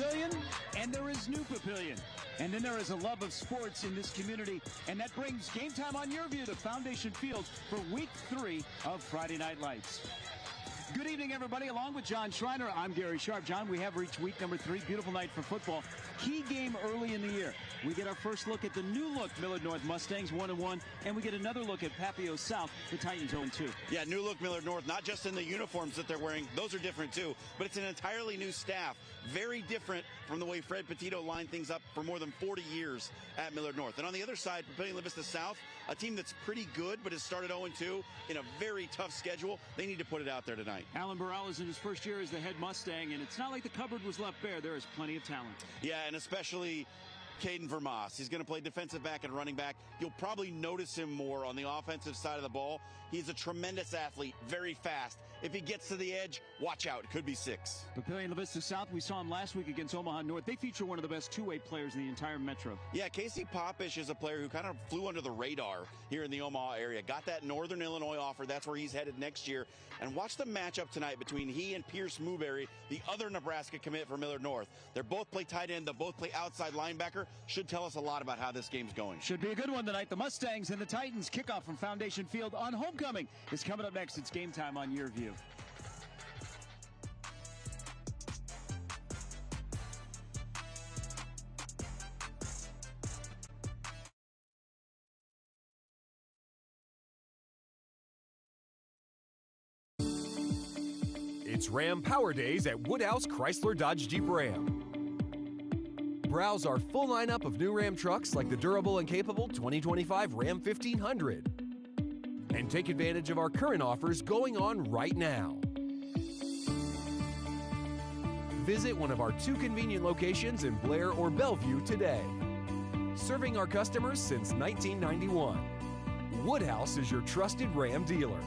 Papillion, and there is new Papillion. And then there is a love of sports in this community, and that brings Game Time on Your View to Foundation Field for Week 3 of Friday Night Lights. Good evening, everybody. Along with John Schreiner, I'm Gary Sharp. John, we have reached week number 3. Beautiful night for football. Key game early in the year. We get our first look at the new look Millard North Mustangs, 1-1, and we get another look at Papillion South, the Titans, 0-2. Yeah, new look Millard North, not just in the uniforms that they're wearing. Those are different, too. But it's an entirely new staff. Very different from the way Fred Petito lined things up for more than 40 years at Millard North. And on the other side, Papillion La Vista South, a team that's pretty good but has started 0-2 in a very tough schedule. They need to put it out there tonight. Alan Burrell is in his first year as the head Mustang, and it's not like the cupboard was left bare. There is plenty of talent. Yeah, and especially Caden Vermas. He's going to play defensive back and running back. You'll probably notice him more on the offensive side of the ball. He's a tremendous athlete, very fast. If he gets to the edge, watch out. It could be 6. Papillion La Vista South, we saw him last week against Omaha North. They feature one of the best two-way players in the entire metro. Yeah, Casey Popish is a player who kind of flew under the radar here in the Omaha area. Got that Northern Illinois offer. That's where he's headed next year. And watch the matchup tonight between he and Pierce Mooberry, the other Nebraska commit for Millard North. They both play tight end. They both play outside linebacker. Should tell us a lot about how this game's going. Should be a good one tonight. The Mustangs and the Titans kickoff from Foundation Field on homecoming is coming up next. It's Game Time on Your View. It's Ram Power Days at Woodhouse Chrysler Dodge Jeep Ram. Browse our full lineup of new Ram trucks like the durable and capable 2025 Ram 1500. And take advantage of our current offers going on right now. Visit one of our 2 convenient locations in Blair or Bellevue today. Serving our customers since 1991. Woodhouse is your trusted Ram dealer.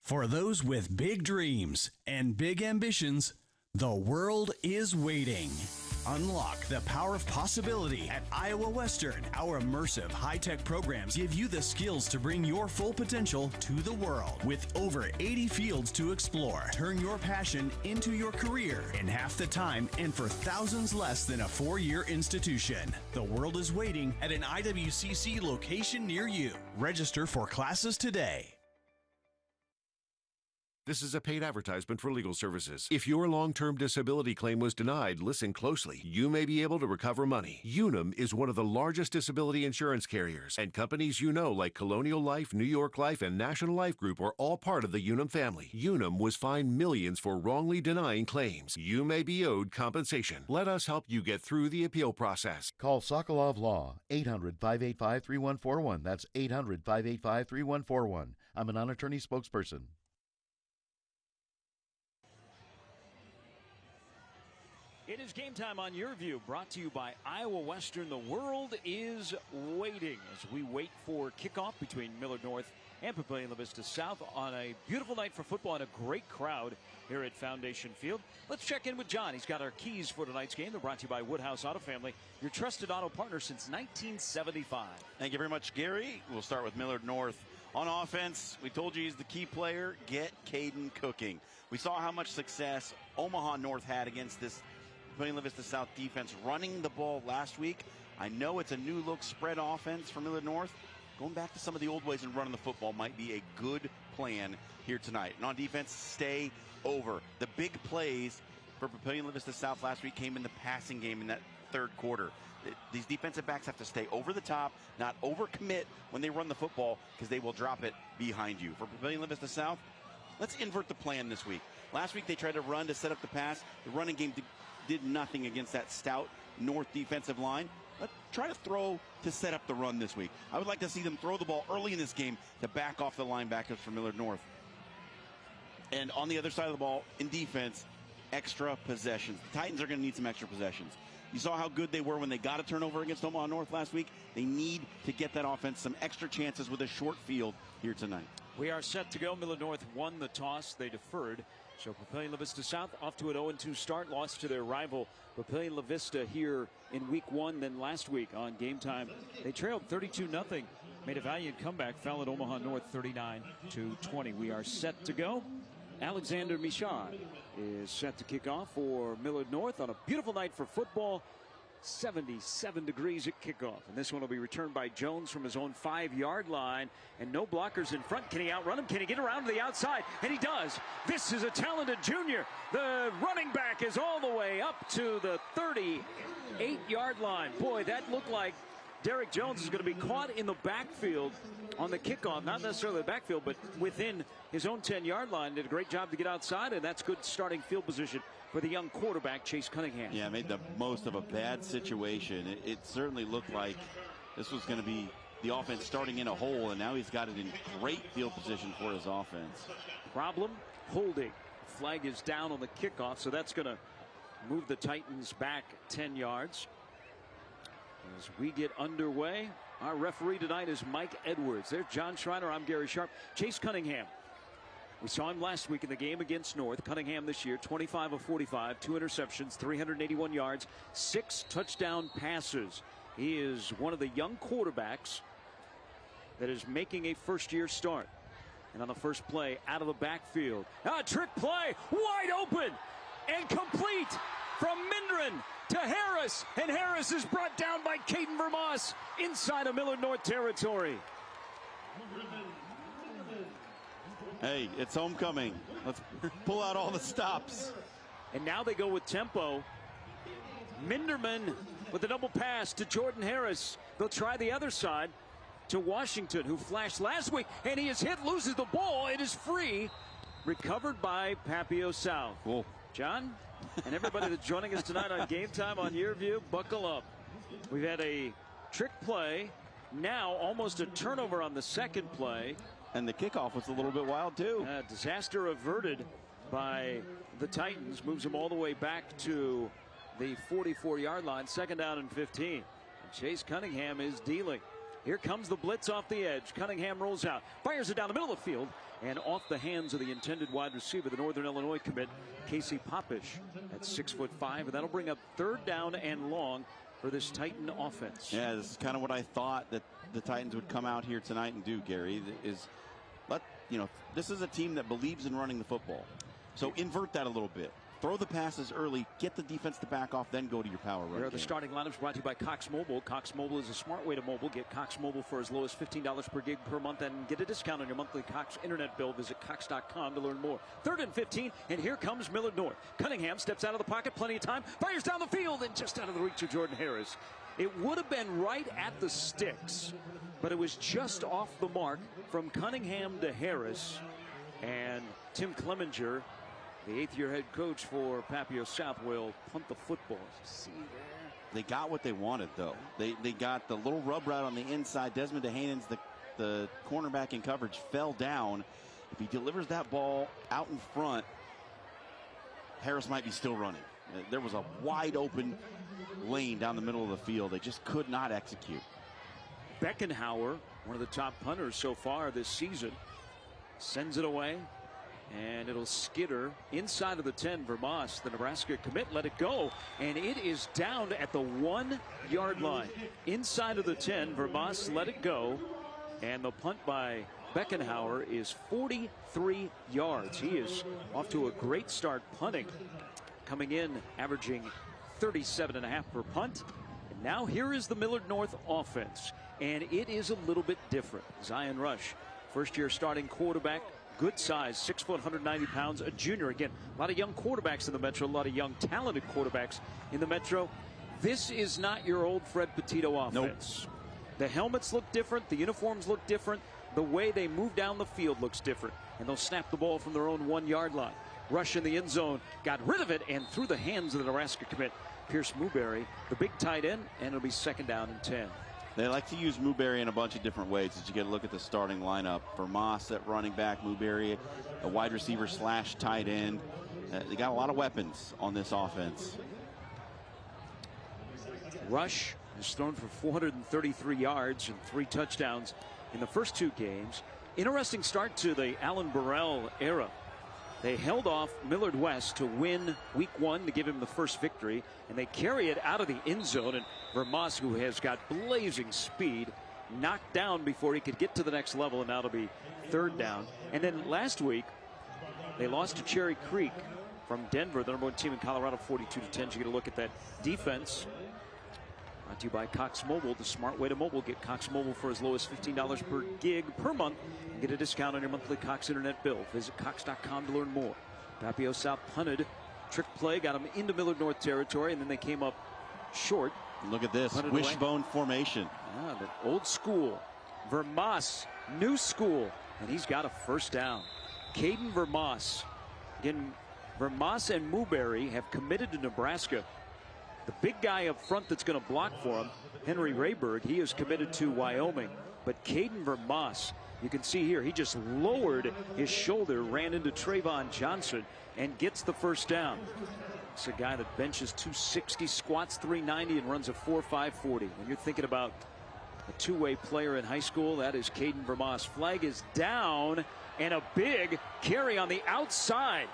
For those with big dreams and big ambitions, the world is waiting. Unlock the power of possibility at Iowa Western. Our immersive, high-tech programs give you the skills to bring your full potential to the world. With over 80 fields to explore, turn your passion into your career in half the time and for thousands less than a 4-year institution. The world is waiting at an IWCC location near you. Register for classes today. This is a paid advertisement for legal services. If your long-term disability claim was denied, listen closely. You may be able to recover money. Unum is one of the largest disability insurance carriers, and companies you know like Colonial Life, New York Life, and National Life Group are all part of the Unum family. Unum was fined millions for wrongly denying claims. You may be owed compensation. Let us help you get through the appeal process. Call Sokolov Law, 800-585-3141. That's 800-585-3141. I'm an non-attorney spokesperson. It is Game Time on Your View, brought to you by Iowa Western. The world is waiting as we wait for kickoff between Millard North and Papillion La Vista South on a beautiful night for football and a great crowd here at Foundation Field. Let's check in with John. He's got our keys for tonight's game. They're brought to you by Woodhouse Auto Family, your trusted auto partner since 1975. Thank you very much, Gary. We'll start with Millard North. On offense, we told you he's the key player. Get Caden cooking. We saw how much success Omaha North had against this Papillion La Vista South defense running the ball last week. I know it's a new look spread offense for Millard North. Going back to some of the old ways and running the football might be a good plan here tonight. And on defense, stay over. The big plays for Papillion La Vista South last week came in the passing game in that third quarter. These defensive backs have to stay over the top, not overcommit when they run the football, because they will drop it behind you. For Papillion La Vista South, let's invert the plan this week. Last week they tried to run to set up the pass. The running game did nothing against that stout North defensive line. Let's try to throw to set up the run this week. I would like to see them throw the ball early in this game to back off the linebackers from Millard North. And on the other side of the ball, in defense, extra possessions. The Titans are going to need some extra possessions. You saw how good they were when they got a turnover against Omaha North last week. They need to get that offense some extra chances with a short field here tonight. We are set to go. Millard North won the toss. They deferred. So Papillion La Vista South off to an 0-2 start. Lost to their rival Papillion La Vista here in week 1. Then last week on Game Time, they trailed 32-0. Made a valiant comeback. Fell at Omaha North 39-20. We are set to go. Alexander Michaud is set to kick off for Millard North on a beautiful night for football. 77 degrees at kickoff. And this one will be returned by Jones from his own 5-yard line. And no blockers in front. Can he outrun him? Can he get around to the outside? And he does. This is a talented junior. The running back is all the way up to the 38-yard line. Boy, that looked like Derek Jones is going to be caught in the backfield on the kickoff. Not necessarily the backfield, but within his own 10-yard line. Did a great job to get outside, and that's good starting field position for the young quarterback, Chase Cunningham. Yeah, made the most of a bad situation. It certainly looked like this was going to be the offense starting in a hole, and now he's got it in great field position for his offense. Problem, holding. Flag is down on the kickoff, so that's going to move the Titans back 10 yards. As we get underway, our referee tonight is Mike Edwards. There's John Schreiner. I'm Gary Sharp. Chase Cunningham. We saw him last week in the game against North. Cunningham this year, 25 of 45, 2 interceptions, 381 yards, 6 touchdown passes. He is one of the young quarterbacks that is making a first-year start. And on the first play, out of the backfield, a trick play, wide open, and complete from Mindren to Harris. And Harris is brought down by Caden Vermas inside of Millard North territory. Hey, it's homecoming. Let's pull out all the stops. And now they go with tempo. Minderman with a double pass to Jordan Harris. They'll try the other side to Washington, who flashed last week, and he is hit, loses the ball. It is free, recovered by Papillion South. Cool. John, and everybody that's joining us tonight on Game Time on Your View, buckle up. We've had a trick play, now almost a turnover on the second play. And the kickoff was a little bit wild, too. Disaster averted by the Titans. Moves them all the way back to the 44-yard line. 2nd down and 15. And Chase Cunningham is dealing. Here comes the blitz off the edge. Cunningham rolls out. Fires it down the middle of the field. And off the hands of the intended wide receiver, the Northern Illinois commit, Casey Popish, at 6'5". And that'll bring up 3rd down and long for this Titan offense. Yeah, this is kind of what I thought that the Titans would come out here tonight and do, Gary, is this is a team that believes in running the football. So invert that a little bit. Throw the passes early, get the defense to back off, then go to your power run. Here are the starting lineups brought to you by Cox Mobile. Cox Mobile is a smart way to mobile. Get Cox Mobile for as low as $15 per gig per month and get a discount on your monthly Cox internet bill. Visit Cox.com to learn more. 3rd and 15, and here comes Millard North. Cunningham steps out of the pocket, plenty of time, fires down the field, and just out of the reach of Jordan Harris. It would have been right at the sticks, but it was just off the mark from Cunningham to Harris. And Tim Clemenger, the 8th-year head coach for Papillion South, will punt the football. See there? They got what they wanted, though. They got the little rub route on the inside. Desmond DeHanens, the cornerback in coverage, fell down. If he delivers that ball out in front, Harris might be still running. There was a wide open lane down the middle of the field. They just could not execute. Beckenhauer, one of the top punters so far this season, sends it away, and it'll skitter inside of the 10. Vermas, the Nebraska commit, let it go, and it is down at the 1-yard line. Inside of the 10, Vermas let it go, and the punt by Beckenhauer is 43 yards. He is off to a great start punting, coming in averaging 37.5 per punt. And now here is the Millard North offense, and it is a little bit different. Zion Rush, first-year starting quarterback, good size, 6 foot, 190 pounds, a junior. Again, a lot of young quarterbacks in the Metro, a lot of young talented quarterbacks in the Metro. This is not your old Fred Petito offense. Nope. The helmets look different, the uniforms look different, the way they move down the field looks different, and they'll snap the ball from their own 1-yard line. Rush in the end zone, got rid of it, and through the hands of the Nebraska commit, Pierce Muberry, the big tight end, and it'll be 2nd down and 10. They like to use Muberry in a bunch of different ways as you get a look at the starting lineup. Vermas at running back, Muberry a wide receiver / tight end. They got a lot of weapons on this offense. Rush has thrown for 433 yards and 3 touchdowns in the first 2 games. Interesting start to the Alan Burrell era. They held off Millard West to win week 1 to give him the first victory, and they carry it out of the end zone, and Vermas, who has got blazing speed, knocked down before he could get to the next level, and now it'll be 3rd down. And then last week, They lost to Cherry Creek from Denver, the #1 team in Colorado, 42-10. You get a look at that defense. Brought to you by Cox Mobile, the smart way to mobile. Get Cox Mobile for as low as $15 per gig per month and get a discount on your monthly Cox internet bill. Visit Cox.com to learn more. Papillion La Vista punted. Trick play got them into Millard North territory, and then they came up short. Look at this wishbone formation. The old school. Vermas, new school, and he's got a first down. Caden Vermas. Again, Vermas and Muberry have committed to Nebraska. The big guy up front that's going to block for him, Henry Rayberg, he is committed to Wyoming. But Caden Vermas, you can see here, he just lowered his shoulder, ran into Trayvon Johnson, and gets the first down. It's a guy that benches 260, squats 390, and runs a 4.5 40. When you're thinking about a two-way player in high school, that is Caden Vermas. Flag is down, and a big carry on the outside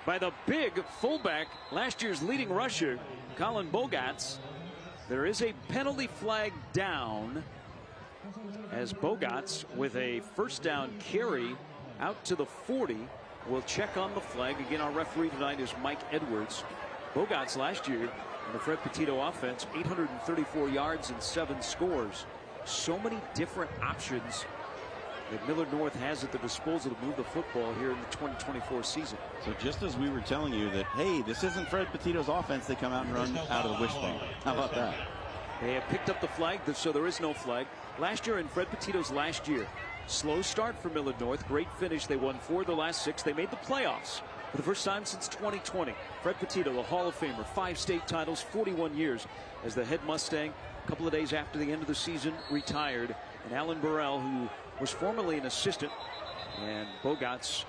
by the big fullback, last year's leading rusher, Colin Bogats. There is a penalty flag down as Bogats, with a first down carry out to the 40, will check on the flag. Again, our referee tonight is Mike Edwards. Bogats last year in the Fred Petito offense, 834 yards and 7 scores. So many different options that Millard North has at the disposal to move the football here in the 2024 season. So just as we were telling you that, hey, this isn't Fred Petito's offense, they come out and run out of the wishbone. How about that? They have picked up the flag, so there is no flag. Last year in Fred Petito's last year, slow start for Millard North, great finish. They won 4 of the last 6. They made the playoffs for the first time since 2020. Fred Petito, the Hall of Famer, 5 state titles, 41 years as the head Mustang. A couple of days after the end of the season, retired. And Alan Burrell, who was formerly an assistant, and Bogats,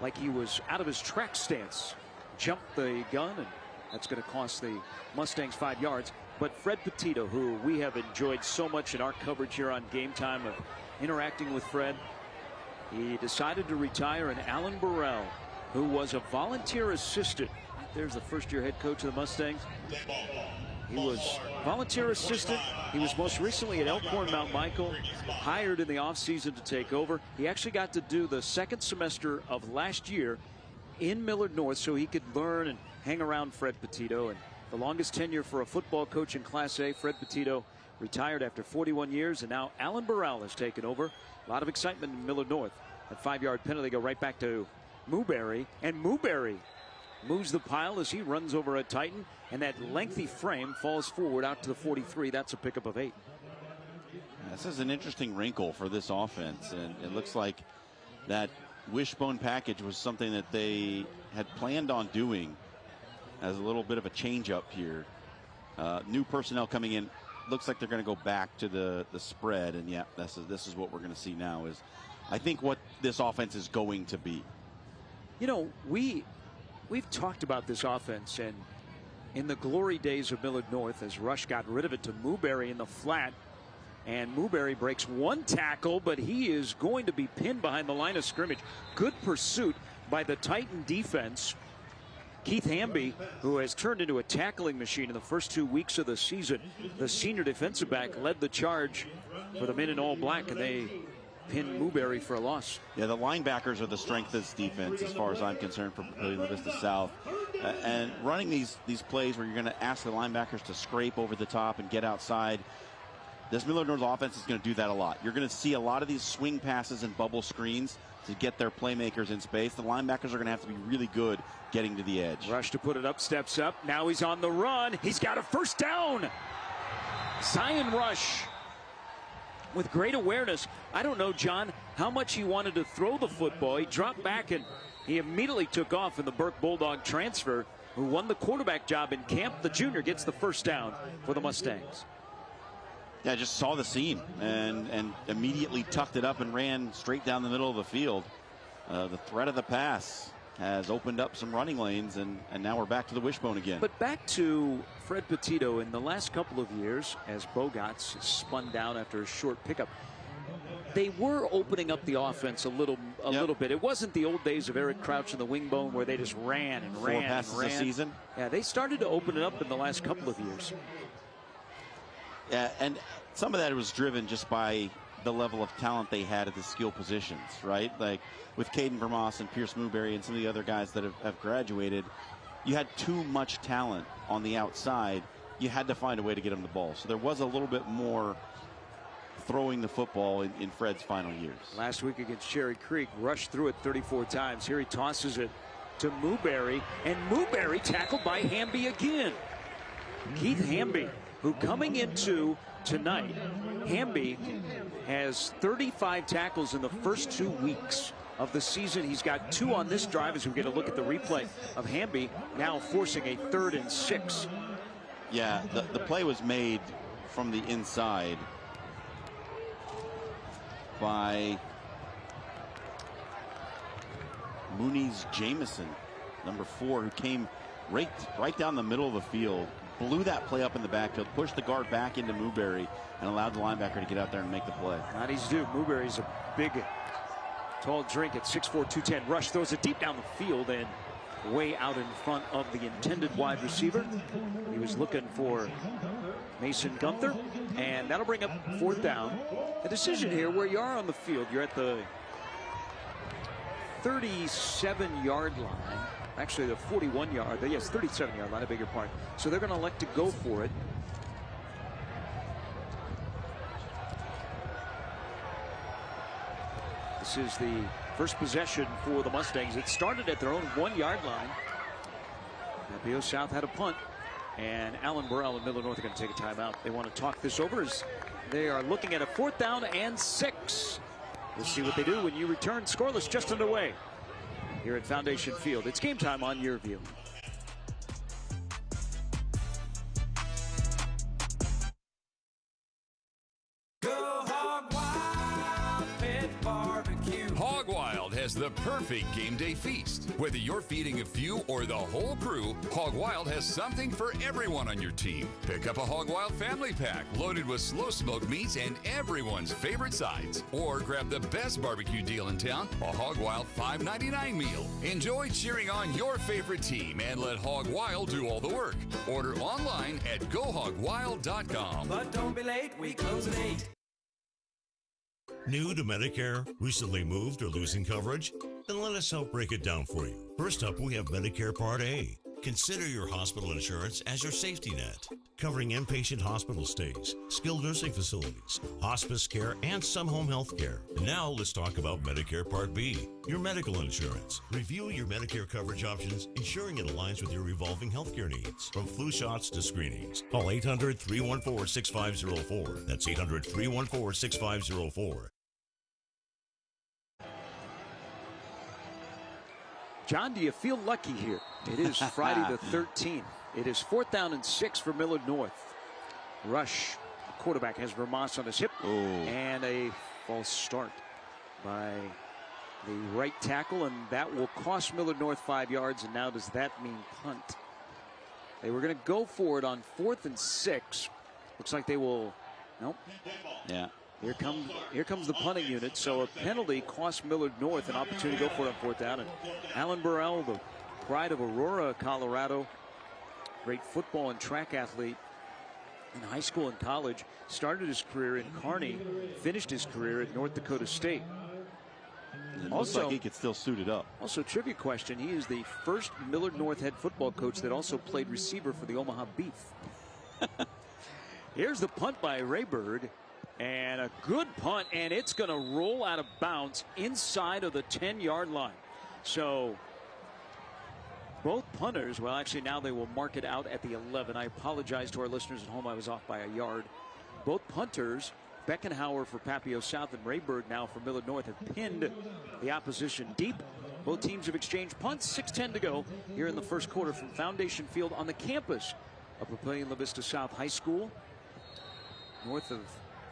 like he was out of his track stance, jumped the gun, and that's going to cost the Mustangs 5 yards. But Fred Petito, who we have enjoyed so much in our coverage here on Game Time of interacting with Fred, he decided to retire. And Alan Burrell, who was a volunteer assistant, there's the first-year head coach of the Mustangs. He was volunteer assistant. He was most recently at Elkhorn Mount Michael, hired in the offseason to take over. He actually got to do the second semester of last year in Millard North so he could learn and hang around Fred Petito. And the longest tenure for a football coach in Class A, Fred Petito retired after 41 years, and now Alan Burrell has taken over. A lot of excitement in Millard North. That 5-yard penalty, go right back to Muberry, and Muberry moves the pile as he runs over a Titan, and that lengthy frame falls forward out to the 43. That's a pickup of 8. This is an interesting wrinkle for this offense, and it looks like that wishbone package was something that they had planned on doing as a little bit of a change up here. New personnel coming in. Looks like they're going to go back to the spread, and yeah, this is what we're going to see now. Is I think what this offense is going to be. You know, we've talked about this offense, and in the glory days of Millard North, as Rush got rid of it to Muberry in the flat, and Muberry breaks one tackle, but he is going to be pinned behind the line of scrimmage. Good pursuit by the Titan defense. Keith Hamby, who has turned into a tackling machine in the first 2 weeks of the season, the senior defensive back, led the charge for the men in all black, and they pinned Muberry for a loss. Yeah, the linebackers are the strength of this defense as far as I'm concerned for Papillion La Vista South. And running these plays where you're going to ask the linebackers to scrape over the top and get outside, this Millard North offense is going to do that a lot. You're going to see a lot of these swing passes and bubble screens to get their playmakers in space. The linebackers are going to have to be really good getting to the edge. Rush to put it up, steps up. Now he's on the run. He's got a first down. Zion Rush with great awareness. I don't know, John, how much he wanted to throw the football. He dropped back and he immediately took off in the Burke Bulldog transfer, who won the quarterback job in camp. The junior gets the first down for the Mustangs. Yeah, I just saw the seam and immediately tucked it up and ran straight down the middle of the field. The threat of the pass has opened up some running lanes, and now we're back to the wishbone again. But back to Fred Petito in the last couple of years, as Bogats spun down after a short pickup, they were opening up the offense a little bit. It wasn't the old days of Eric Crouch and the wing bone where they just ran and ran. 4 passes and ran. a season. Yeah, they started to open it up in the last couple of years. Yeah, and some of that was driven just by the level of talent they had at the skill positions, right? Like with Caden Vermas and Pierce Newberry and some of the other guys that have graduated, you had too much talent on the outside. You had to find a way to get them the ball. So there was a little bit more throwing the football in Fred's final years. Last week against Cherry Creek, rushed through it 34 times. Here he tosses it to Newberry, and Newberry tackled by Hamby again. Keith Hamby, who coming into tonight, Hamby has 35 tackles in the first 2 weeks of the season. He's got 2 on this drive as we get a look at the replay of Hamby now forcing a 3rd and 6. Yeah, the play was made from the inside by Mooney's Jamison, number 4, who came right down the middle of the field, blew that play up in the backfield, pushed the guard back into Newberry, and allowed the linebacker to get out there and make the play. Not easy to do. Newberry's a big, tall drink at 6'4", 210. Rush throws it deep down the field and way out in front of the intended wide receiver. He was looking for Mason Gunther, and that'll bring up 4th down. A decision here where you are on the field. You're at the 37-yard line. Actually, the 41-yard, yes, 37-yard line, I beg your pardon. So they're going to elect to go for it. This is the first possession for the Mustangs. It started at their own 1-yard line. Papillion South had a punt, and Alan Burrell and Millard North are going to take a timeout. They want to talk this over as they are looking at a 4th down and 6. We'll see what they do when you return. Scoreless just underway here at Foundation Field. It's game time on Your View. Has the perfect game day feast. Whether you're feeding a few or the whole crew, Hog Wild has something for everyone on your team. Pick up a Hog Wild family pack loaded with slow smoked meats and everyone's favorite sides. Or grab the best barbecue deal in town, a Hog Wild $5.99 meal. Enjoy cheering on your favorite team and let Hog Wild do all the work. Order online at gohogwild.com. But don't be late, we close at 8. New to Medicare? Recently moved or losing coverage? Then let us help break it down for you. First up, we have Medicare Part A. Consider your hospital insurance as your safety net, covering inpatient hospital stays, skilled nursing facilities, hospice care, and some home health care. And now let's talk about Medicare Part B, your medical insurance. Review your Medicare coverage options, ensuring it aligns with your evolving healthcare needs, from flu shots to screenings. Call 800-314-6504. That's 800-314-6504. John, do you feel lucky here? It is Friday the 13th. It is 4th down and 6 for Millard North. Rush, the quarterback, has Vermas on his hip. Ooh. And a false start by the right tackle, and that will cost Millard North 5 yards. And now does that mean punt? They were going to go for it on 4th and 6. Looks like they will. Nope. Yeah. Here comes the punting unit. So a penalty cost Millard North an opportunity to go for it on 4th down. And Alan Burrell, the pride of Aurora, Colorado, great football and track athlete in high school and college, started his career in Kearney, finished his career at North Dakota State. It looks like he could still suit it up. Also, trivia question, he is the first Millard North head football coach that also played receiver for the Omaha Beef. Here's the punt by Rayberg. And a good punt, and it's going to roll out of bounds inside of the 10-yard line. So both punters, well, actually now they will mark it out at the 11. I apologize to our listeners at home. I was off by a yard. Both punters, Beckenhauer for Papillion South and Rayberg now for Millard North, have pinned the opposition deep. Both teams have exchanged punts. 6:10 to go here in the first quarter from Foundation Field on the campus of Papillion La Vista South High School. North of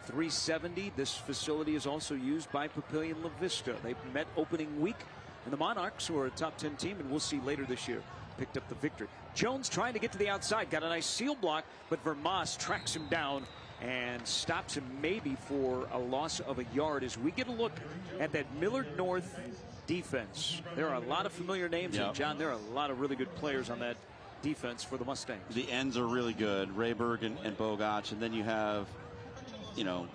370. This facility is also used by Papillion La Vista. They met opening week, and the Monarchs, who are a top 10 team, and we'll see later this year, picked up the victory. Jones trying to get to the outside, got a nice seal block, but Vermas tracks him down and stops him maybe for a loss of a yard as we get a look at that Millard North defense. There are a lot of familiar names, and John, there are a lot of really good players on that defense for the Mustangs. The ends are really good, Rayberg and Bogach, and then you have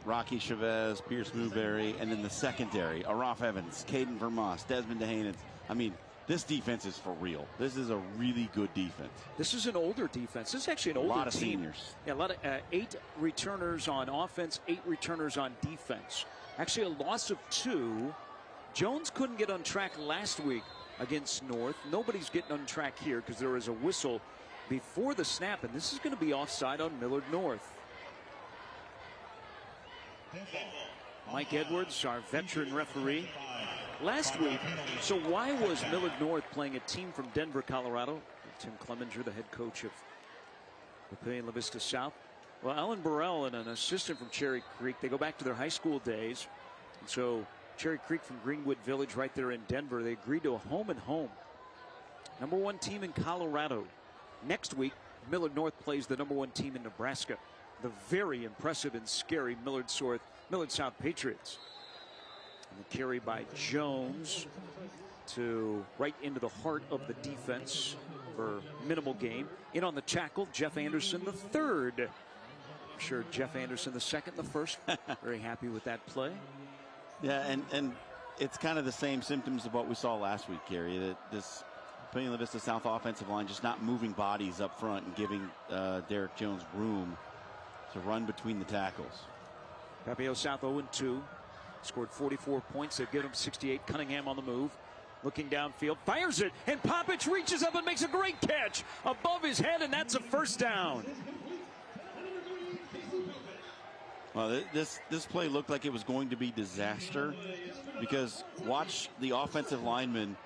Rocky Chavez, Pierce Newberry, and then the secondary, Araf Evans, Caden Vermas, Desmond DeHanen. I mean, this defense is for real. This is a really good defense. This is an older defense. This is actually an older team. A lot of seniors. Yeah, a lot of 8 returners on offense, 8 returners on defense. Actually, a loss of 2. Jones couldn't get on track last week against North. Nobody's getting on track here because there is a whistle before the snap, and this is going to be offside on Millard North. Mike Edwards, our veteran referee. Last week, so why was Millard North playing a team from Denver, Colorado? Tim Clemenger, the head coach of Papillion La Vista South. Well, Alan Burrell and an assistant from Cherry Creek, they go back to their high school days. And so Cherry Creek from Greenwood Village right there in Denver, they agreed to a home and home. Number 1 team in Colorado. Next week, Millard North plays the number 1 team in Nebraska. The very impressive and scary Millard South Patriots. And the carry by Jones to right into the heart of the defense for minimal gain. In on the tackle, Jeff Anderson the third. I'm sure Jeff Anderson the second, the first. Very happy with that play. Yeah, and it's kind of the same symptoms of what we saw last week, Gary. That this Papillion La Vista South offensive line just not moving bodies up front and giving Derek Jones room to run between the tackles. Papillion South 0-2. Scored 44 points. They've given him 68. Cunningham on the move. Looking downfield. Fires it. And Popich reaches up and makes a great catch above his head. And that's a first down. Well, this play looked like it was going to be disaster. Because watch the offensive lineman,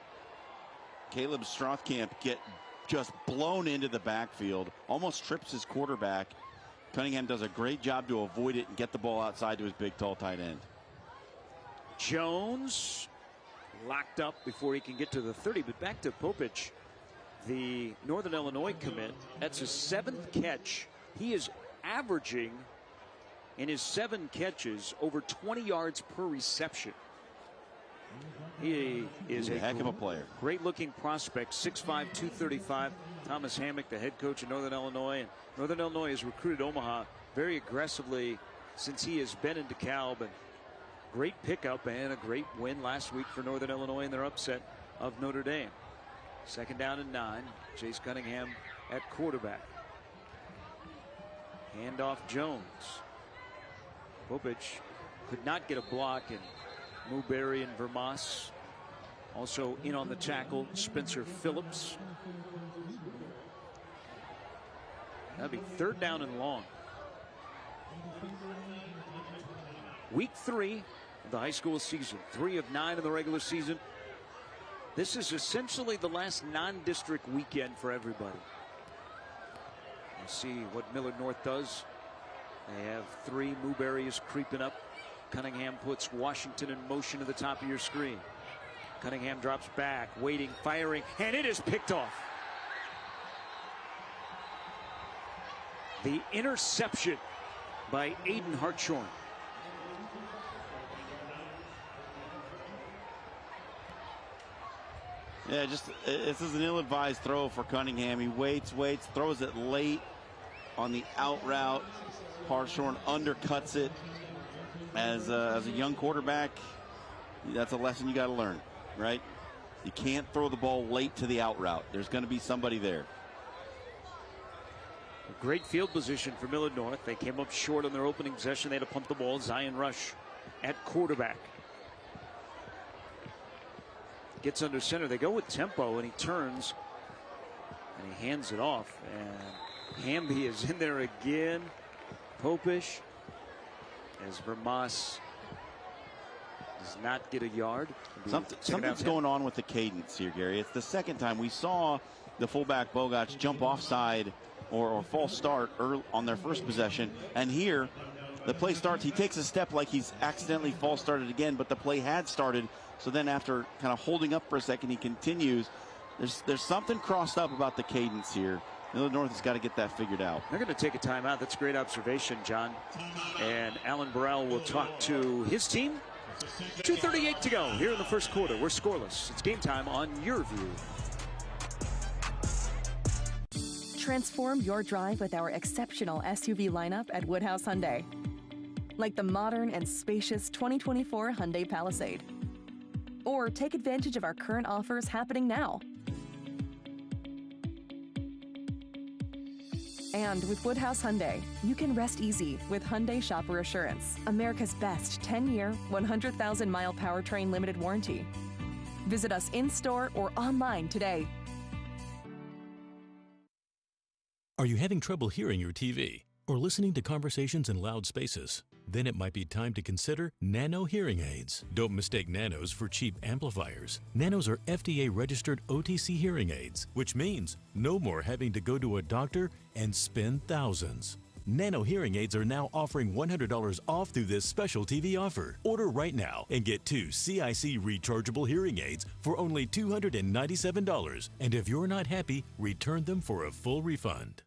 Caleb Strothkamp, get just blown into the backfield. Almost trips his quarterback. Cunningham does a great job to avoid it and get the ball outside to his big, tall tight end. Jones locked up before he can get to the 30. But back to Popich, the Northern Illinois commit. That's his 7th catch. He is averaging in his 7 catches over 20 yards per reception. He is a heck of a player. Great looking prospect, 6'5", 235. Thomas Hammock, the head coach of Northern Illinois. And Northern Illinois has recruited Omaha very aggressively since he has been in DeKalb. And great pickup and a great win last week for Northern Illinois in their upset of Notre Dame. 2nd down and 9. Chase Cunningham at quarterback. Handoff Jones. Popich could not get a block, and Newberry and Vermas also in on the tackle. Spencer Phillips. That'd be 3rd down and long. Week 3 of the high school season. 3 of 9 in the regular season. This is essentially the last non-district weekend for everybody. We'll see what Millard North does. They have 3. Newberry is creeping up. Cunningham puts Washington in motion to the top of your screen. Cunningham drops back, waiting, firing, and it is picked off. The interception by Aiden Hartshorn. Yeah, this is an ill-advised throw for Cunningham. He waits, throws it late on the out route. Hartshorn undercuts it. As a young quarterback, that's a lesson you got to learn, right? You can't throw the ball late to the out route. There's going to be somebody there. A great field position for Millard North. They came up short on their opening possession. They had to pump the ball. Zion Rush at quarterback. Gets under center. They go with tempo, and he turns and he hands it off. And Hamby is in there again. Popish, as Vermas does not get a yard. Something's going on with the cadence here, Gary. It's the 2nd time we saw the fullback Bogots jump offside or false start early on their first possession. And here, the play starts. He takes a step like he's accidentally false started again, but the play had started. So then after kind of holding up for a second, he continues. There's something crossed up about the cadence here. Millard North has got to get that figured out. They're going to take a timeout. That's a great observation, John. And Alan Burrell will talk to his team. 2:38 to go here in the first quarter. We're scoreless. It's game time on Your View. Transform your drive with our exceptional SUV lineup at Woodhouse Hyundai. like the modern and spacious 2024 Hyundai Palisade. Or take advantage of our current offers happening now. And with Woodhouse Hyundai, you can rest easy with Hyundai Shopper Assurance, America's best 10-year, 100,000-mile powertrain limited warranty. Visit us in-store or online today. Are you having trouble hearing your TV or listening to conversations in loud spaces? Then it might be time to consider Nano hearing aids. Don't mistake Nanos for cheap amplifiers. Nanos are FDA-registered OTC hearing aids, which means no more having to go to a doctor and spend thousands. Nano hearing aids are now offering $100 off through this special TV offer. Order right now and get 2 CIC rechargeable hearing aids for only $297. And if you're not happy, return them for a full refund.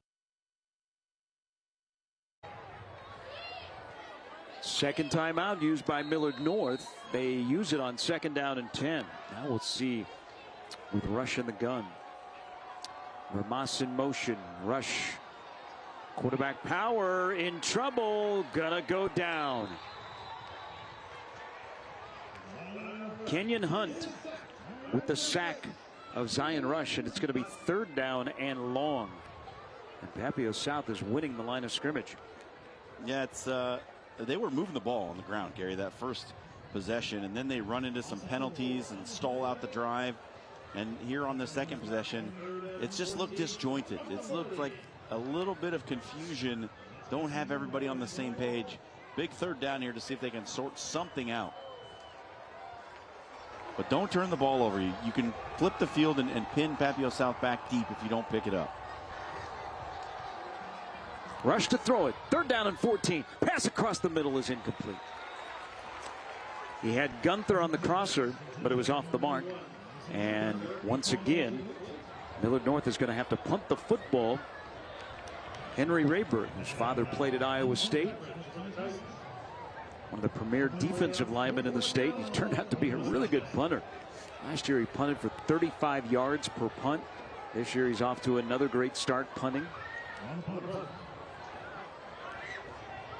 Second timeout used by Millard North. They use it on 2nd down and 10. Now we'll see with Rush in the gun. Ramas in motion. Rush. Quarterback power in trouble. Gonna go down. Kenyon Hunt with the sack of Zion Rush, and it's going to be 3rd down and long. And Papillion South is winning the line of scrimmage. Yeah, it's they were moving the ball on the ground, Gary, that first possession, and then they run into some penalties and stall out the drive. And here on the second possession, it's just looked disjointed. It's looked like a little bit of confusion. Don't have everybody on the same page. Big 3rd down here to see if they can sort something out. But don't turn the ball over. You can flip the field and pin Papillion South back deep if you don't pick it up. Rush to throw it. 3rd down and 14. Pass across the middle is incomplete. He had Gunther on the crosser, but it was off the mark. And once again, Millard North is going to have to punt the football. Henry Rayburn, whose father played at Iowa State, one of the premier defensive linemen in the state. He turned out to be a really good punter. Last year he punted for 35 yards per punt. This year he's off to another great start punting.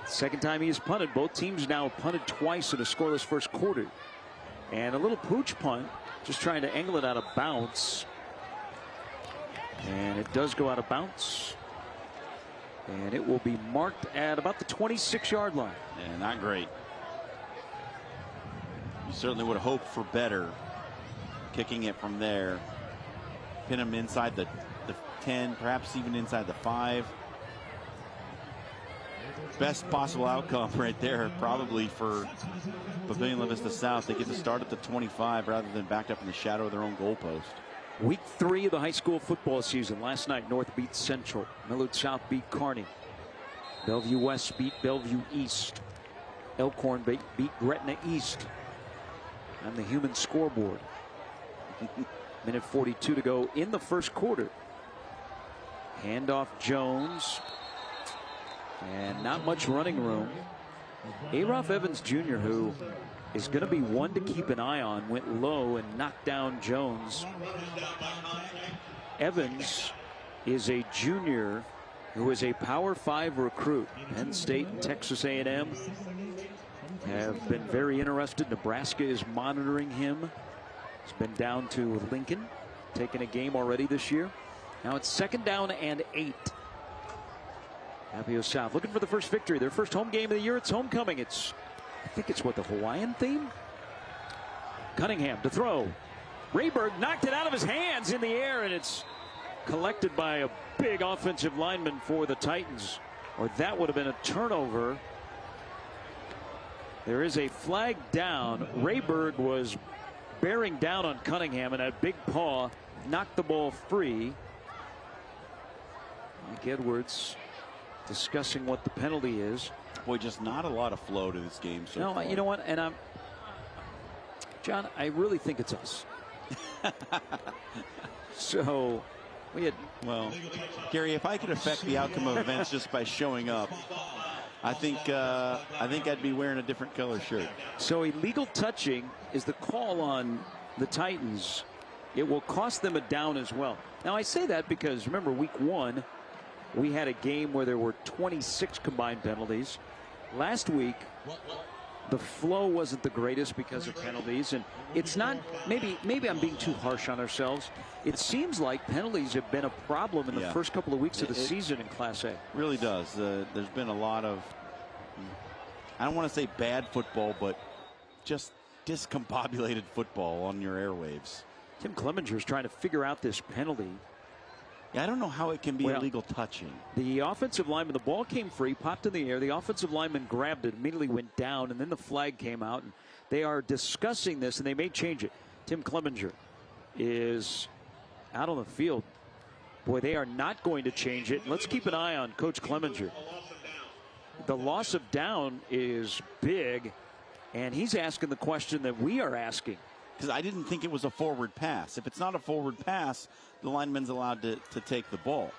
Second time he has punted. Both teams now punted twice in a scoreless first quarter. And a little pooch punt, just trying to angle it out of bounds. And it does go out of bounds. And it will be marked at about the 26-yard line. Yeah, not great. You certainly would have hoped for better. Kicking it from there. Pin him inside the 10, perhaps even inside the 5. Best possible outcome right there, probably for Papillion La Vista South. They get to start at the 25 rather than backed up in the shadow of their own goalpost. Week 3 of the high school football season. Last night, North beat Central. Millard South beat Kearney. Bellevue West beat Bellevue East. Elkhorn beat Gretna East. On the human scoreboard. Minute 42 to go in the first quarter. Handoff Jones. And not much running room. Aroff Evans Jr., who is going to be one to keep an eye on, went low and knocked down Jones. Evans is a junior who is a Power 5 recruit. Penn State and Texas A&M have been very interested. Nebraska is monitoring him. He's been down to Lincoln, taking a game already this year. Now it's 2nd down and 8. Papillion South looking for the first victory. Their first home game of the year. It's homecoming. I think it's what, the Hawaiian theme? Cunningham to throw. Rayberg knocked it out of his hands in the air, and it's collected by a big offensive lineman for the Titans. Or that would have been a turnover. There is a flag down. Rayberg was bearing down on Cunningham, and that big paw knocked the ball free. Mike Edwards discussing what the penalty is. Boy, just not a lot of flow to this game so far. You know what? And John, I really think it's us. So we had. Well, Gary, if I could affect the outcome of events just by showing up, I think I'd be wearing a different color shirt. So illegal touching is the call on the Titans. It will cost them a down as well. Now I say that because remember week 1. We had a game where there were 26 combined penalties. last week, the flow wasn't the greatest because of penalties, and it's not, maybe I'm being too harsh on ourselves. It seems like penalties have been a problem in the first couple of weeks of the season in Class A. Really does. There's been a lot of, I don't want to say bad football, but just discombobulated football on your airwaves. Tim Clemenger is trying to figure out this penalty. Yeah, I don't know how it can be illegal touching. The offensive lineman, the ball came free, popped in the air. The offensive lineman grabbed it, immediately went down, and then the flag came out. And they are discussing this, and they may change it. Tim Clemenger is out on the field. Boy, they are not going to change it. Let's keep an eye on Coach Clemenger. The loss of down is big, and he's asking the question that we are asking. Because I didn't think it was a forward pass. If it's not a forward pass, the lineman's allowed to take the ball.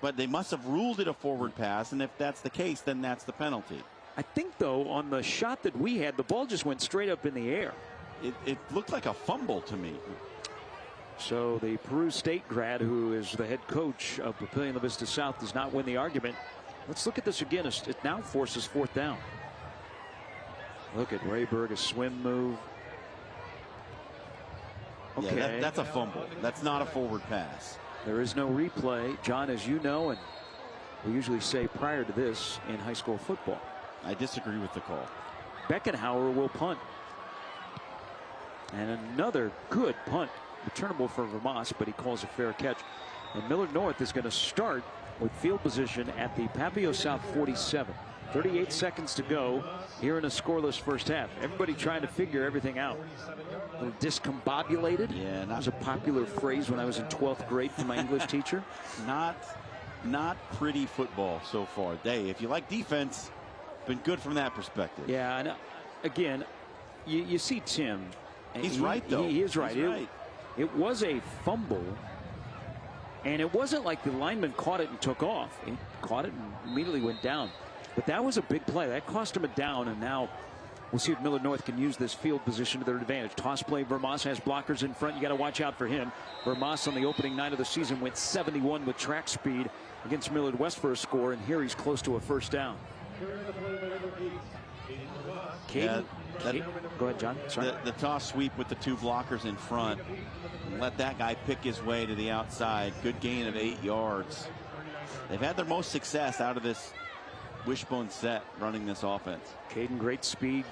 But they must have ruled it a forward pass, and if that's the case, then that's the penalty. I think, though, on the shot that we had, the ball just went straight up in the air. It looked like a fumble to me. So the Peru State grad, who is the head coach of Papillion La Vista South, does not win the argument. Let's look at this again. It now forces fourth down. Look at Rayberg, a swim move. Okay. Yeah, that's a fumble. That's not a forward pass. There is no replay, John, as you know, and we usually say prior to this in high school football. I disagree with the call. Beckenhauer will punt. And another good punt, returnable for Vermas, but he calls a fair catch. And Millard North is going to start with field position at the Papillion South 47. 38 seconds to go here in a scoreless first half. Everybody trying to figure everything out. A little discombobulated. Yeah, that was a popular phrase when I was in 12th grade from my English teacher. Not pretty football so far. If you like defense, been good from that perspective. Yeah, and again, you see Tim. He's right, though. He is right. He's right. It was a fumble, and it wasn't like the lineman caught it and took off. He caught it and immediately went down. But that was a big play. That cost him a down, and now we'll see if Millard North can use this field position to their advantage. Toss play, Vermas has blockers in front. You got to watch out for him. Vermas on the opening night of the season went 71 with track speed against Millard West for a score, and here he's close to a first down. Go ahead, John. Sorry. The toss sweep with the two blockers in front. Let that guy pick his way to the outside. Good gain of 8 yards. They've had their most success out of this wishbone set running this offense. Caden, great speed,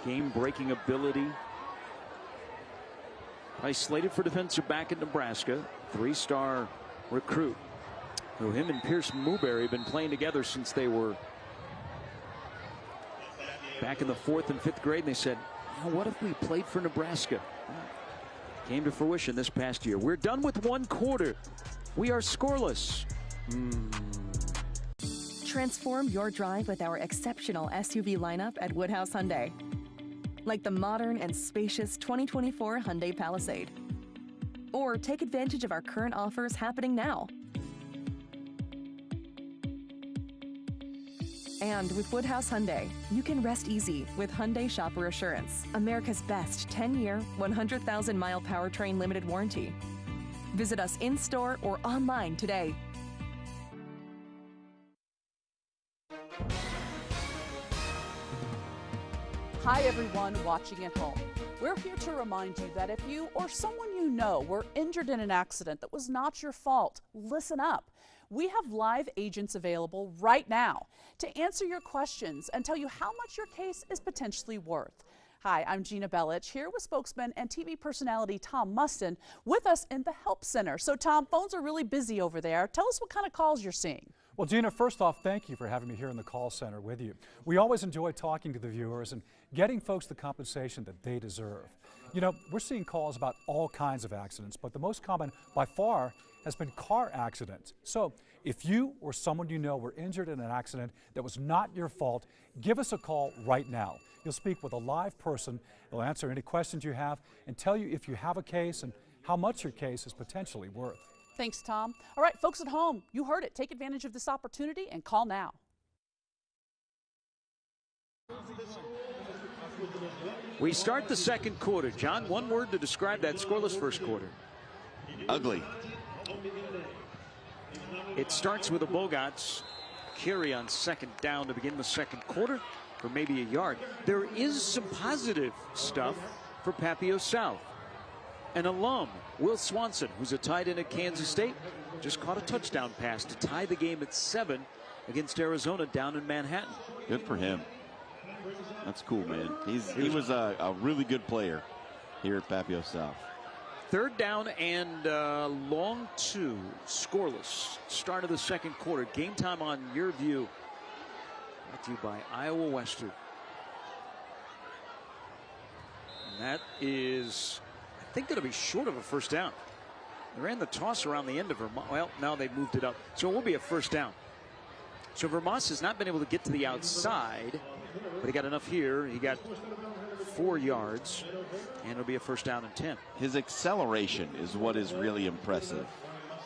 game-breaking ability. He's slated for defensive back in Nebraska. 3-star recruit. Who him and Pierce Mooberry have been playing together since they were back in the 4th and 5th grade. And they said, what if we played for Nebraska? Came to fruition this past year. We're done with one quarter. We are scoreless. Transform your drive with our exceptional SUV lineup at Woodhouse Hyundai. Like the modern and spacious 2024 Hyundai Palisade. Or take advantage of our current offers happening now. And with Woodhouse Hyundai, you can rest easy with Hyundai Shopper Assurance, America's best 10-year, 100,000-mile powertrain limited warranty. Visit us in-store or online today. Hi everyone watching at home. We're here to remind you that if you or someone you know were injured in an accident that was not your fault, listen up. We have live agents available right now to answer your questions and tell you how much your case is potentially worth. Hi, I'm Gina Bellich, here with spokesman and TV personality Tom Mustin with us in the Help Center. So Tom, phones are really busy over there. Tell us what kind of calls you're seeing. Well, Gina, first off, thank you for having me here in the call center with you. We always enjoy talking to the viewers and getting folks the compensation that they deserve. You know, we're seeing calls about all kinds of accidents, but the most common by far has been car accidents. So if you or someone you know were injured in an accident that was not your fault, give us a call right now. You'll speak with a live person. They'll answer any questions you have and tell you if you have a case and how much your case is potentially worth. Thanks, Tom. All right, folks at home, you heard it. Take advantage of this opportunity and call now. We start the second quarter. John, one word to describe that scoreless first quarter. Ugly. It starts with the Bogots carry on second down to begin the second quarter for maybe a yard. There is some positive stuff for Papillion South. An alum, Will Swanson, who's a tight end at Kansas State, just caught a touchdown pass to tie the game at 7 against Arizona down in Manhattan. Good for him. That's cool, man. He was a really good player here at Papillion South. Third down and long 2, scoreless. Start of the second quarter. Game time on your view. Brought to you by Iowa Western. And that is, I think, going to be short of a first down. They ran the toss around the end of Vermont. Well, now they've moved it up. So it will be a first down. So Vermont has not been able to get to the outside, but he got enough here. He got 4 yards, and it'll be a first down and 10. His acceleration is what is really impressive.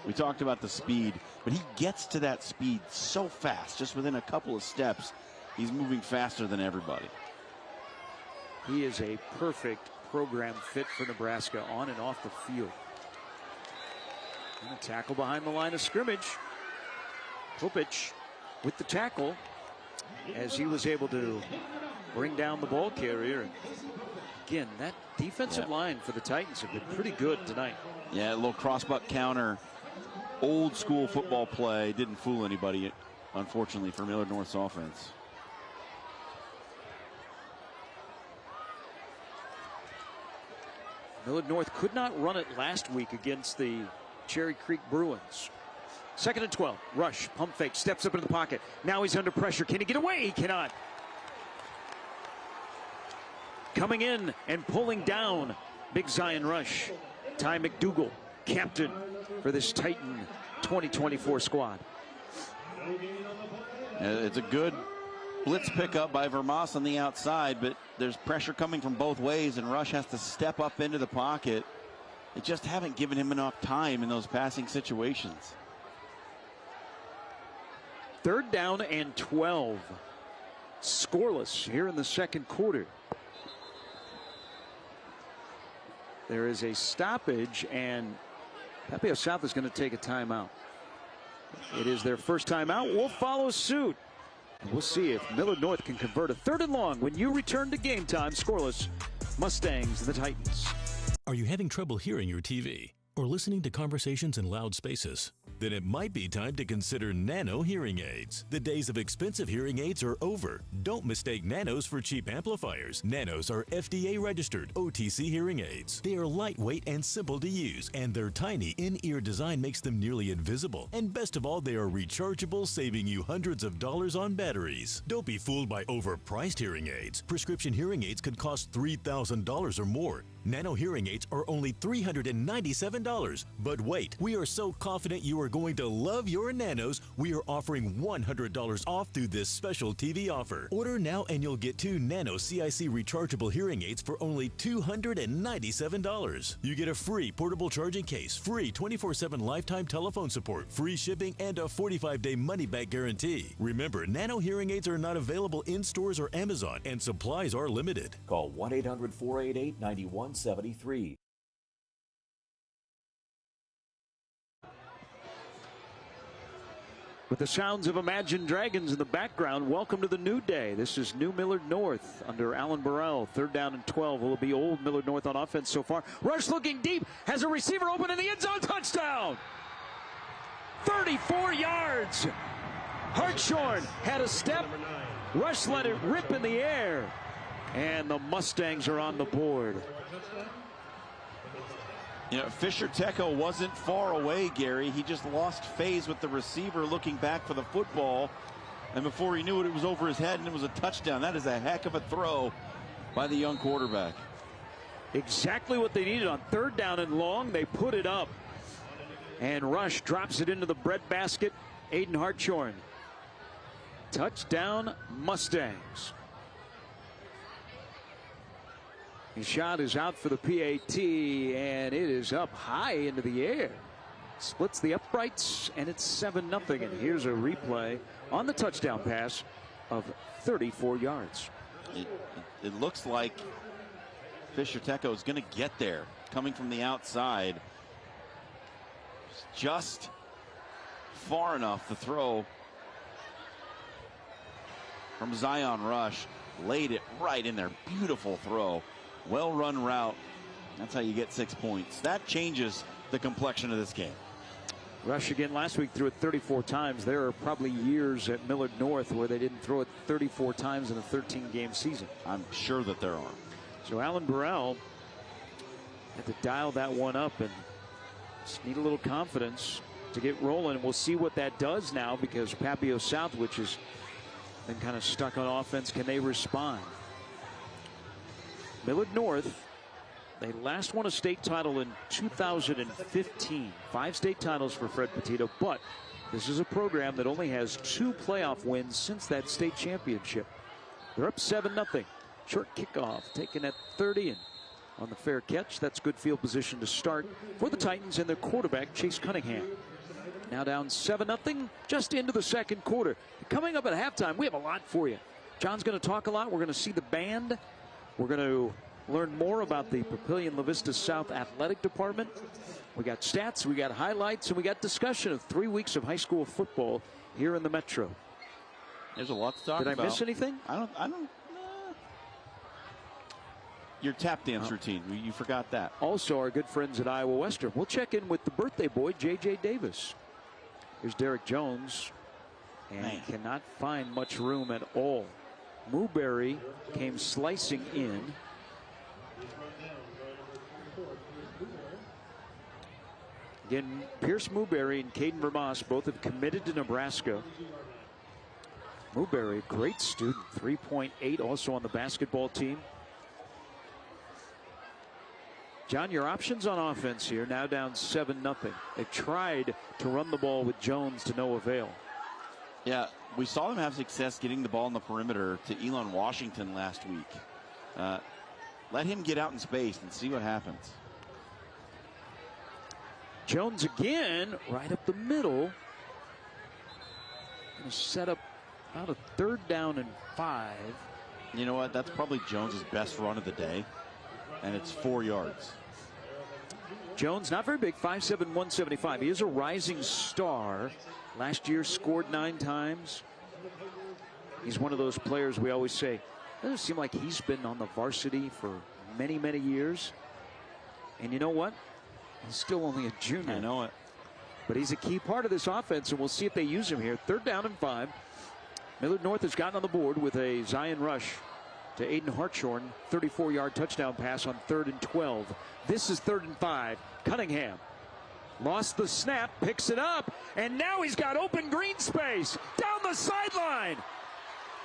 We talked about the speed, but he gets to that speed so fast, just within a couple of steps. He's moving faster than everybody. He is a perfect program fit for Nebraska on and off the field. And a tackle behind the line of scrimmage. Popich with the tackle as he was able to bring down the ball carrier. And again, that defensive line for the Titans have been pretty good tonight. Yeah, a little crossbuck counter. Old school football play. Didn't fool anybody, unfortunately, for Millard North's offense. Millard North could not run it last week against the Cherry Creek Bruins. 2nd and 12. Rush, pump fake, steps up into the pocket. Now he's under pressure. Can he get away? He cannot. Coming in and pulling down Big Zion Rush. Ty McDougal, captain for this Titan 2024 squad. It's a good blitz pickup by Vermont on the outside, but there's pressure coming from both ways, and Rush has to step up into the pocket. They just haven't given him enough time in those passing situations. 3rd down and 12. Scoreless here in the second quarter. There is a stoppage, and Papillion South is going to take a timeout. It is their first timeout. We'll follow suit. And we'll see if Millard North can convert a 3rd and long when you return to Game Time. Scoreless, Mustangs and the Titans. Are you having trouble hearing your TV or listening to conversations in loud spaces? Then it might be time to consider Nano hearing aids. The days of expensive hearing aids are over. Don't mistake Nanos for cheap amplifiers. Nanos are FDA registered OTC hearing aids. They are lightweight and simple to use, and their tiny in-ear design makes them nearly invisible. And best of all, they are rechargeable, saving you hundreds of dollars on batteries. Don't be fooled by overpriced hearing aids. Prescription hearing aids could cost $3,000 or more. Nano hearing aids are only $397. But wait, we are so confident you are going to love your Nanos, we are offering $100 off through this special TV offer. Order now and you'll get 2 Nano CIC rechargeable hearing aids for only $297. You get a free portable charging case, free 24/7 lifetime telephone support, free shipping, and a 45-day money-back guarantee. Remember, Nano hearing aids are not available in stores or Amazon, and supplies are limited. Call 1-800-488-9173. With the sounds of Imagine Dragons in the background, welcome to the new day. This is New Millard North under Alan Burrell. 3rd down and 12. Will it be old Millard North on offense so far? Rush looking deep, has a receiver open in the end zone. Touchdown! 34 yards. Hartshorn had a step. Rush let it rip in the air. And the Mustangs are on the board. You know, Fisher Tecco wasn't far away, Gary. He just lost phase with the receiver looking back for the football. And before he knew it, it was over his head, and it was a touchdown. That is a heck of a throw by the young quarterback. Exactly what they needed on 3rd down and long. They put it up. And Rush drops it into the breadbasket. Aiden Hartshorn. Touchdown, Mustangs. The shot is out for the PAT, and it is up high into the air. Splits the uprights, and it's 7-0. And here's a replay on the touchdown pass of 34 yards. It looks like Fisher Tecco is going to get there, coming from the outside. Just far enough to throw from Zion Rush. Laid it right in there. Beautiful throw. Well-run route. That's how you get 6 points. That changes the complexion of this game. Rush again last week threw it 34 times. There are probably years at Millard North where they didn't throw it 34 times in a 13-game season. I'm sure that there are. So Alan Burrell had to dial that one up and just need a little confidence to get rolling. We'll see what that does now, because Papillion South, which has been kind of stuck on offense, can they respond? Millard North, they last won a state title in 2015. 5 state titles for Fred Petito, but this is a program that only has 2 playoff wins since that state championship. They're up 7-0. Short kickoff taken at 30, and on the fair catch, that's good field position to start for the Titans and their quarterback, Chase Cunningham. Now down 7-0, just into the second quarter. Coming up at halftime, we have a lot for you. John's going to talk a lot. We're going to see the band. We're going to learn more about the Papillion La Vista South Athletic Department. We got stats, we got highlights, and we got discussion of 3 weeks of high school football here in the Metro. There's a lot to talk about. Did I miss anything? I don't. Your tap dance routine, you forgot that. Also, our good friends at Iowa Western. We'll check in with the birthday boy, J.J. Davis. Here's Derek Jones, and cannot find much room at all. Mooberry came slicing in. Again, Pierce Mooberry and Caden Vermas both have committed to Nebraska. Mooberry, great student, 3.8, also on the basketball team. John, your options on offense here, now down 7-0. They tried to run the ball with Jones to no avail. Yeah, we saw them have success getting the ball on the perimeter to Elon Washington last week. Let him get out in space and see what happens. Jones again, right up the middle. Gonna set up about a 3rd down and 5. You know what? That's probably Jones's best run of the day, and it's 4 yards. Jones, not very big, 5'7", 175. He is a rising star. Last year scored 9 times. He's one of those players we always say, doesn't seem like he's been on the varsity for many, many years. And you know what? He's still only a junior. I know it. But he's a key part of this offense, and we'll see if they use him here. 3rd down and 5. Millard North has gotten on the board with a Zion Rush to Aiden Hartshorn. 34-yard touchdown pass on 3rd and 12. This is 3rd and 5. Cunningham lost the snap, picks it up, and now he's got open green space down the sideline.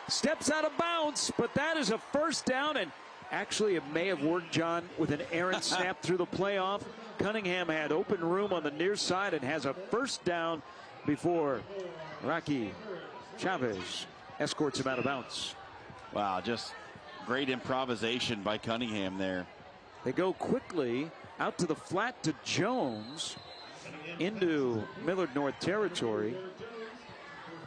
Steps out of bounds, but that is a 1st down, and actually it may have worked, John, with an errant snap through the playoff. Cunningham had open room on the near side and has a 1st down before Rocky Chavez escorts him out of bounds. Wow, just great improvisation by Cunningham there. They go quickly out to the flat to Jones into Millard North territory.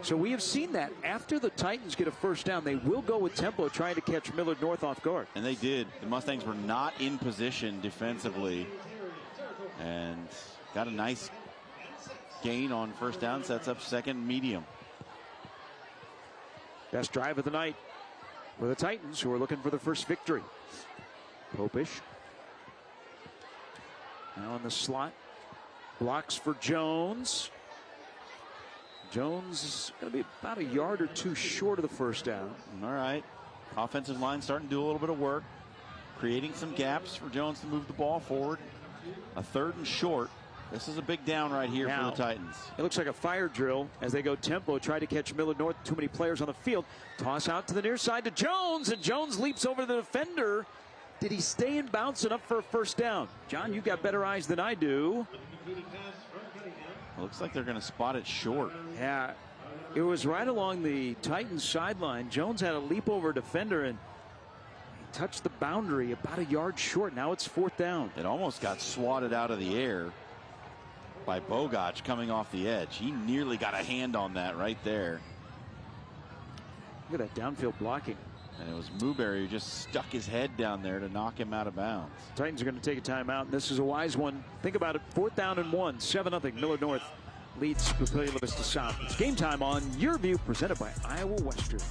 So we have seen that after the Titans get a 1st down, they will go with tempo trying to catch Millard North off guard. And they did. The Mustangs were not in position defensively and got a nice gain on 1st down, sets up 2nd medium. Best drive of the night for the Titans, who are looking for the first victory. Popish now in the slot, blocks for Jones. Jones is going to be about a yard or 2 short of the 1st down. All right. Offensive line starting to do a little bit of work, creating some gaps for Jones to move the ball forward. A 3rd and short. This is a big down right here for the Titans. It looks like a fire drill as they go tempo, try to catch Millard North. Too many players on the field. Toss out to the near side to Jones, and Jones leaps over the defender. Did he stay in bounds enough for a 1st down? John, you've got better eyes than I do. Looks like they're going to spot it short. Yeah, it was right along the Titans sideline. Jones had a leap over defender and he touched the boundary about a yard short. Now it's 4th down. It almost got swatted out of the air by Bogach coming off the edge. He nearly got a hand on that right there. Look at that downfield blocking. And it was Mooberry who just stuck his head down there to knock him out of bounds. Titans are going to take a timeout, and this is a wise one. Think about it, 4th down and 1, 7-0. Millard North leads Papillion La Vista South. It's game time on Your View, presented by Iowa Western.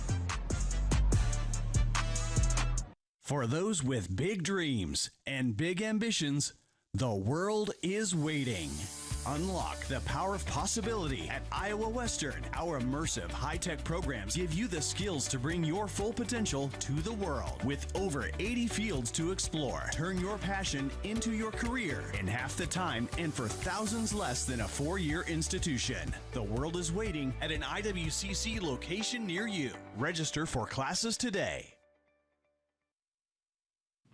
For those with big dreams and big ambitions, the world is waiting. Unlock the power of possibility at Iowa Western. Our immersive high-tech programs give you the skills to bring your full potential to the world. With over 80 fields to explore, turn your passion into your career in half the time and for thousands less than a 4-year institution. The world is waiting at an IWCC location near you. Register for classes today.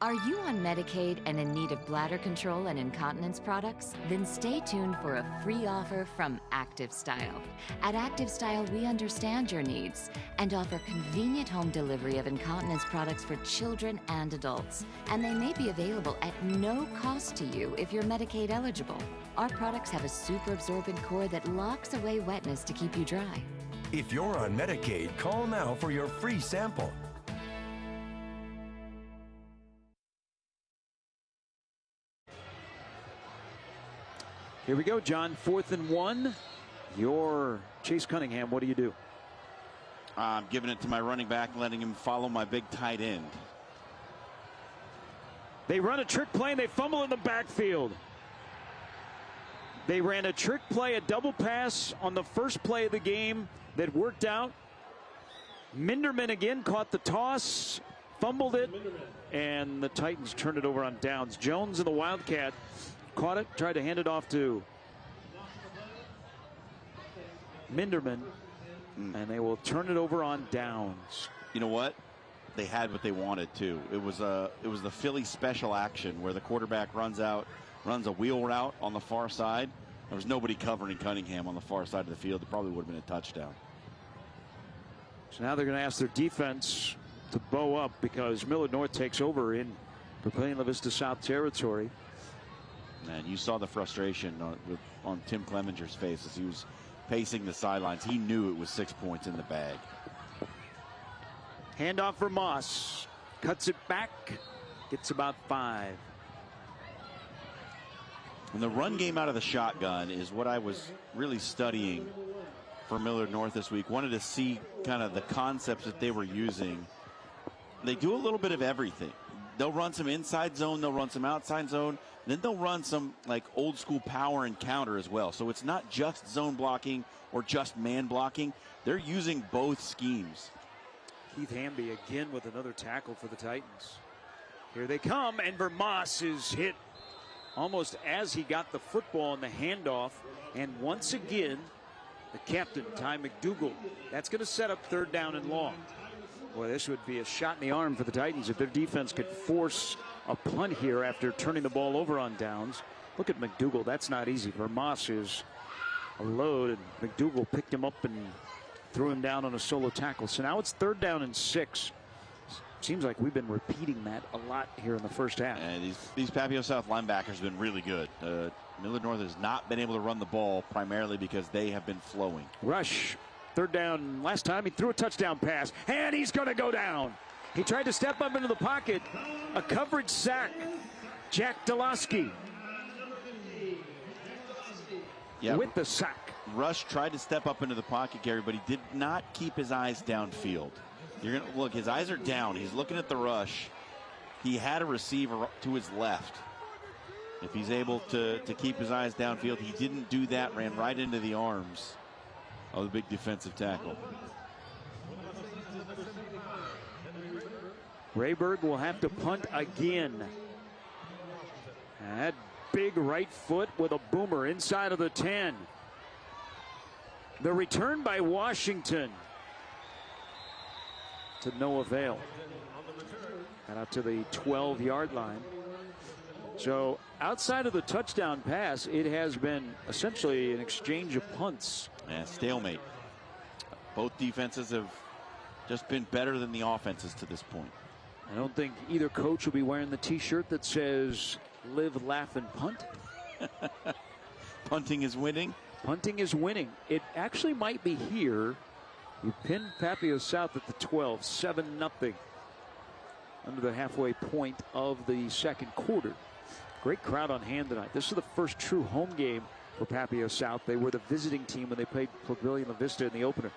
Are you on Medicaid and in need of bladder control and incontinence products? Then stay tuned for a free offer from Active Style. At Active Style, we understand your needs and offer convenient home delivery of incontinence products for children and adults. And they may be available at no cost to you if you're Medicaid eligible. Our products have a super absorbent core that locks away wetness to keep you dry. If you're on Medicaid, call now for your free sample. Here we go, John. 4th and 1. You're Chase Cunningham. What do you do? I'm giving it to my running back, letting him follow my big tight end. They run a trick play and they fumble in the backfield. They ran a trick play, a double pass on the first play of the game that worked out. Minderman again caught the toss, fumbled it, and the Titans turned it over on downs. Jones and the Wildcat caught it, tried to hand it off to Minderman, and they will turn it over on downs. You know what? They had what they wanted too. It was the Philly special action where the quarterback runs a wheel route on the far side. There was nobody covering Cunningham on the far side of the field. It probably would have been a touchdown. So now they're going to ask their defense to bow up because Millard North takes over in Papillion La Vista South territory. And you saw the frustration on Tim Clemenger's face as he was pacing the sidelines. He knew it was 6 points in the bag. Handoff for Moss. Cuts it back. Gets about 5. And the run game out of the shotgun is what I was really studying for Millard North this week. Wanted to see kind of the concepts that they were using. They do a little bit of everything. They'll run some inside zone. They'll run some outside zone. Then they'll run some like old school power and counter as well. So it's not just zone blocking or just man blocking. They're using both schemes. Keith Hamby again with another tackle for the Titans. Here they come, and Vermas is hit almost as he got the football in the handoff. And once again, the captain, Ty McDougal. That's going to set up 3rd down and long. Boy, this would be a shot in the arm for the Titans if their defense could force a punt here after turning the ball over on downs. Look at McDougal. That's not easy. Vermas is a load, and McDougal picked him up and threw him down on a solo tackle. So now it's 3rd down and 6. Seems like we've been repeating that a lot here in the first half. And these Papio South linebackers have been really good. Millard North has not been able to run the ball primarily because they have been flowing. Rush. 3rd down. Last time he threw a touchdown pass, and he's going to go down. He tried to step up into the pocket. A coverage sack. Jack Dulosky with the sack. Rush tried to step up into the pocket, Gary, but he did not keep his eyes downfield. You're going to look, his eyes are down. He's looking at the rush. He had a receiver to his left. If he's able to keep his eyes downfield, he didn't do that, ran right into the arms of the big defensive tackle. Rayberg will have to punt again. That big right foot with a boomer inside of the 10. The return by Washington to no avail. Got out to the 12-yard line. So outside of the touchdown pass, it has been essentially an exchange of punts. Yeah, stalemate. Both defenses have just been better than the offenses to this point. I don't think either coach will be wearing the T-shirt that says live, laugh, and punt. Punting is winning. Punting is winning. It actually might be here. You pinned Papio South at the 12, 7-0. Under the halfway point of the second quarter. Great crowd on hand tonight. This is the first true home game for Papio South. They were the visiting team when they played Papillion La Vista in the opener.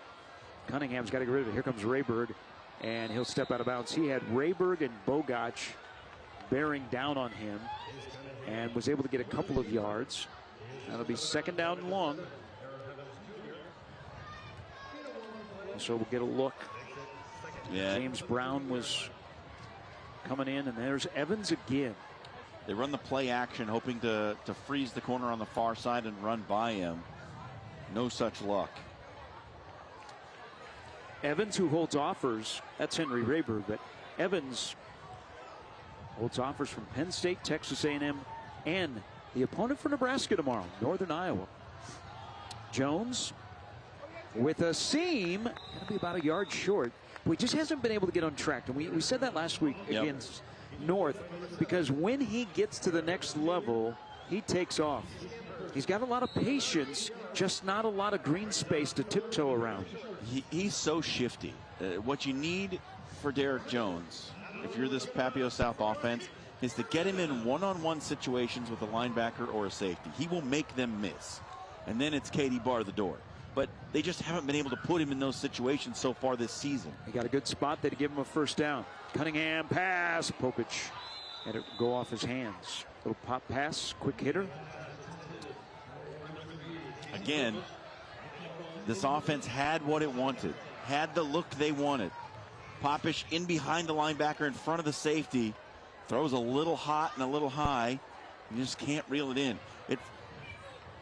Cunningham's got to get rid of it. Here comes Rayberg. and he'll step out of bounds. He had Rayberg and Bogach bearing down on him and was able to get a couple of yards. That'll be second down and long. So we'll get a look. Yeah. James Brown was coming in, and there's Evans again. They run the play action, hoping to freeze the corner on the far side and run by him. No such luck. Evans, who holds offers, that's Henry Rayberg, but Evans holds offers from Penn State, Texas A&M, and the opponent for Nebraska tomorrow, Northern Iowa. Jones with a seam, going to be about a yard short. He just hasn't been able to get on track, and we said that last week against North, because when he gets to the next level, he takes off. He's got a lot of patience, just not a lot of green space to tiptoe around. He's so shifty. What you need for Derek Jones, if you're this Papio South offense, is to get him in one-on-one situations with a linebacker or a safety. He will make them miss. And then it's Katie bar the door. But they just haven't been able to put him in those situations so far this season. He got a good spot there to give him a first down. Cunningham pass. Popic had it go off his hands. Little pop pass, quick hitter. Again, this offense had what it wanted, had the look they wanted. Popish in behind the linebacker in front of the safety. Throws a little hot and a little high. You just can't reel it in.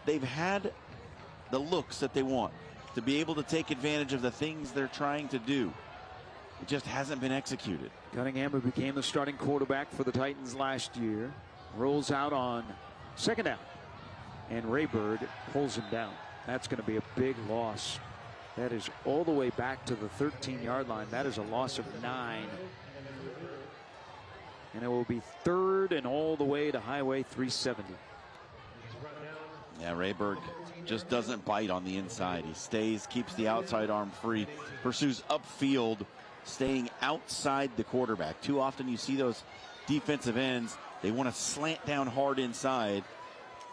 They've had the looks that they want to be able to take advantage of the things they're trying to do. It just hasn't been executed. Cunningham, who became the starting quarterback for the Titans last year, rolls out on second down. And Rayberg pulls him down. That's going to be a big loss. That is all the way back to the 13-yard line. That is a loss of 9. And it will be third and all the way to Highway 370. Yeah, Rayberg just doesn't bite on the inside. He stays, keeps the outside arm free, pursues upfield, staying outside the quarterback. Too often you see those defensive ends, they want to slant down hard inside.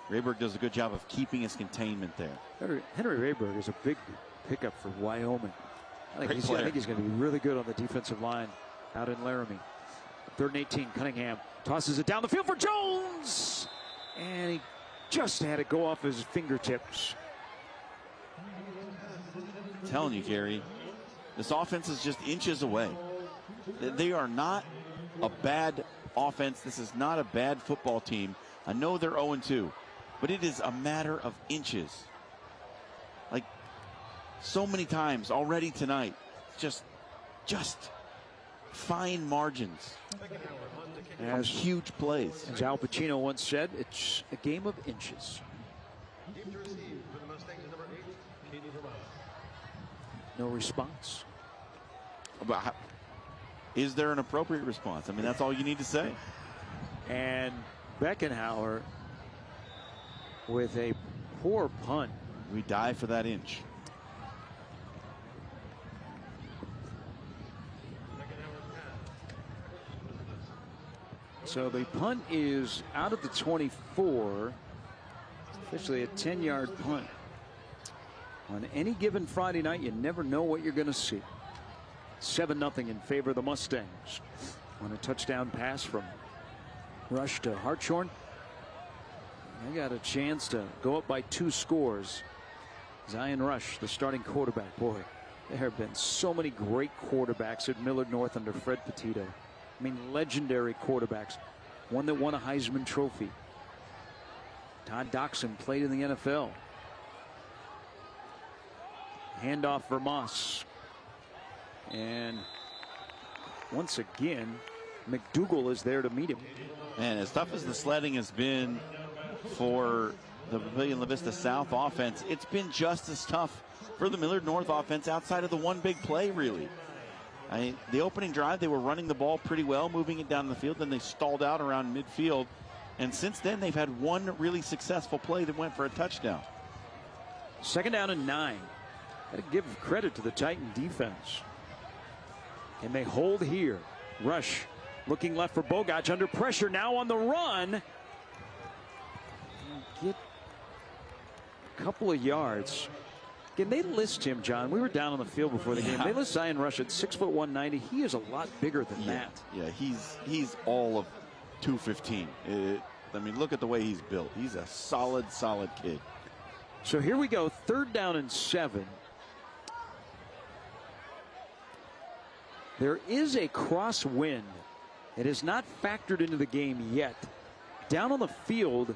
Rayberg does a good job of keeping his containment there. Henry Rayberg is a big pickup for Wyoming. I think he's going to be really good on the defensive line out in Laramie. Third and 18, Cunningham tosses it down the field for Jones. And he just had it go off his fingertips. I'm telling you, Gary, this offense is just inches away. They are not a bad offense. This is not a bad football team. I know they're 0-2, but it is a matter of inches. Like so many times already tonight, just fine margins. As huge plays. As Al Pacino once said, it's a game of inches. No response. Is there an appropriate response? I mean, that's all you need to say. And Beckenhauer with a poor punt. We die for that inch. So the punt is out of the 24. Officially a 10-yard punt. On any given Friday night, you never know what you're going to see. 7-0 in favor of the Mustangs. On a touchdown pass from Rush to Hartshorn. They got a chance to go up by 2 scores. Zion Rush, the starting quarterback. Boy, there have been so many great quarterbacks at Millard North under Fred Petito. I mean, legendary quarterbacks. One that won a Heisman Trophy. Todd Doxson played in the NFL. Handoff for Moss. And once again, McDougal is there to meet him. And as tough as the sledding has been for the Papillion La Vista South offense, it's been just as tough for the Millard North offense outside of the one big play, really. The opening drive, they were running the ball pretty well, moving it down the field. Then they stalled out around midfield. And since then, they've had one really successful play that went for a touchdown. Second down and 9. Got to give credit to the Titan defense. And they hold here. Rush looking left for Bogach, under pressure now on the run. Get a couple of yards. Again, they list him, John. We were down on the field before the game. They list Zion Rush at 6'190". He is a lot bigger than that. Yeah, he's all of 215. I mean, look at the way he's built. He's a solid kid. So here we go, 3rd down and 7. There is a crosswind. It is not factored into the game yet. Down on the field,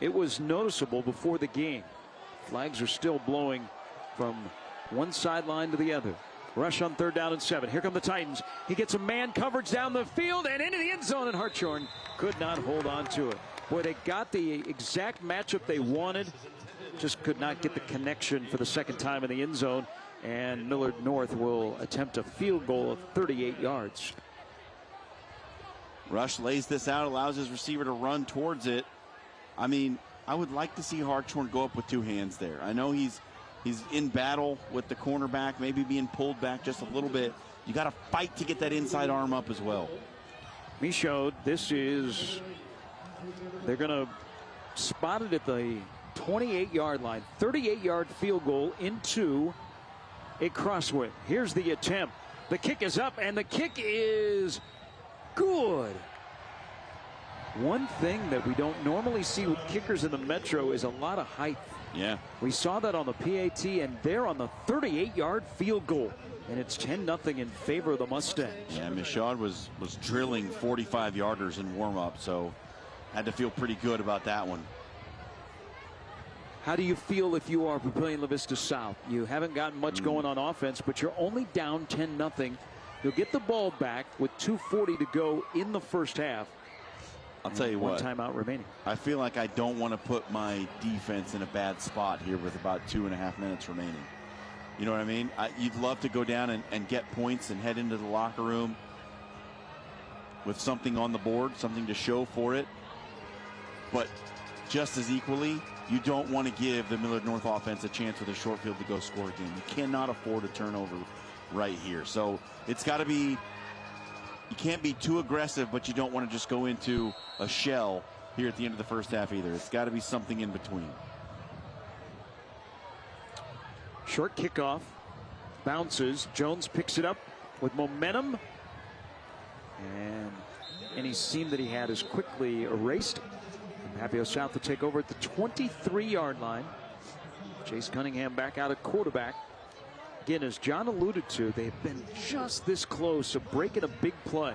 it was noticeable before the game. Flags are still blowing from one sideline to the other. Rush on 3rd down and 7. Here come the Titans. He gets a man coverage down the field and into the end zone, and Hartshorn could not hold on to it. Boy, they got the exact matchup they wanted, just could not get the connection for the second time in the end zone, and Millard North will attempt a field goal of 38 yards. Rush lays this out, allows his receiver to run towards it. I mean, I would like to see Hartshorn go up with 2 hands there. I know he's in battle with the cornerback, maybe being pulled back just a little bit. You got to fight to get that inside arm up as well. Michaud, they're going to spot it at the 28-yard line. 38-yard field goal into a crosswind. Here's the attempt. The kick is up, and the kick is good. One thing that we don't normally see with kickers in the Metro is a lot of height. Yeah. We saw that on the PAT, and they're on the 38-yard field goal. And it's 10-0 in favor of the Mustangs. Yeah, Michaud was drilling 45-yarders in warm-up, so had to feel pretty good about that one. How do you feel if you are Papillion La Vista South? You haven't gotten much going on offense, but you're only down 10-0. You'll get the ball back with 2:40 to go in the first half. I'll tell you what. One timeout remaining. I feel like I don't want to put my defense in a bad spot here with about 2.5 minutes remaining. You know what I mean? You'd love to go down and get points and head into the locker room with something on the board, something to show for it. But just as equally, you don't want to give the Millard North offense a chance with a short field to go score again. You cannot afford a turnover right here. So it's got to be, you can't be too aggressive, but you don't want to just go into a shell here at the end of the first half either. It's got to be something in between. Short kickoff, bounces. Jones picks it up with momentum, and any seam that he had is quickly erased. Papillion South to take over at the 23-yard line. Chase Cunningham back out at quarterback. Again, as John alluded to, they've been just this close of breaking a big play.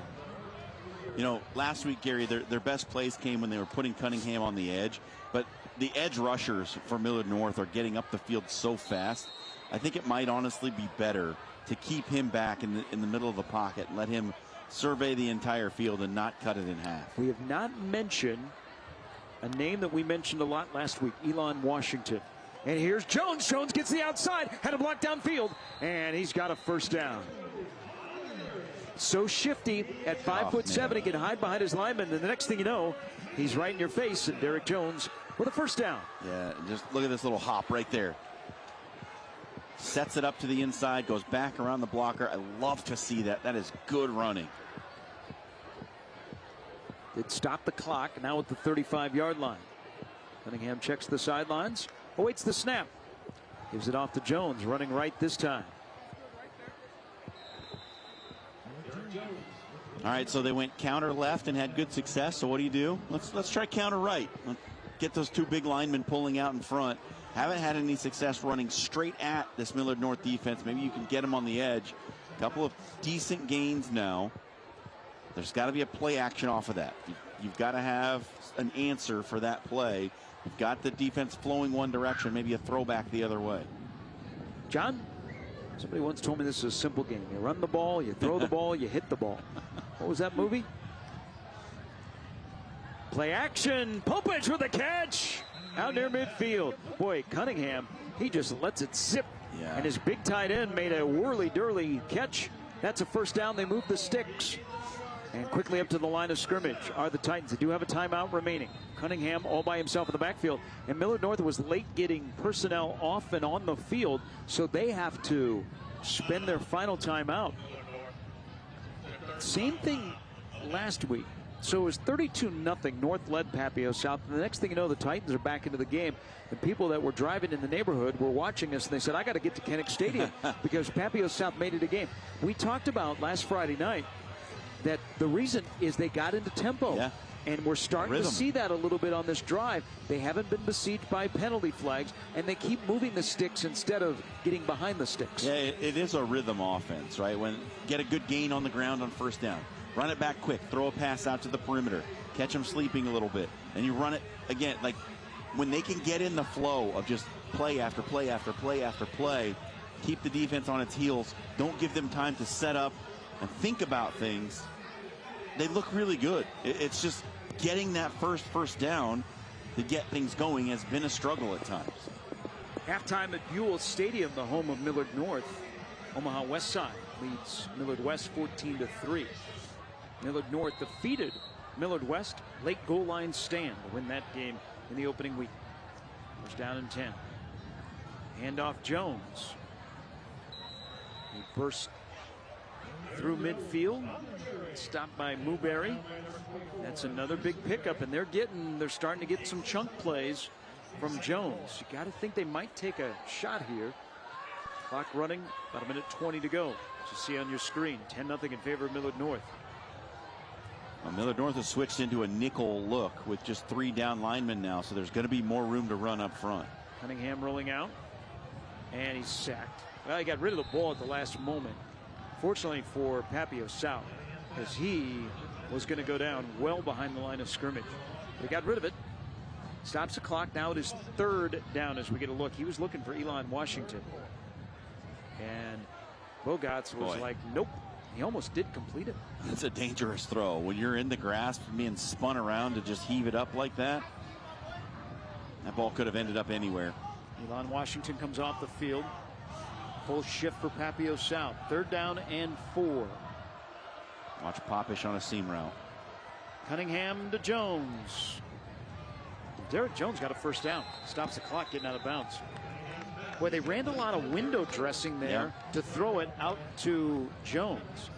You know, last week, Gary, their best plays came when they were putting Cunningham on the edge. But the edge rushers for Millard North are getting up the field so fast. I think it might honestly be better to keep him back in the middle of the pocket and let him survey the entire field and not cut it in half. We have not mentioned a name that we mentioned a lot last week, Elon Washington. And here's Jones. Jones gets the outside, had a block downfield, and he's got a first down. So shifty at 5'7", he can hide behind his lineman, and the next thing you know, he's right in your face, and Derek Jones with a first down. Yeah, just look at this little hop right there. Sets it up to the inside, goes back around the blocker. I love to see that. That is good running. It stopped the clock, now at the 35-yard line. Cunningham checks the sidelines, awaits the snap. Gives it off to Jones, running right this time. All right, so they went counter left and had good success. So what do? Let's try counter right. Let's get those two big linemen pulling out in front. Haven't had any success running straight at this Millard North defense. Maybe you can get them on the edge. A couple of decent gains now. There's got to be a play action off of that. You've got to have an answer for that play. You've got the defense flowing one direction, maybe a throwback the other way. John, somebody once told me this is a simple game. You run the ball, you throw the ball, you hit the ball. What was that movie? Play action. Popich with a catch out near midfield. Boy, Cunningham, he just lets it zip. Yeah. And his big tight end made a whirly-dirly catch. That's a first down. They move the sticks. And quickly up to the line of scrimmage are the Titans. They do have a timeout remaining. Cunningham all by himself in the backfield. And Millard North was late getting personnel off and on the field, so they have to spend their final timeout. Same thing last week. So it was 32-0. North led Papio South. And the next thing you know, the Titans are back into the game. The people that were driving in the neighborhood were watching us, and they said, I got to get to Kinnick Stadium because Papio South made it a game. We talked about last Friday night that the reason is they got into tempo. Yeah. And we're starting to see that a little bit on this drive. They haven't been besieged by penalty flags, and they keep moving the sticks instead of getting behind the sticks. Yeah, it is a rhythm offense, right? When get a good gain on the ground on first down, run it back quick, throw a pass out to the perimeter, catch them sleeping a little bit, and you run it again. Like when they can get in the flow of just play after play after play after play, keep the defense on its heels, don't give them time to set up and think about things, they look really good. It's just getting that first down to get things going has been a struggle at times. Halftime at Buell Stadium, the home of Millard North. Omaha West Side leads Millard West 14-3. Millard North defeated Millard West late goal line stand to win that game in the opening week. First down and 10. Handoff Jones. He burst through midfield, stopped by Mooberry. That's another big pickup, and they're starting to get some chunk plays from Jones. You got to think they might take a shot here. Clock running, about a minute 20 to go. As you see on your screen, 10-0 in favor of Millard North. Well, Millard North has switched into a nickel look with just 3 down linemen now, so there's going to be more room to run up front. Cunningham rolling out, and he's sacked. Well, he got rid of the ball at the last moment. Fortunately for Papio South, because he was going to go down well behind the line of scrimmage. They got rid of it. Stops the clock. Now it is 3rd down as we get a look. He was looking for Elon Washington. And Bogatz was like, nope. He almost did complete it. That's a dangerous throw. When you're in the grasp, being spun around to just heave it up like that, that ball could have ended up anywhere. Elon Washington comes off the field. Full shift for Papio South. 3rd down and 4. Watch Popish on a seam route. Cunningham to Jones. Derek Jones got a first down. Stops the clock getting out of bounds. Boy, they ran a lot of window dressing there to throw it out to Jones.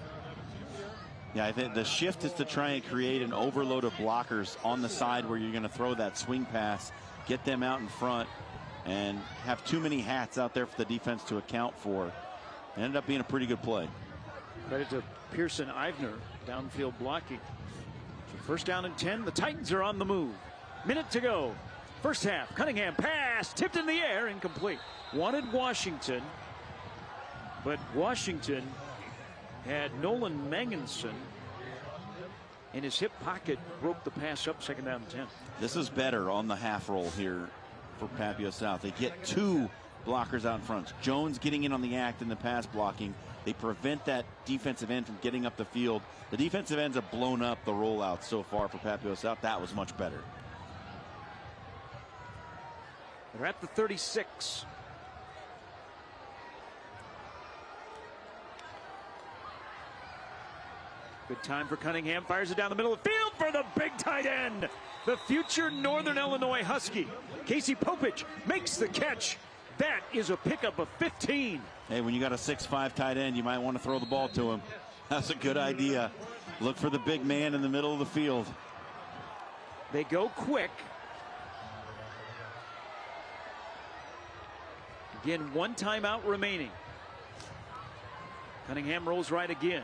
Yeah, I think the shift is to try and create an overload of blockers on the side where you're going to throw that swing pass, get them out in front, and have too many hats out there for the defense to account for. It ended up being a pretty good play. Credit to Pearson Ivner, downfield blocking. So 1st down and 10. The Titans are on the move. Minute to go. First half. Cunningham pass tipped in the air, incomplete. Wanted Washington, but Washington had Nolan Manginson in his hip pocket, broke the pass up. 2nd down and 10. This is better on the half roll here for Papio South. They get 2 blockers out in front. Jones getting in on the act in the pass blocking. They prevent that defensive end from getting up the field. The defensive ends have blown up the rollout so far for Papio South. That was much better. They're at the 36. Good time for Cunningham. Fires it down the middle of the field for the big tight end. The future Northern Illinois Husky. Casey Popich makes the catch. That is a pickup of 15. Hey, when you got a 6'5" tight end, you might want to throw the ball to him. That's a good idea. Look for the big man in the middle of the field. They go quick. Again, 1 timeout remaining. Cunningham rolls right again.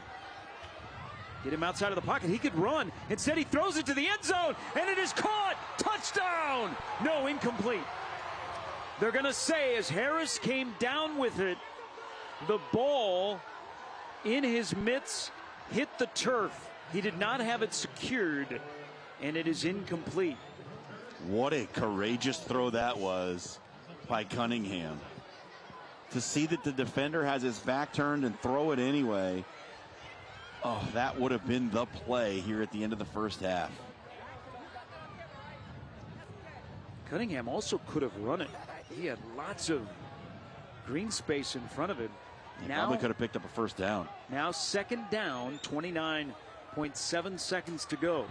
Get him outside of the pocket. He could run. Instead, he throws it to the end zone, and it is caught. Touchdown! No, incomplete. They're going to say as Harris came down with it, the ball in his mitts hit the turf. He did not have it secured, and it is incomplete. What a courageous throw that was by Cunningham. To see that the defender has his back turned and throw it anyway. Oh, that would have been the play here at the end of the first half. Cunningham also could have run it. He had lots of green space in front of him. He probably could have picked up a first down. Now 2nd down, 29.7 seconds to go.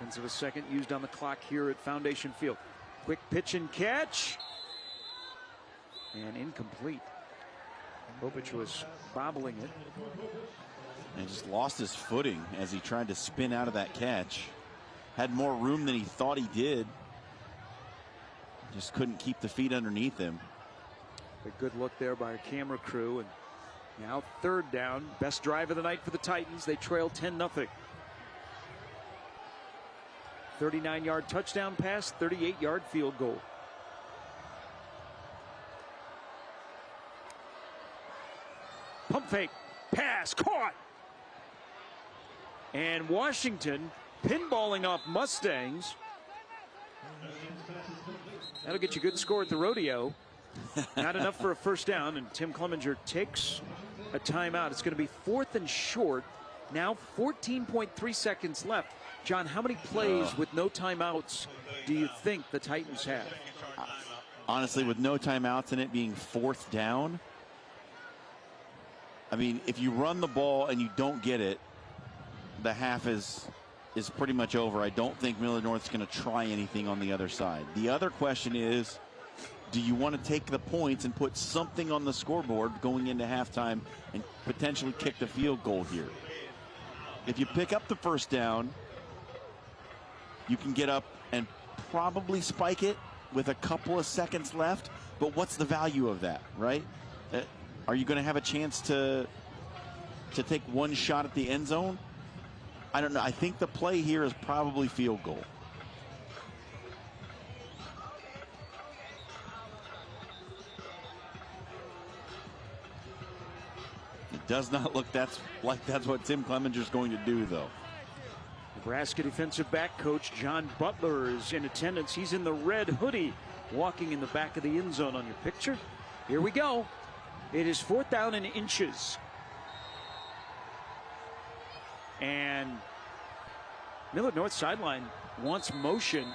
10ths of a second used on the clock here at Foundation Field. Quick pitch and catch. And incomplete. Popich was bobbling it. And just lost his footing as he tried to spin out of that catch. Had more room than he thought he did. Just couldn't keep the feet underneath him. A good look there by a camera crew. And now 3rd down. Best drive of the night for the Titans. They trail 10-0. 39-yard touchdown pass, 38-yard field goal. Pump fake, pass, caught. And Washington pinballing off Mustangs. That'll get you a good score at the rodeo. Not enough for a first down, and Tim Clemenger takes a timeout. It's going to be 4th and short. Now 14.3 seconds left. John, how many plays with no timeouts do you think the Titans have? Honestly, with no timeouts and it being 4th down, I mean, if you run the ball and you don't get it, the half is pretty much over. I don't think Millard North's going to try anything on the other side. The other question is, do you want to take the points and put something on the scoreboard going into halftime and potentially kick the field goal here? If you pick up the first down, you can get up and probably spike it with a couple of seconds left, but what's the value of that, right? Are you going to have a chance to take one shot at the end zone? I don't know. I think the play here is probably field goal. It does not look like that's what Tim Clemenger's going to do, though. Nebraska defensive back coach John Butler is in attendance. He's in the red hoodie, walking in the back of the end zone on your picture. Here we go. It is 4th down and inches. And Millard North sideline wants motion.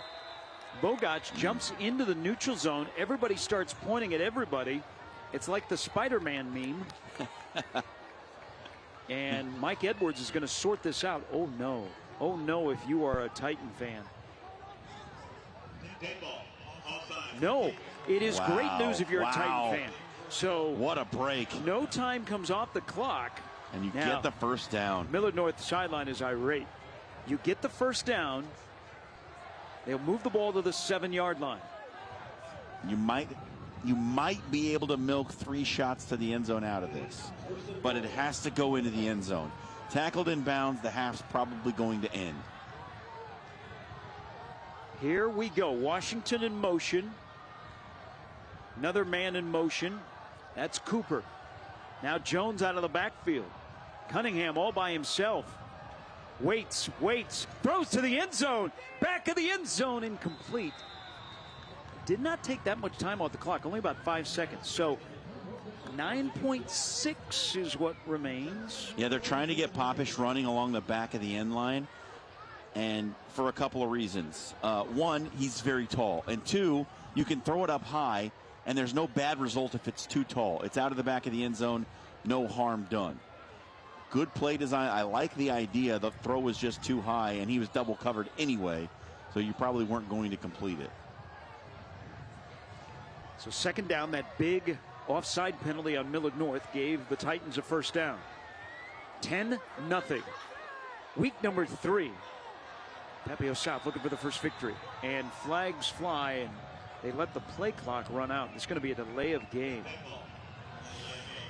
Bogach jumps into the neutral zone. Everybody starts pointing at everybody. It's like the Spider-Man meme. And Mike Edwards is going to sort this out. Oh, no. Oh, no, if you are a Titan fan. No, it is great news if you're a Titan fan. So what a break. No time comes off the clock. And you get the first down. Millard North sideline is irate. You get the first down. They'll move the ball to the 7-yard line. You might be able to milk 3 shots to the end zone out of this, but it has to go into the end zone. Tackled in bounds, the half's probably going to end. Here we go. Washington in motion. Another man in motion. That's Cooper. Now Jones out of the backfield. Cunningham all by himself. Waits, throws to the end zone. Back of the end zone, incomplete. Did not take that much time off the clock, only about 5 seconds. So 9.6 is what remains. Yeah, they're trying to get Popish running along the back of the end line, and for a couple of reasons. One, he's very tall, and 2, you can throw it up high, and there's no bad result if it's too tall. It's out of the back of the end zone, no harm done. Good play design. I like the idea. The throw was just too high, and he was double covered anyway, so you probably weren't going to complete it. So 2nd down, that big offside penalty on Millard North gave the Titans a first down. 10-0. Week number 3. Papillion South looking for the first victory. And flags fly, and they let the play clock run out. It's going to be a delay of game.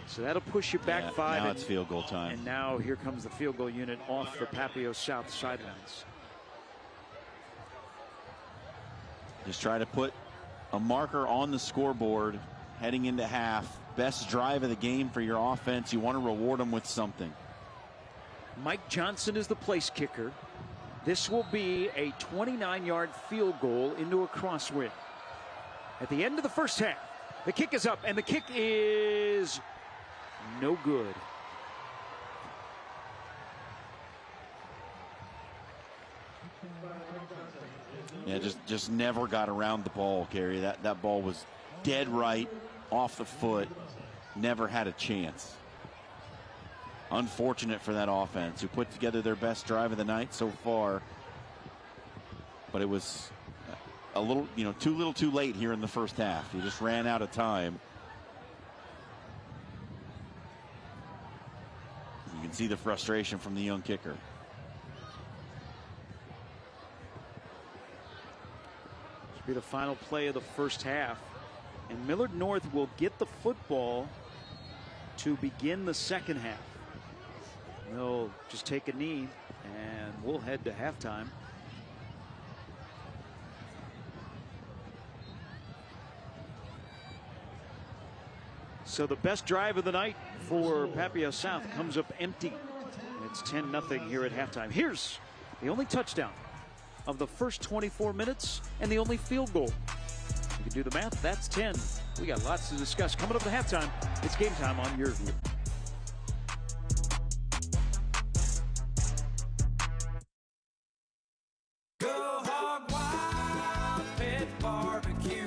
So that'll push you back 5. Now it's field goal time. And now here comes the field goal unit off the Papillion South sidelines. Just try to put a marker on the scoreboard heading into half. Best drive of the game for your offense. You want to reward them with something. Mike Johnson is the place kicker. This will be a 29-yard field goal into a crosswind. At the end of the first half, the kick is up, and the kick is no good. Yeah, just never got around the ball, Gary. That ball was dead right, off the foot, never had a chance. Unfortunate for that offense, who put together their best drive of the night so far. But it was a little, too little too late here in the first half. You just ran out of time. You can see the frustration from the young kicker. This will be the final play of the first half. And Millard North will get the football to begin the second half. They'll just take a knee, and we'll head to halftime. So the best drive of the night for Papillion South comes up empty. It's 10-0 here at halftime. Here's the only touchdown of the first 24 minutes and the only field goal. You can do the math. That's 10. We got lots to discuss. Coming up at halftime, it's game time on Your View.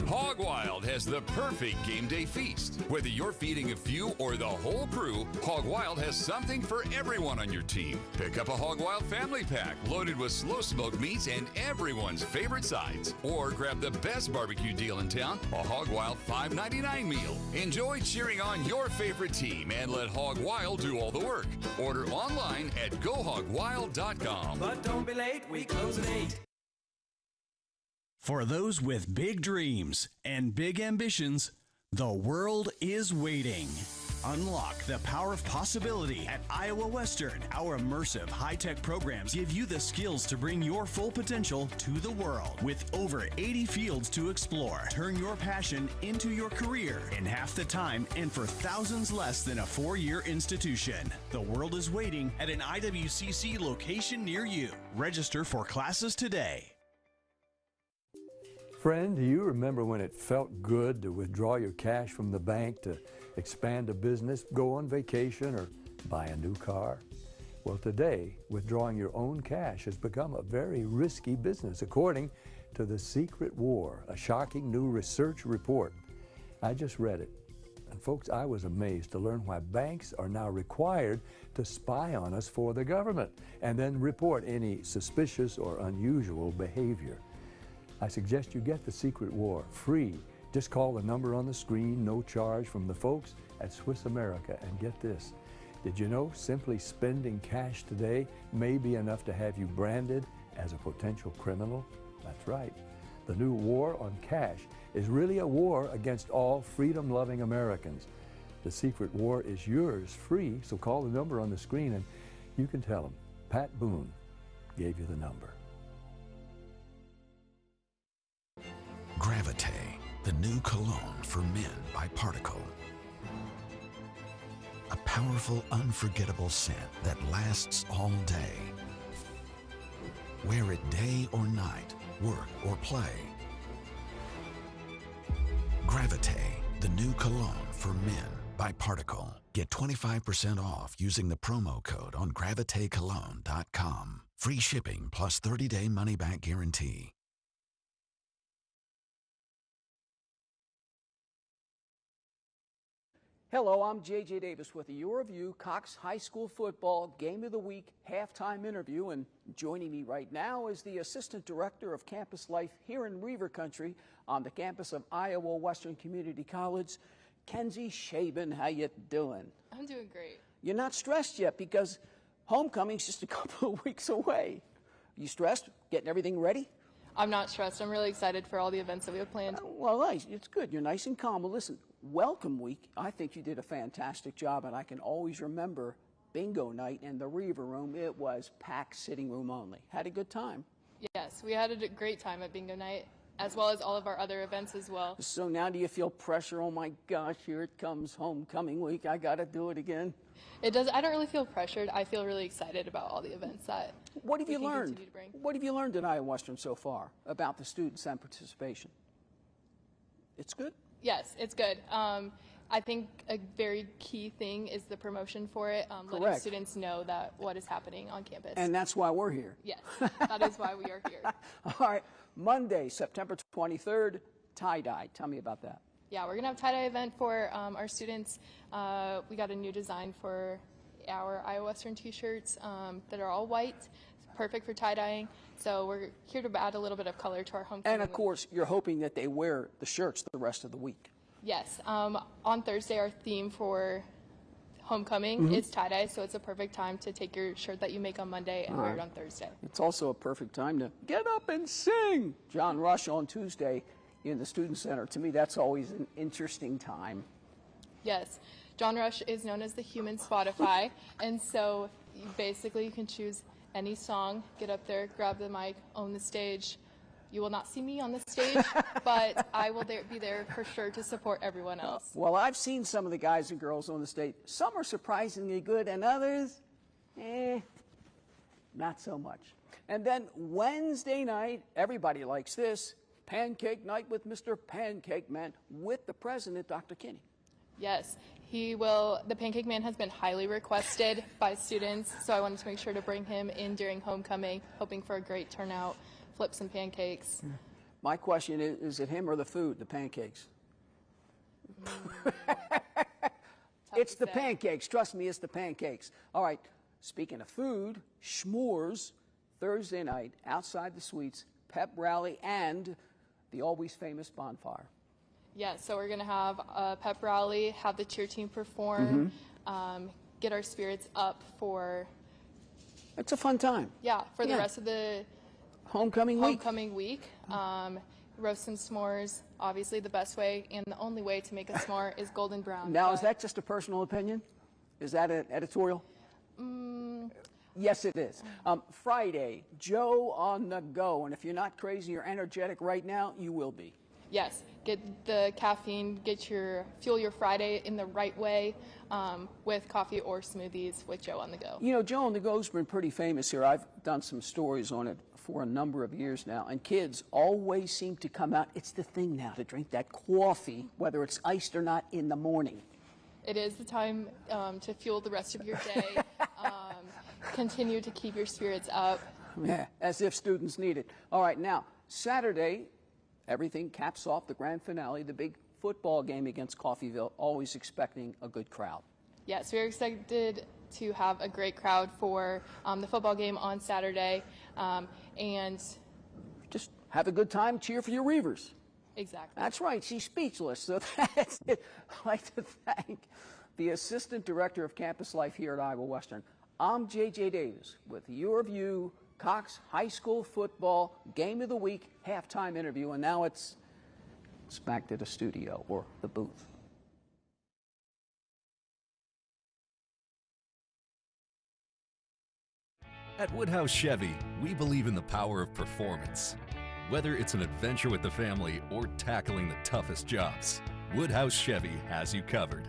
Hog Wild has the perfect game day feast. Whether you're feeding a few or the whole crew, Hog Wild has something for everyone on your team. Pick up a Hog Wild family pack loaded with slow smoked meats and everyone's favorite sides. Or grab the best barbecue deal in town, a Hog Wild $5.99 meal. Enjoy cheering on your favorite team and let Hog Wild do all the work. Order online at gohogwild.com. But don't be late, we close at 8. For those with big dreams and big ambitions, the world is waiting. Unlock the power of possibility at Iowa Western. Our immersive high-tech programs give you the skills to bring your full potential to the world. With over 80 fields to explore, turn your passion into your career in half the time and for thousands less than a 4-year institution. The world is waiting at an IWCC location near you. Register for classes today. Friend, do you remember when it felt good to withdraw your cash from the bank to expand a business, go on vacation, or buy a new car? Well, today, withdrawing your own cash has become a very risky business, according to The Secret War, a shocking new research report. I just read it. And folks, I was amazed to learn why banks are now required to spy on us for the government and then report any suspicious or unusual behavior. I suggest you get The Secret War free. Just call the number on the screen, no charge, from the folks at Swiss America. And get this, did you know simply spending cash today may be enough to have you branded as a potential criminal? That's right. The new war on cash is really a war against all freedom-loving Americans. The Secret War is yours free, so call the number on the screen and you can tell them Pat Boone gave you the number. Gravite, the new cologne for men by Particle. A powerful, unforgettable scent that lasts all day. Wear it day or night, work or play. Gravite, the new cologne for men by Particle. Get 25% off using the promo code on gravitecologne.com. Free shipping plus 30-day money-back guarantee. Hello, I'm J.J. Davis with Your Review Cox High School Football Game of the Week halftime interview. And joining me right now is the Assistant Director of Campus Life here in Weaver Country on the campus of Iowa Western Community College, Kenzie Shaben. How you doing? I'm doing great. You're not stressed yet because homecoming's just a couple of weeks away. You stressed? Getting everything ready? I'm not stressed. I'm really excited for all the events that we have planned. Well, nice. It's good. You're nice and calm. Well, listen, welcome week. I think you did a fantastic job, and I can always remember bingo night in the Reaver Room. It was packed sitting room only. Had a good time. Yes, we had a great time at bingo night, as well as all of our other events as well. So now do you feel pressure? Oh, my gosh, here it comes homecoming week. I got to do it again. It does. I don't really feel pressured. I feel really excited about all the events that What have we you can learned? continue to bring. What have you learned at Iowa Western so far about the students and participation? It's good? Yes, it's good. I think a very key thing is the promotion for it, letting Correct. students know that what is happening on campus. And that's why we're here. Yes, that is why we are here. All right, Monday, September 23rd, tie-dye. Tell me about that. Yeah, we're going to have a tie-dye event for our students. We got a new design for our Iowa Western t-shirts that are all white, perfect for tie-dyeing. So we're here to add a little bit of color to our homecoming. And, of course, you're hoping that they wear the shirts the rest of the week. Yes. On Thursday, our theme for homecoming is tie-dye, so it's a perfect time to take your shirt that you make on Monday and wear it on Thursday. It's also a perfect time to get up and sing. John Rush on Tuesday in the Student Center. To me, that's always an interesting time. Yes. John Rush is known as the human Spotify, and so you can choose any song, get up there, grab the mic, own the stage. You will not see me on the stage, but I will be there for sure to support everyone else. Well, I've seen some of the guys and girls on the stage. Some are surprisingly good, and others, not so much. And then Wednesday night, everybody likes this, Pancake Night with Mr. Pancake Man with the president, Dr. Kinney. Yes, he will. The Pancake Man has been highly requested by students, so I wanted to make sure to bring him in during homecoming, hoping for a great turnout, flip some pancakes. My question is it him or the food, the pancakes? It's the pancakes. Trust me, it's the pancakes. All right, speaking of food, s'mores, Thursday night, outside the suites, pep rally, and the always famous bonfire. Yeah, so we're going to have a pep rally, have the cheer team perform, get our spirits up for... It's a fun time. Yeah, for the rest of the homecoming week. Roast some s'mores. Obviously, the best way and the only way to make a s'more is golden brown. Now, is that just a personal opinion? Is that an editorial? Yes, it is. Friday, Joe on the go. And if you're not crazy or energetic right now, you will be. Yes, get the caffeine, fuel your Friday in the right way with coffee or smoothies with Joe on the go. You know, Joe on the go's been pretty famous here. I've done some stories on it for a number of years now, and kids always seem to come out. It's the thing now to drink that coffee, whether it's iced or not, in the morning. It is the time to fuel the rest of your day, continue to keep your spirits up. Yeah, as if students need it. All right, now, Saturday, everything caps off the grand finale, the big football game against Coffeyville, always expecting a good crowd. Yes, we're excited to have a great crowd for the football game on Saturday, and just have a good time, cheer for your Reavers. Exactly. That's right, she's speechless, so that's it. I'd like to thank the Assistant Director of Campus Life here at Iowa Western. I'm J.J. Davis with your view, Cox High School Football Game of the Week halftime interview, and now it's back to the studio or the booth. At Woodhouse Chevy, we believe in the power of performance. Whether it's an adventure with the family or tackling the toughest jobs, Woodhouse Chevy has you covered.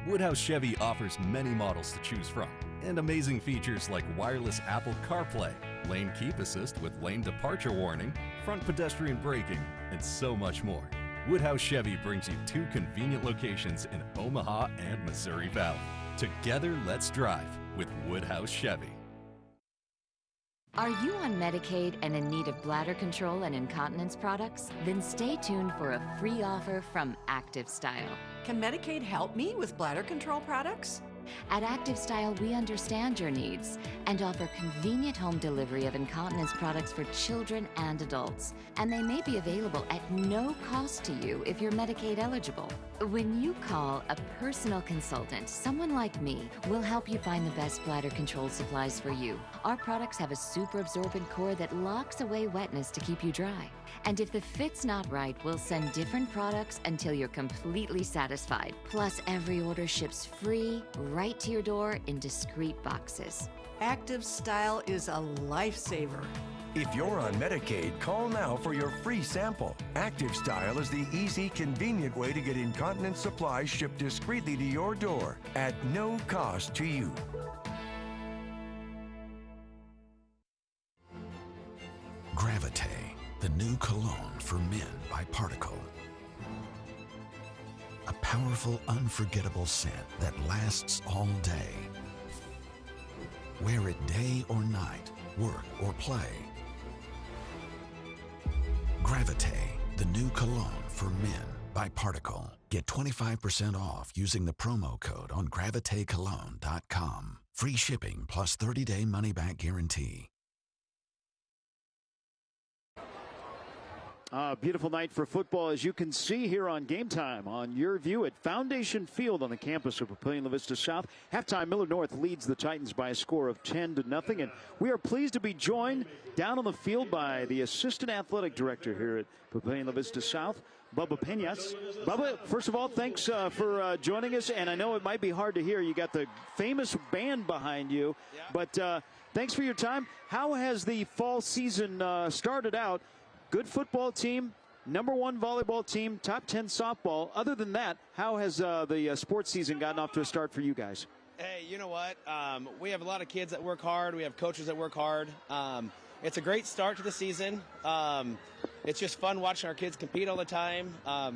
Woodhouse Chevy offers many models to choose from, and amazing features like wireless Apple CarPlay, lane keep assist with lane departure warning, front pedestrian braking, and so much more. Woodhouse Chevy brings you 2 convenient locations in Omaha and Missouri Valley. Together, let's drive with Woodhouse Chevy. Are you on Medicaid and in need of bladder control and incontinence products? Then stay tuned for a free offer from Active Style. Can Medicaid help me with bladder control products? At Active Style, we understand your needs and offer convenient home delivery of incontinence products for children and adults. And they may be available at no cost to you if you're Medicaid eligible. When you call a personal consultant, someone like me will help you find the best bladder control supplies for you. Our products have a super absorbent core that locks away wetness to keep you dry. And if the fit's not right, we'll send different products until you're completely satisfied. Plus, every order ships free right to your door in discreet boxes. Active Style is a lifesaver. If you're on Medicaid, call now for your free sample. Active Style is the easy, convenient way to get incontinence supplies shipped discreetly to your door at no cost to you. Gravite, the new cologne for men by Particle. A powerful, unforgettable scent that lasts all day. Wear it day or night, work or play. Gravite, the new cologne for men by Particle. Get 25% off using the promo code on gravitecologne.com. Free shipping plus 30-day money-back guarantee. Beautiful night for football, as you can see here on Game Time on your view at Foundation Field on the campus of Papillion La Vista South. Halftime, Millard North leads the Titans by a score of 10-0, and we are pleased to be joined down on the field by the Assistant Athletic Director here at Papillion La Vista South, Bubba Peñas. Bubba, first of all, thanks for joining us, and I know it might be hard to hear. You got the famous band behind you, but thanks for your time. How has the fall season started out? Good football team, #1 volleyball team, top 10 softball. Other than that, how has the sports season gotten off to a start for you guys? Hey, you know what? We have a lot of kids that work hard. We have coaches that work hard. It's a great start to the season. It's just fun watching our kids compete all the time.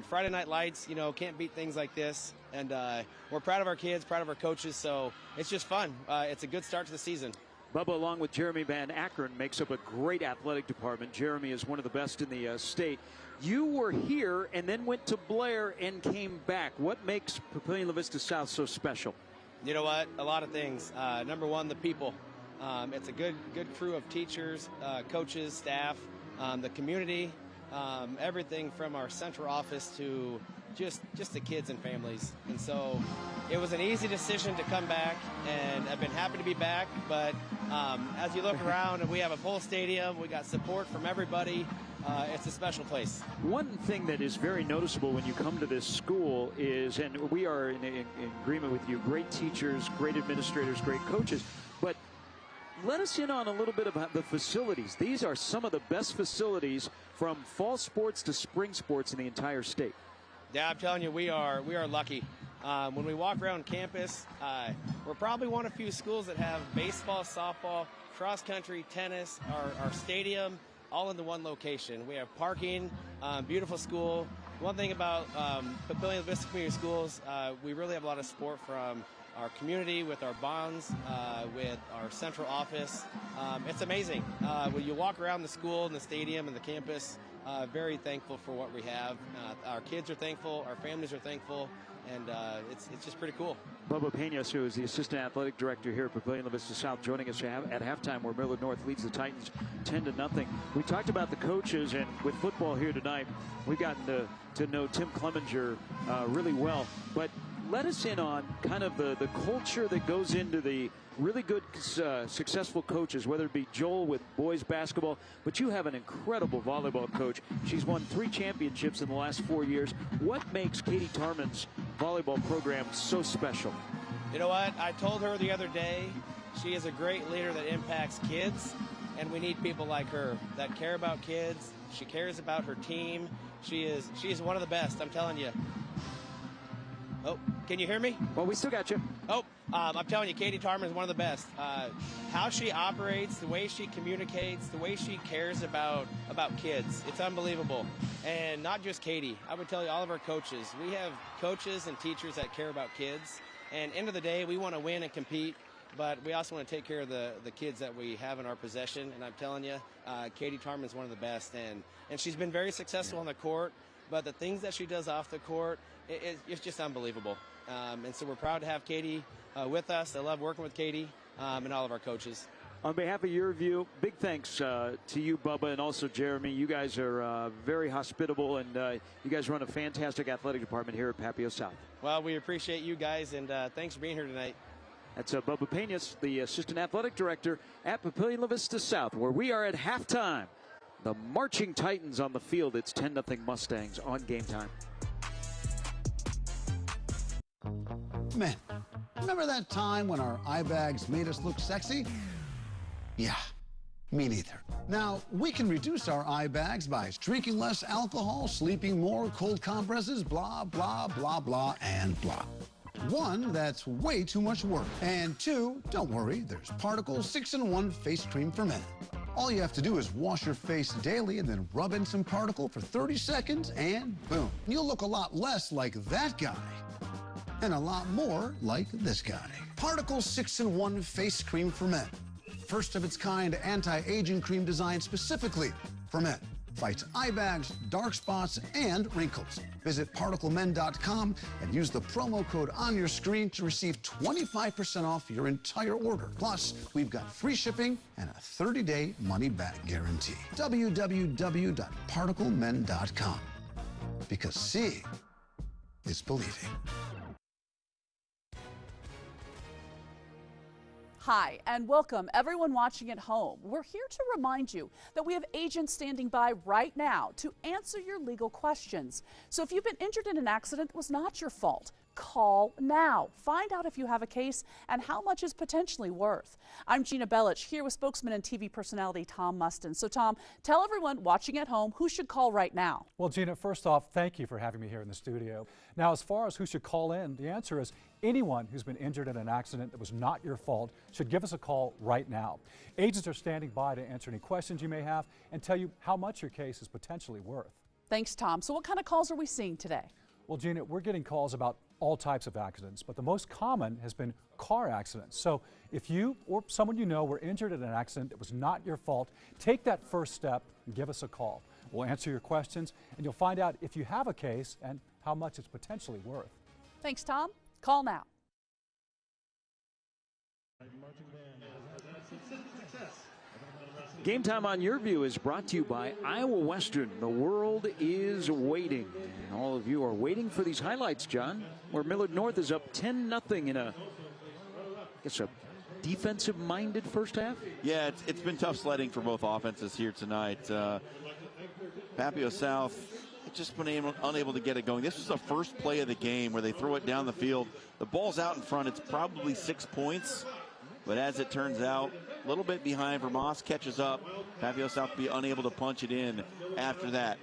Friday Night Lights, you know, can't beat things like this. And we're proud of our kids, proud of our coaches, so it's just fun. It's a good start to the season. Bubba, along with Jeremy Van Akron, makes up a great athletic department. Jeremy is one of the best in the state. You were here and then went to Blair and came back. What makes Papillion La Vista South so special? You know what? A lot of things. #1, the people. It's a good crew of teachers, coaches, staff, the community, everything from our central office to just the kids and families. And so it was an easy decision to come back, and I've been happy to be back. But as you look around, and we have a full stadium, we got support from everybody. It's a special place. One thing that is very noticeable when you come to this school is, and we are in agreement with you, great teachers, great administrators, great coaches, but let us in on a little bit about the facilities. These are some of the best facilities from fall sports to spring sports in the entire state. Yeah, I'm telling you, we are lucky. When we walk around campus, we're probably one of few schools that have baseball, softball, cross country, tennis, our stadium, all in the one location. We have parking, beautiful school. One thing about Papillion La Vista Community Schools, we really have a lot of support from our community with our bonds, with our central office. It's amazing. When you walk around the school and the stadium and the campus, very thankful for what we have. Our kids are thankful, our families are thankful, and it's just pretty cool. Bubba Peñas, who is the Assistant Athletic Director here at Papillion La Vista South, joining us at halftime where Millard North leads the Titans 10-0. We talked about the coaches, and with football here tonight, we've gotten to know Tim Clemenger really well. But let us in on kind of the culture that goes into the really good, successful coaches, whether it be Joel with boys basketball, but you have an incredible volleyball coach. She's won 3 championships in the last 4 years. What makes Katie Tarman's volleyball program so special? You know what? I told her the other day, she is a great leader that impacts kids, and we need people like her that care about kids. She cares about her team. She is one of the best, I'm telling you. Oh, can you hear me? Well, we still got you. Oh, I'm telling you, Katie Tarman is one of the best. How she operates, the way she communicates, the way she cares about kids, it's unbelievable. And not just Katie. I would tell you, all of our coaches. We have coaches and teachers that care about kids. And end of the day, we want to win and compete, but we also want to take care of the kids that we have in our possession. And I'm telling you, Katie Tarman is one of the best. And she's been very successful on the court, but the things that she does off the court, it's just unbelievable. And so we're proud to have Katie with us. I love working with Katie and all of our coaches. On behalf of your view, big thanks to you, Bubba, and also Jeremy. You guys are very hospitable, and you guys run a fantastic athletic department here at Papillion South. Well, we appreciate you guys, and thanks for being here tonight. That's Bubba Peñas, the Assistant Athletic Director at Papillion La Vista South, where we are at halftime. The marching Titans on the field. It's 10-0 Mustangs on Game Time. Man, remember that time when our eye bags made us look sexy? Yeah, me neither. Now, we can reduce our eye bags by drinking less alcohol, sleeping more, cold compresses, blah, blah, blah, blah, and blah. 1, that's way too much work. And 2, don't worry, there's Particle 6-in-1 Face Cream for Men. All you have to do is wash your face daily and then rub in some Particle for 30 seconds, and boom. You'll look a lot less like that guy and a lot more like this guy. Particle 6-in-1 Face Cream for Men. First of its kind anti-aging cream designed specifically for men. Fights eye bags, dark spots, and wrinkles. Visit ParticleMen.com and use the promo code on your screen to receive 25% off your entire order. Plus, we've got free shipping and a 30-day money-back guarantee. www.ParticleMen.com. Because seeing is believing. Hi, and welcome everyone watching at home. We're here to remind you that we have agents standing by right now to answer your legal questions. So if you've been injured in an accident, it was not your fault. Call now. Find out if you have a case and how much is potentially worth. I'm Gina Bellich, here with spokesman and TV personality Tom Mustin. So Tom, tell everyone watching at home who should call right now. Well, Gina, first off, thank you for having me here in the studio. Now, as far as who should call in, the answer is anyone who's been injured in an accident that was not your fault should give us a call right now. Agents are standing by to answer any questions you may have and tell you how much your case is potentially worth. Thanks, Tom. So what kind of calls are we seeing today? Well, Gina, we're getting calls about all types of accidents, but the most common has been car accidents. So if you or someone you know were injured in an accident that was not your fault, take that first step and give us a call. We'll answer your questions and you'll find out if you have a case and how much it's potentially worth. Thanks, Tom. Call now. Game Time on Your View is brought to you by Iowa Western. The world is waiting. And all of you are waiting for these highlights, John, where Millard North is up 10-0 in a defensive-minded first half. Yeah, it's been tough sledding for both offenses here tonight. Papillion South just been unable to get it going. This was the first play of the game where they throw it down the field. The ball's out in front. It's probably 6 points. But as it turns out, a little bit behind. Vermont catches up. Papillion South be unable to punch it in after that.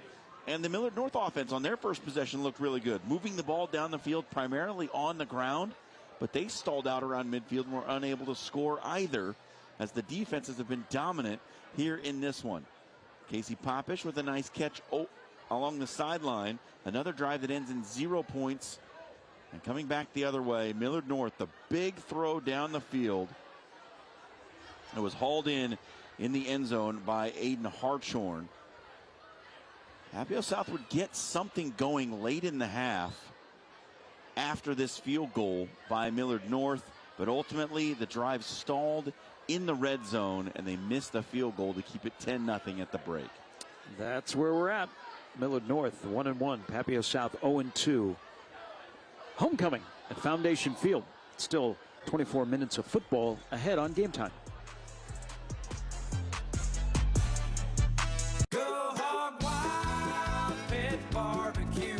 And the Millard North offense on their first possession looked really good, moving the ball down the field primarily on the ground. But they stalled out around midfield and were unable to score either, as the defenses have been dominant here in this one. Casey Popish with a nice catch along the sideline. Another drive that ends in 0 points. And coming back the other way, Millard North, the big throw down the field. It was hauled in the end zone by Aiden Hartshorn. Papillion South would get something going late in the half after this field goal by Millard North, but ultimately the drive stalled in the red zone and they missed the field goal to keep it 10-0 at the break. That's where we're at. Millard North 1-1, Papillion South 0-2. Homecoming at Foundation Field. Still 24 minutes of football ahead on Game Time.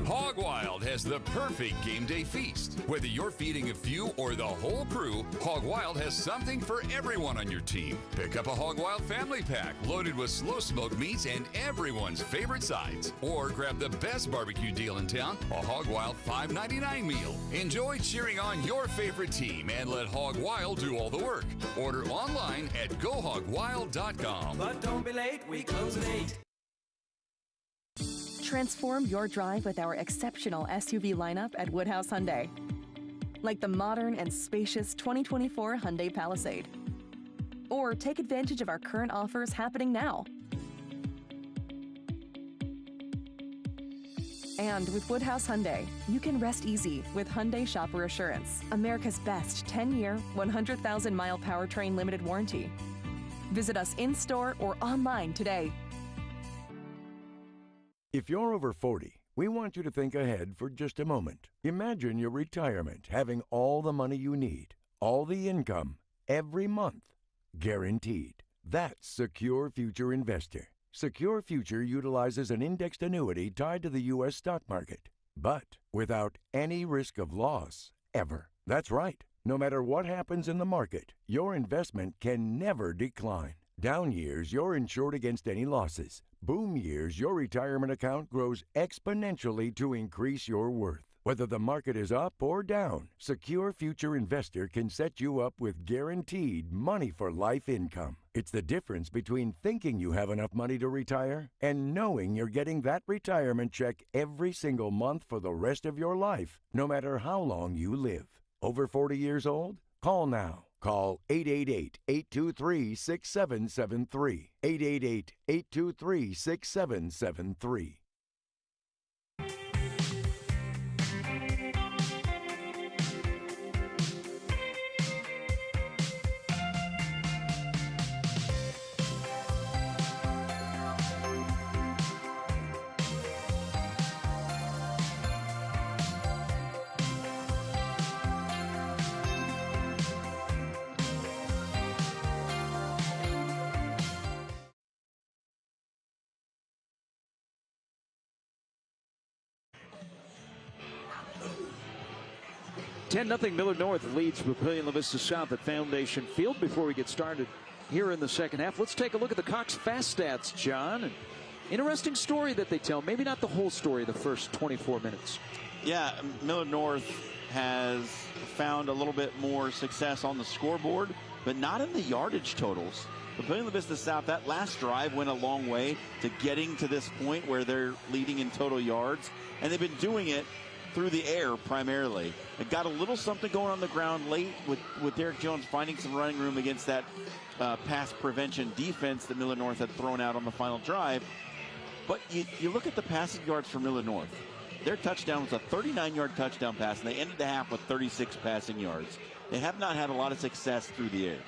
Hog Wild has the perfect game day feast. Whether you're feeding a few or the whole crew, Hog Wild has something for everyone on your team. Pick up a Hog Wild family pack loaded with slow smoked meats and everyone's favorite sides. Or grab the best barbecue deal in town, a Hog Wild $5.99 meal. Enjoy cheering on your favorite team and let Hog Wild do all the work. Order online at GoHogWild.com. But don't be late, we close at 8. Transform your drive with our exceptional SUV lineup at Woodhouse Hyundai. Like the modern and spacious 2024 Hyundai Palisade. Or take advantage of our current offers happening now. And with Woodhouse Hyundai, you can rest easy with Hyundai Shopper Assurance, America's best 10-year, 100,000-mile powertrain limited warranty. Visit us in-store or online today. If you're over 40, we want you to think ahead for just a moment. Imagine your retirement having all the money you need, all the income, every month, guaranteed. That's Secure Future Investor. Secure Future utilizes an indexed annuity tied to the U.S. stock market, but without any risk of loss, ever. That's right. No matter what happens in the market, your investment can never decline. Down years, you're insured against any losses. Boom years, your retirement account grows exponentially to increase your worth. Whether the market is up or down, Secure Future Investor can set you up with guaranteed money-for-life income. It's the difference between thinking you have enough money to retire and knowing you're getting that retirement check every single month for the rest of your life, no matter how long you live. Over 40 years old? Call now. Call 888-823-6773. 888-823-6773. (10-0) Millard North leads Papillion La Vista South at Foundation Field. Before we get started here in the second half, let's take a look at the Cox Fast Stats, John. An interesting story that they tell. Maybe not the whole story the first 24 minutes. Yeah, Millard North has found a little bit more success on the scoreboard, but not in the yardage totals. Papillion La Vista South, that last drive went a long way to getting to this point where they're leading in total yards, and they've been doing it through the air primarily. It got a little something going on the ground late with Derek Jones finding some running room against that pass prevention defense that Millard North had thrown out on the final drive. But you look at the passing yards for Millard North. Their touchdown was a 39-yard touchdown pass, and they ended the half with 36 passing yards. They have not had a lot of success through the air.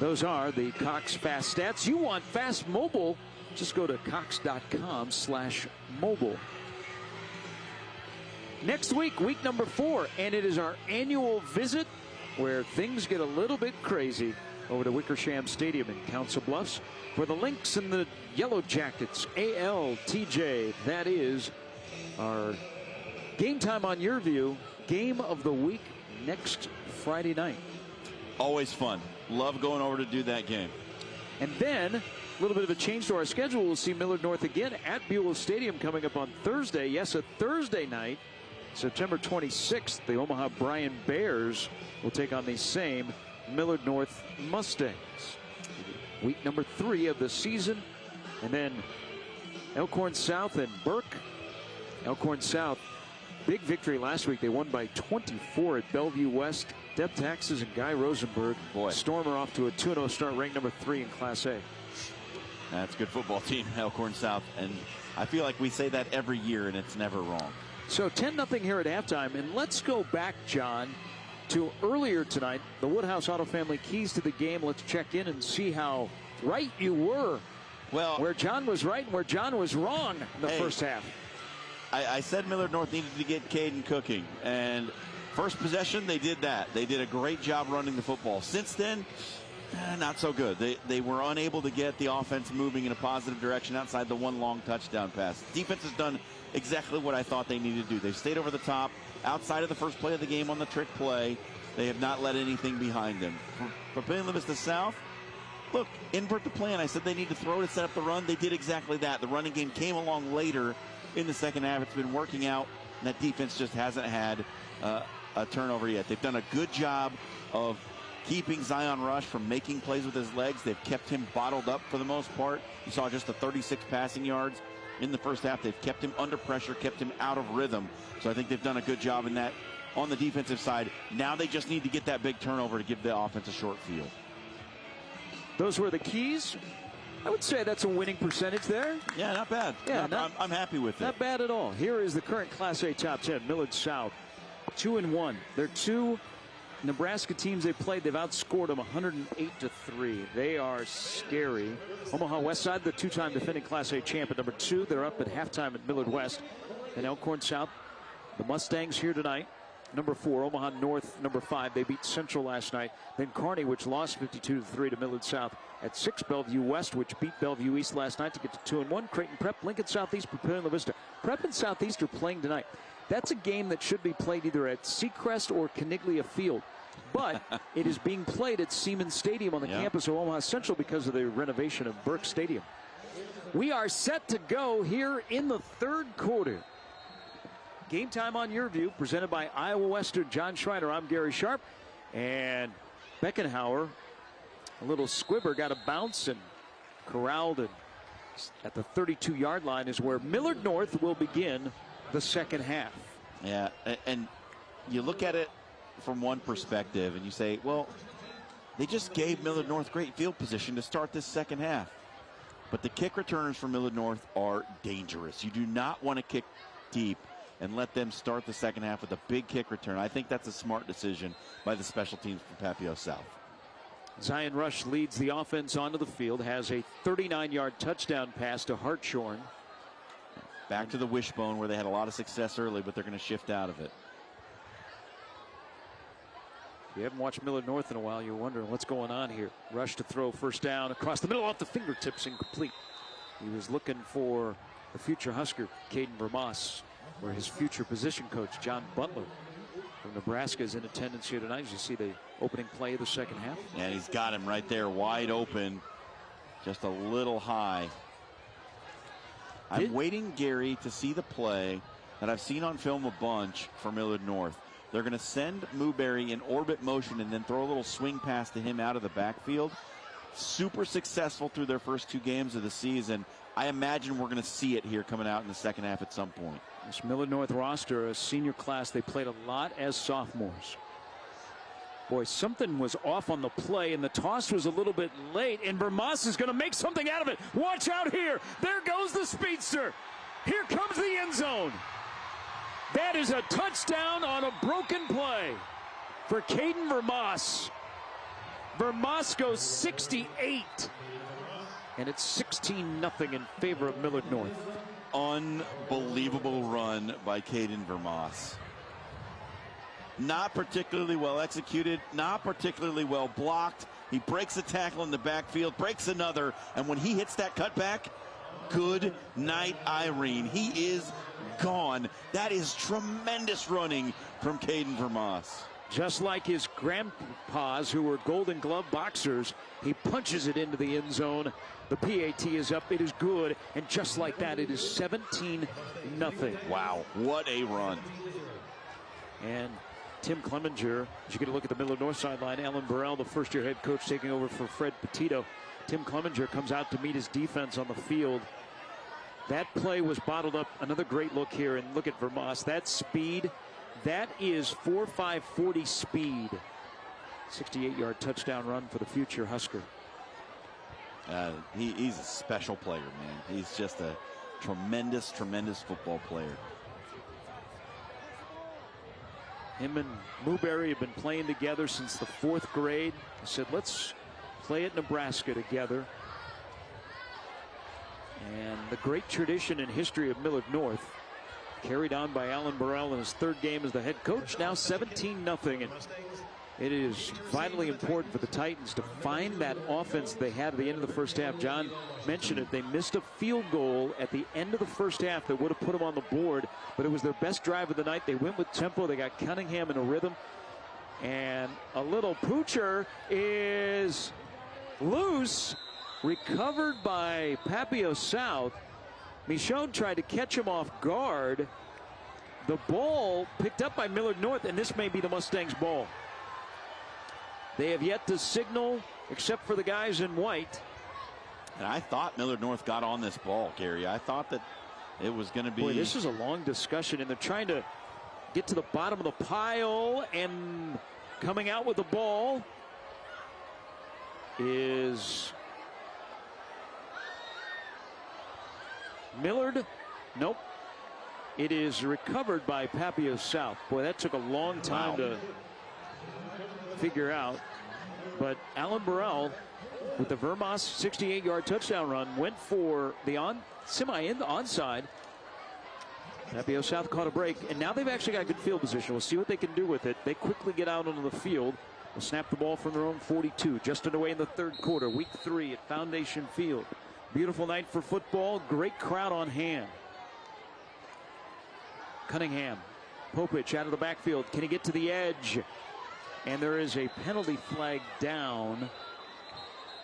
Those are the Cox Fast Stats. You want fast mobile? Just go to cox.com/mobile. Next week, week number 4, and it is our annual visit where things get a little bit crazy over to Wickersham Stadium in Council Bluffs. For the Lynx and the Yellow Jackets, ALTJ, that is our Game Time on Your View game of the week next Friday night. Always fun. Love going over to do that game. And then a little bit of a change to our schedule. We'll see Millard North again at Buell Stadium coming up on Thursday. Yes, a Thursday night, September 26th. The Omaha Bryan Bears will take on the same Millard North Mustangs. Week number 3 of the season. And then Elkhorn South and Burke. Elkhorn South, big victory last week. They won by 24 at Bellevue West. Deb Taxes and Guy Rosenberg. Storm are off to a 2-0 start, ranked number 3 in Class A. That's a good football team, Elkhorn South. And I feel like we say that every year, and it's never wrong. So 10-0 here at halftime. And let's go back, John, to earlier tonight. The Woodhouse Auto Family keys to the game. Let's check in and see how right you were. Well, where John was right and where John was wrong in the first half. I said Millard North needed to get Caden cooking. And first possession, they did that. They did a great job running the football. Since then, not so good. They were unable to get the offense moving in a positive direction outside the one long touchdown pass. Defense has done exactly what I thought they needed to do. They've stayed over the top outside of the first play of the game on the trick play. They have not let anything behind them. For Papillion La Vista South, look, invert the plan. I said they need to throw to set up the run. They did exactly that. The running game came along later in the second half. It's been working out, and that defense just hasn't had a turnover yet. They've done a good job of keeping Zion Rush from making plays with his legs. They've kept him bottled up for the most part. You saw just the 36 passing yards in the first half. They've kept him under pressure, kept him out of rhythm. So I think they've done a good job in that on the defensive side. Now they just need to get that big turnover to give the offense a short field. Those were the keys. I would say that's a winning percentage there. Yeah, not bad. Yeah, I'm happy with it. Not bad at all. Here is the current Class A top 10. Millard South, 2-1. They're 2 Nebraska teams they played. They've outscored them 108-3. They are scary. Omaha West Side, the 2-time defending Class A champ at number 2. They're up at halftime at Millard West. And Elkhorn South, the Mustangs here tonight. Number 4, Omaha North, number 5. They beat Central last night. Then Kearney, which lost 52-3 to Millard South. At 6, Bellevue West, which beat Bellevue East last night to get to 2-1. Creighton Prep, Lincoln Southeast, Papillion La Vista. Prep and Southeast are playing tonight. That's a game that should be played either at Seacrest or Caniglia Field. But it is being played at Siemens Stadium on the campus of Omaha Central because of the renovation of Burke Stadium. We are set to go here in the third quarter. Game Time on Your View, presented by Iowa Western. John Schreiner, I'm Gary Sharp. And Beckenhauer, a little squibber, got a bounce and corralled it at the 32-yard line is where Millard North will begin the second half. Yeah, and you look at it from one perspective, and you say, well, they just gave Millard North great field position to start this second half. But the kick returners for Millard North are dangerous. You do not want to kick deep and let them start the second half with a big kick return. I think that's a smart decision by the special teams from Papillion South. Zion Rush leads the offense onto the field, has a 39-yard touchdown pass to Hartshorn. Back to the wishbone where they had a lot of success early, but they're going to shift out of it. If you haven't watched Millard North in a while, you're wondering what's going on here. Rush to throw, first down, across the middle, off the fingertips, incomplete. He was looking for the future Husker, Caden Vermas, where his future position coach, John Butler from Nebraska, is in attendance here tonight. As you see the opening play of the second half. And he's got him right there, wide open, just a little high. I'm waiting, Gary, to see the play that I've seen on film a bunch for Millard North. They're going to send Mooberry in orbit motion and then throw a little swing pass to him out of the backfield. Super successful through their first 2 games of the season. I imagine we're going to see it here coming out in the second half at some point. This Millard North roster, a senior class, they played a lot as sophomores. Boy, something was off on the play, and the toss was a little bit late, and Vermas is going to make something out of it. Watch out here. There goes the speedster. Here comes the end zone. That is a touchdown on a broken play for Caden Vermas. Vermas goes 68, and it's 16-0 in favor of Millard North. Unbelievable run by Caden Vermas. Not particularly well executed, not particularly well blocked. He breaks a tackle in the backfield, breaks another, and when he hits that cutback, good night, Irene. He is gone. That is tremendous running from Caden Vermas. Just like his grandpas, who were Golden Glove boxers, he punches it into the end zone. The PAT is up. It is good. And just like that, it is 17-0. Wow, what a run. And Tim Clemenger, as you get a look at the Millard North sideline, Alan Burrell, the first-year head coach, taking over for Fred Petito. Tim Clemenger comes out to meet his defense on the field. That play was bottled up. Another great look here, and look at Vermas. That speed, that is 4.540 speed. 68-yard touchdown run for the future Husker. He's a special player, man. He's just a tremendous, tremendous football player. Him and Mooberry have been playing together since the 4th grade. I said, let's play at Nebraska together. And the great tradition and history of Millard North, carried on by Alan Burrell in his 3rd game as the head coach, now 17-0. And it is vitally important for the Titans to find that offense they had at the end of the first half. John mentioned it. They missed a field goal at the end of the first half that would have put them on the board, but it was their best drive of the night. They went with tempo. They got Cunningham in a rhythm. And a little poocher is loose, recovered by Papillion South. Michonne tried to catch him off guard. The ball picked up by Millard North, and this may be the Mustangs' ball. They have yet to signal, except for the guys in white. And I thought Millard North got on this ball, Gary. I thought that it was going to be... Boy, this is a long discussion, and they're trying to get to the bottom of the pile, and coming out with the ball is Millard. Nope. It is recovered by Papillion South. Boy, that took a long time to figure out. But Alan Burrell, with the Vermas 68-yard touchdown run, went for the onside. Papillion South caught a break, and now they've actually got good field position. We'll see what they can do with it. They quickly get out onto the field. Will snap the ball from their own 42. Just underway in the 3rd quarter, week 3 at Foundation Field. Beautiful night for football. Great crowd on hand. Cunningham, Popich out of the backfield. Can he get to the edge? And there is a penalty flag down.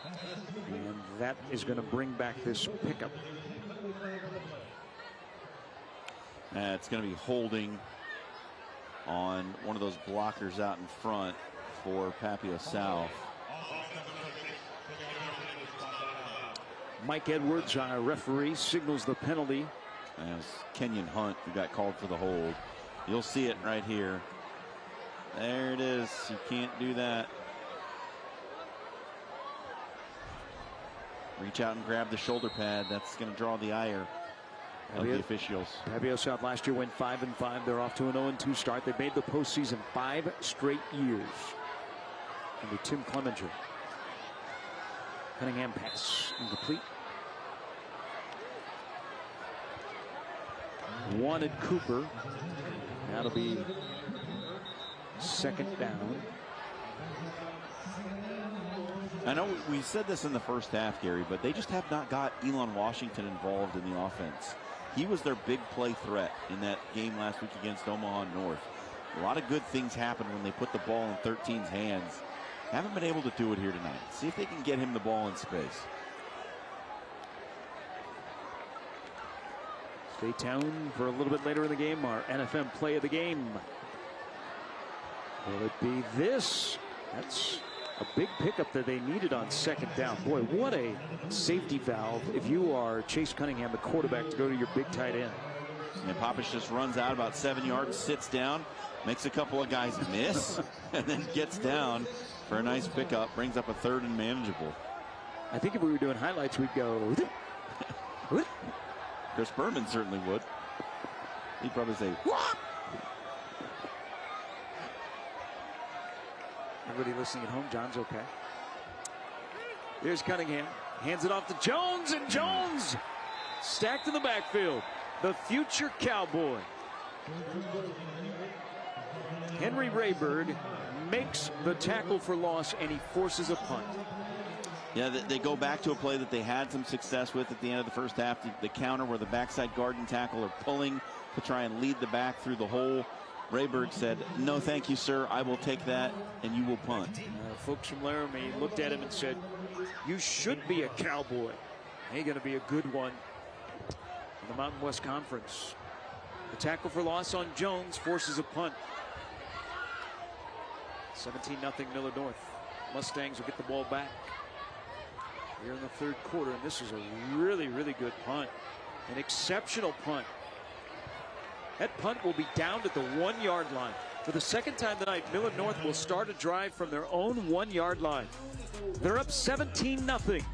And that is going to bring back this pickup. It's going to be holding on one of those blockers out in front for Papillion South. Mike Edwards, our referee, signals the penalty. And it was Kenyon Hunt who got called for the hold. You'll see it right here. There it is. You can't do that. Reach out and grab the shoulder pad. That's going to draw the ire of the officials. Fabio South last year went 5-5. They're off to an 0-2 start. They made the postseason 5 straight years under Tim Clemenger. Cunningham pass incomplete. Wanted Cooper. That'll be second down. I know we said this in the first half, Gary, but they just have not got Elon Washington involved in the offense. He was their big play threat in that game last week against Omaha North. A lot of good things happen when they put the ball in 13's hands. Haven't been able to do it here tonight. See if they can get him the ball in space. Stay tuned for a little bit later in the game, our NFM play of the game. Will it be this? That's a big pickup that they needed on second down. Boy, what a safety valve if you are Chase Cunningham, the quarterback, to go to your big tight end. And Pappish just runs out about 7 yards, sits down, makes a couple of guys miss, and then gets down for a nice pickup, brings up a third and manageable. I think if we were doing highlights, we'd go... Chris Berman certainly would. He'd probably say, "What?" Everybody listening at home, John's okay. Here's Cunningham. Hands it off to Jones, and Jones stacked in the backfield. The future Cowboy. Henry Rayburg makes the tackle for loss, and he forces a punt. Yeah, they go back to a play that they had some success with at the end of the first half. The counter where the backside guard and tackle are pulling to try and lead the back through the hole. Rayburg said, "No, thank you, sir. I will take that, and you will punt." Folks from Laramie looked at him and said, "You should be a Cowboy. You're going to be a good one in the Mountain West Conference." The tackle for loss on Jones forces a punt. 17-0 Millard North. Mustangs will get the ball back here in the third quarter, and this is a really, really good punt. An exceptional punt. That punt will be down at the 1 yard line. For the second time tonight, Millard North will start a drive from their own 1 yard line. They're up 17-0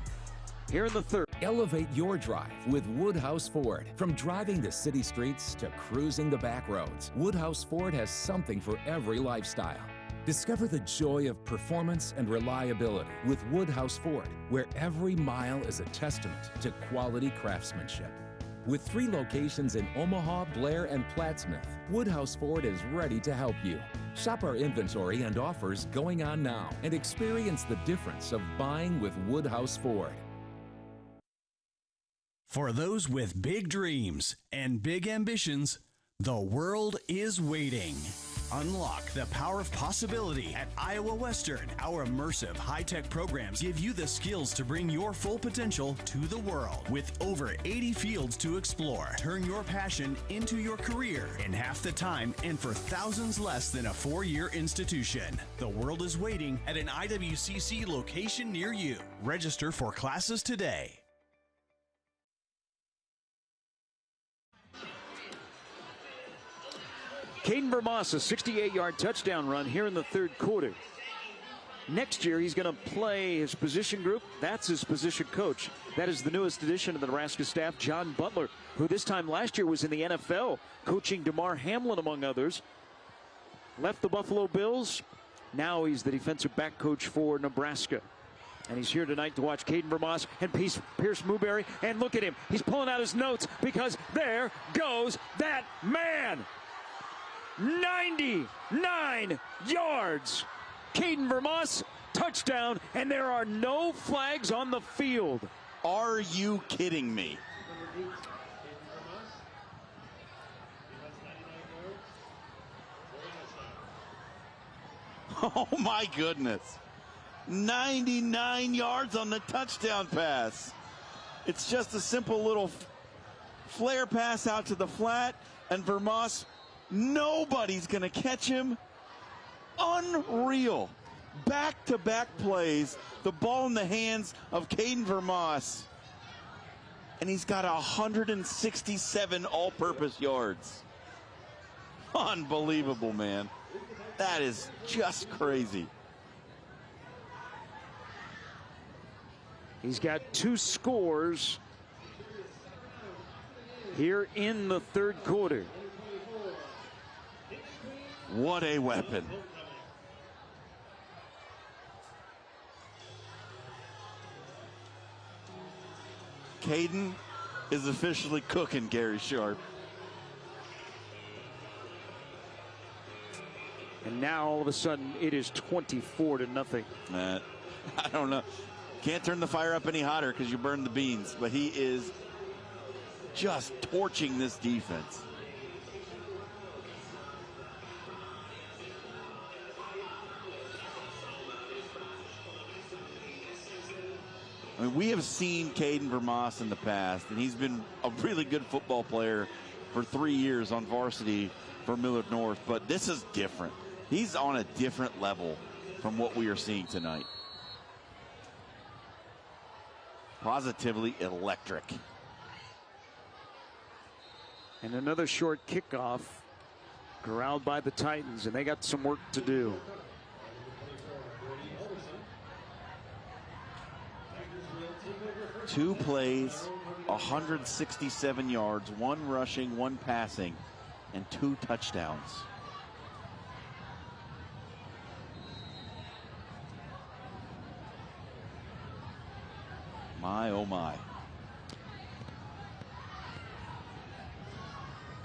here in the third. Elevate your drive with Woodhouse Ford. From driving the city streets to cruising the back roads, Woodhouse Ford has something for every lifestyle. Discover the joy of performance and reliability with Woodhouse Ford, where every mile is a testament to quality craftsmanship. With 3 locations in Omaha, Blair, and Plattsmouth, Woodhouse Ford is ready to help you. Shop our inventory and offers going on now and experience the difference of buying with Woodhouse Ford. For those with big dreams and big ambitions, the world is waiting. Unlock the power of possibility at Iowa Western. Our immersive high-tech programs give you the skills to bring your full potential to the world. With over 80 fields to explore, turn your passion into your career in half the time and for thousands less than a 4-year institution. The world is waiting at an IWCC location near you. Register for classes today. Caden Vermas, a 68-yard touchdown run here in the third quarter. Next year, he's going to play his position group. That's his position coach. That is the newest addition to the Nebraska staff, John Butler, who this time last year was in the NFL, coaching DeMar Hamlin, among others. Left the Buffalo Bills. Now he's the defensive back coach for Nebraska. And he's here tonight to watch Caden Vermas and Pierce Muberry. And look at him. He's pulling out his notes because there goes that man. 99 yards. Caden Vermas, touchdown, and there are no flags on the field. Are you kidding me? Oh my goodness. 99 yards on the touchdown pass. It's just a simple little flare pass out to the flat, and Vermas, nobody's going to catch him. Unreal. Back-to-back plays. The ball in the hands of Caden Vermas. And he's got 167 all-purpose yards. Unbelievable, man. That is just crazy. He's got 2 scores here in the third quarter. What a weapon. Caden is officially cooking Gary Sharp. And now all of a sudden it is 24-0. I don't know. Can't turn the fire up any hotter because you burn the beans, but he is just torching this defense. I mean, we have seen Caden Vermas in the past, and he's been a really good football player for 3 years on varsity for Millard North, but this is different. He's on a different level from what we are seeing tonight. Positively electric. And another short kickoff corralled by the Titans, and they got some work to do. Two plays, 167 yards, 1 rushing, 1 passing, and 2 touchdowns. My, oh my.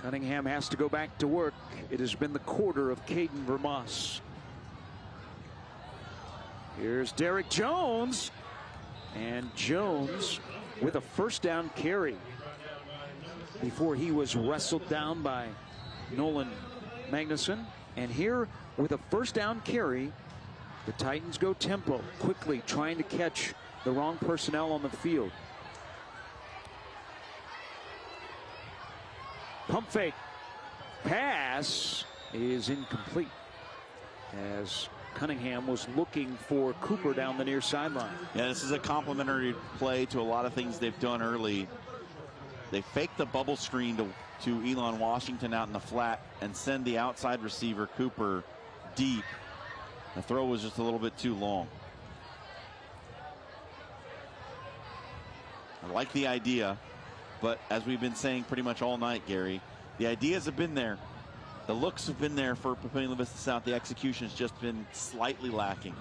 Cunningham has to go back to work. It has been the quarter of Caden Vermas. Here's Derek Jones. And Jones with a first down carry before he was wrestled down by Nolan Magnuson. And here with a first down carry, the Titans go tempo, quickly trying to catch the wrong personnel on the field. Pump fake pass is incomplete as Cunningham was looking for Cooper down the near sideline. Yeah, this is a complimentary play to a lot of things they've done early. They fake the bubble screen to Elon Washington out in the flat and send the outside receiver Cooper deep. The throw was just a little bit too long. I like the idea, but as we've been saying pretty much all night, Gary, the ideas have been there. The looks have been there for Papillion La Vista South. The execution has just been slightly lacking.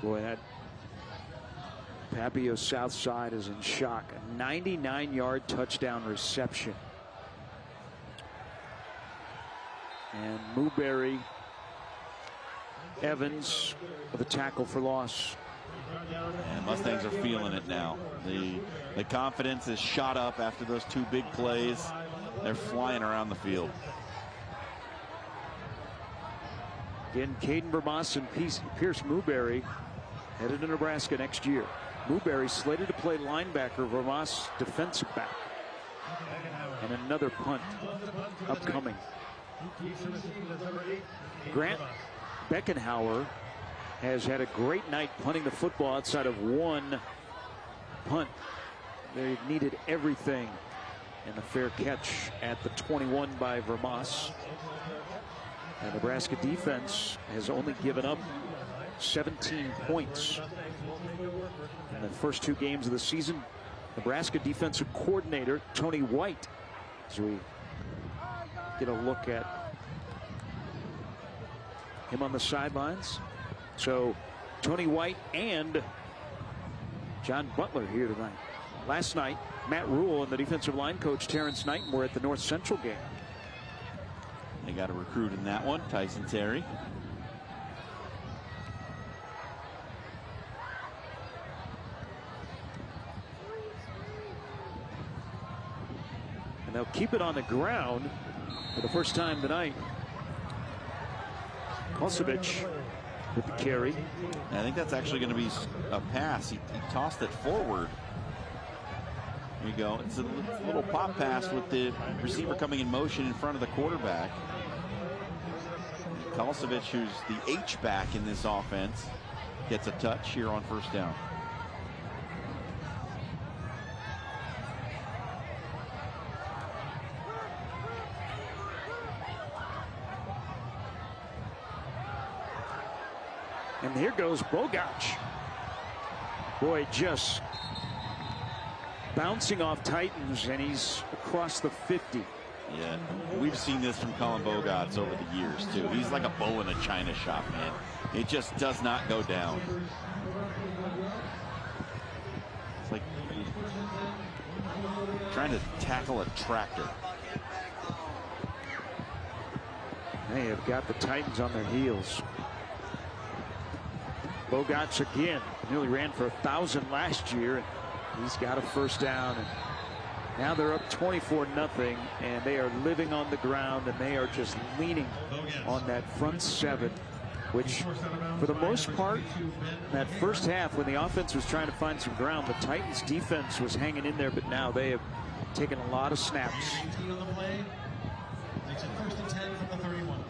Boy, that Papio South side is in shock. A 99-yard touchdown reception. And Newberry Evans with a tackle for loss. And Mustangs are feeling it now. The confidence is shot up after those 2 big plays. They're flying around the field. Again, Caden Vermas and Pierce Newberry headed to Nebraska next year. Newberry slated to play linebacker, Vermas defensive back. And another punt upcoming. Grant Beckenhauer has had a great night punting the football outside of 1 punt. They needed everything. And a fair catch at the 21 by Vermas. And Nebraska defense has only given up 17 points in the first 2 games of the season. Nebraska defensive coordinator Tony White, as we get a look at him on the sidelines. So Tony White and John Butler here tonight. Last night, Matt Rule and the defensive line coach Terrence Knighton were at the North Central game. They got a recruit in that one, Tyson Terry. And they'll keep it on the ground for the first time tonight. Kosovic with the carry. I think that's actually going to be a pass. He tossed it forward. There you go. It's a little pop pass with the receiver coming in motion in front of the quarterback. Kosovic, who's the H-back in this offense, gets a touch here on first down. And here goes Bogach. Boy, just bouncing off Titans, and he's across the 50. Yeah, we've seen this from Colin Bogats over the years, too. He's like a bow in a china shop, man. It just does not go down. It's like trying to tackle a tractor. They have got the Titans on their heels. Bogats again nearly ran for 1,000 last year, and he's got a first down. And now they're up 24-0, and they are living on the ground, and they are just leaning on that front seven, which for the most part, that first half when the offense was trying to find some ground, the Titans defense was hanging in there, but now they have taken a lot of snaps.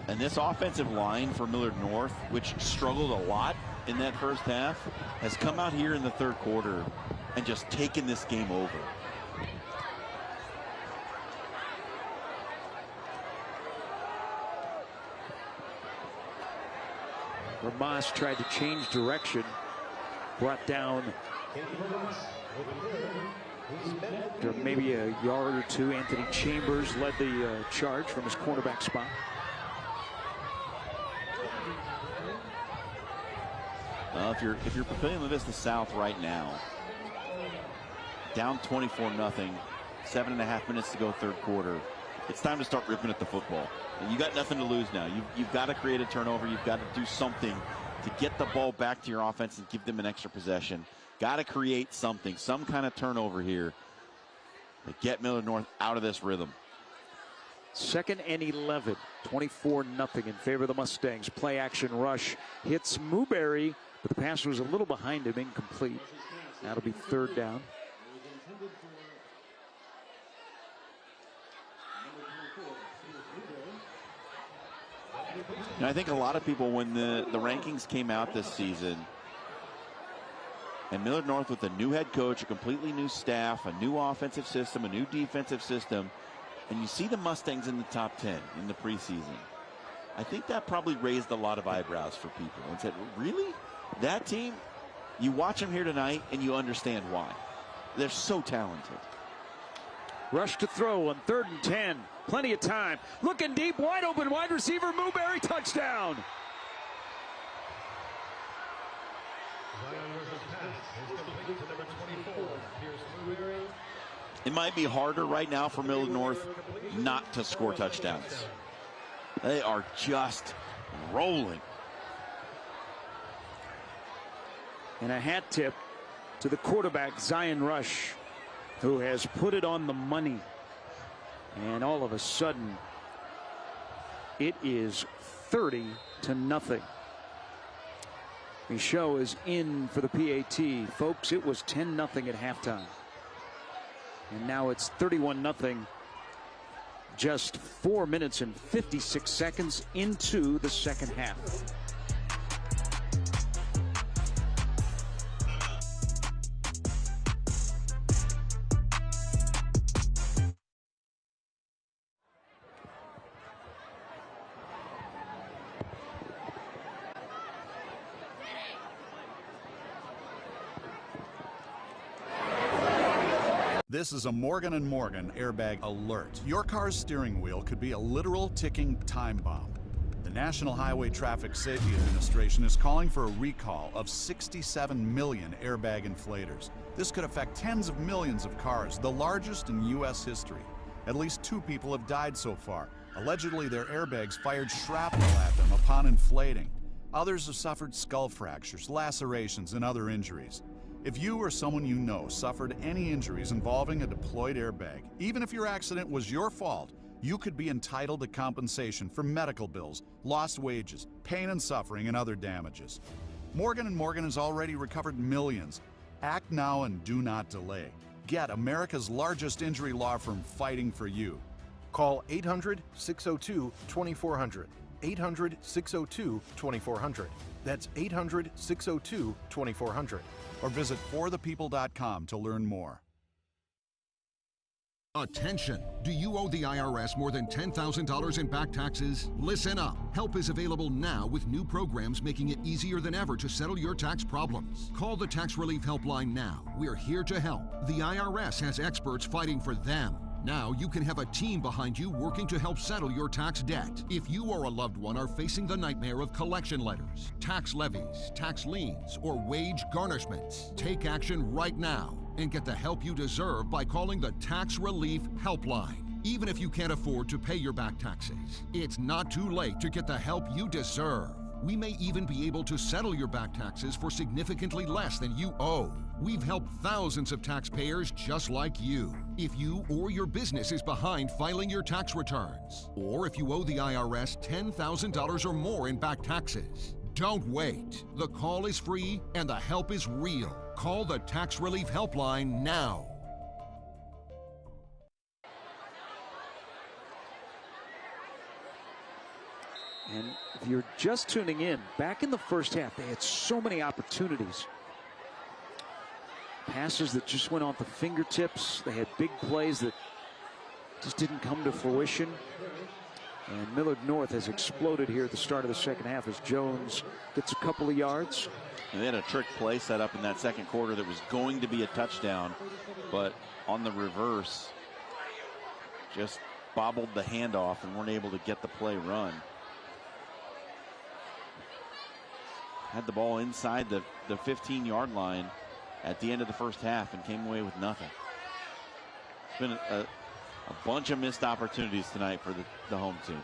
And this offensive line for Millard North, which struggled a lot in that first half, has come out here in the third quarter and just taken this game over. Ramas tried to change direction, brought down maybe a yard or two. Anthony Chambers led the charge from his cornerback spot. If you're Papillion La Vista South right now, down 24-0, 7.5 minutes to go third quarter, it's time to start ripping at the football. And you got nothing to lose now. You've got to create a turnover. You've got to do something to get the ball back to your offense and give them an extra possession. Got to create something, some kind of turnover here to get Millard North out of this rhythm. 2nd and 11, 24-0 in favor of the Mustangs. Play action rush hits Muberry, but the pass was a little behind him, incomplete. That'll be third down. And I think a lot of people, when the rankings came out this season, and Millard North with a new head coach, a completely new staff, a new offensive system, a new defensive system, and you see the Mustangs in the top 10 in the preseason, I think that probably raised a lot of eyebrows for people and said, really? That team? You watch them here tonight and you understand why. They're so talented. Rush to throw on 3rd and 10. Plenty of time. Looking deep, wide open, wide receiver, Muberry, touchdown. It might be harder right now for Millard North not to score touchdowns. They are just rolling. And a hat tip to the quarterback, Zion Rush, who has put it on the money. And all of a sudden, it is 30-0. Michaud is in for the PAT. Folks, it was 10-0 at halftime. And now it's 31-0. Just 4 minutes and 56 seconds into the second half. This is a Morgan & Morgan airbag alert. Your car's steering wheel could be a literal ticking time bomb. The National Highway Traffic Safety Administration is calling for a recall of 67 million airbag inflators. This could affect tens of millions of cars, the largest in U.S. history. At least 2 people have died so far. Allegedly, their airbags fired shrapnel at them upon inflating. Others have suffered skull fractures, lacerations, and other injuries. If you or someone you know suffered any injuries involving a deployed airbag, even if your accident was your fault, you could be entitled to compensation for medical bills, lost wages, pain and suffering, and other damages. Morgan & Morgan has already recovered millions. Act now and do not delay. Get America's largest injury law firm fighting for you. Call 800-602-2400. 800-602-2400. That's 800-602-2400. Or visit forthepeople.com to learn more. Attention! Do you owe the IRS more than $10,000 in back taxes? Listen up! Help is available now with new programs making it easier than ever to settle your tax problems. Call the Tax Relief Helpline now. We're here to help. The IRS has experts fighting for them. Now you can have a team behind you working to help settle your tax debt. If you or a loved one are facing the nightmare of collection letters, tax levies, tax liens, or wage garnishments, take action right now and get the help you deserve by calling the Tax Relief Helpline. Even if you can't afford to pay your back taxes, it's not too late to get the help you deserve. We may even be able to settle your back taxes for significantly less than you owe. We've helped thousands of taxpayers just like you. If you or your business is behind filing your tax returns, or if you owe the IRS $10,000 or more in back taxes, don't wait. The call is free and the help is real. Call the Tax Relief Helpline now. And if you're just tuning in, back in the first half, they had so many opportunities. Passes that just went off the fingertips. They had big plays that just didn't come to fruition. And Millard North has exploded here at the start of the second half as Jones gets a couple of yards. And they had a trick play set up in that second quarter that was going to be a touchdown, but on the reverse, just bobbled the handoff and weren't able to get the play run. Had the ball inside the 15-yard line at the end of the first half and came away with nothing. It's been a bunch of missed opportunities tonight for the home team.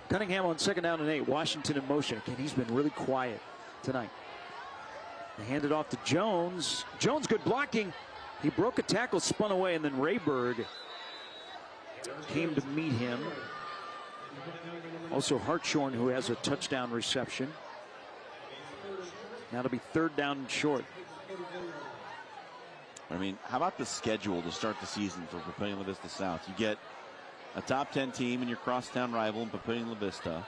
Cunningham on 2nd down and 8. Washington in motion. Again, he's been really quiet tonight. They hand it off to Jones. Jones, good blocking. He broke a tackle, spun away, and then Rayberg came to meet him. Also Hartshorn, who has a touchdown reception. Now it'll be 3rd down and short. I mean, how about the schedule to start the season for Papillion La Vista South? You get a top 10 team in your crosstown rival in Papillion La Vista.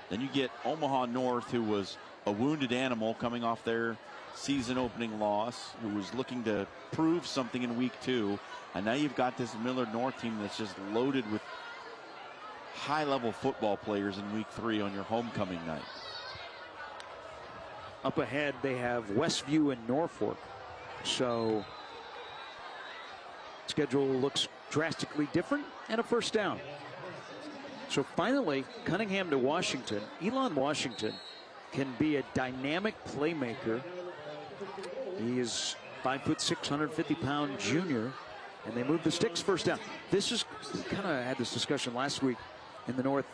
Then you get Omaha North, who was a wounded animal coming off their season opening loss, who was looking to prove something in week 2. And now you've got this Millard North team that's just loaded with high-level football players in week 3 on your homecoming night. Up ahead, they have Westview and Norfolk. So schedule looks drastically different, and a 1st down. So finally, Cunningham to Washington. Elon Washington can be a dynamic playmaker. He is 5'6", 150-pound junior, and they move the sticks 1st down. This is, we kind of had this discussion last week in the North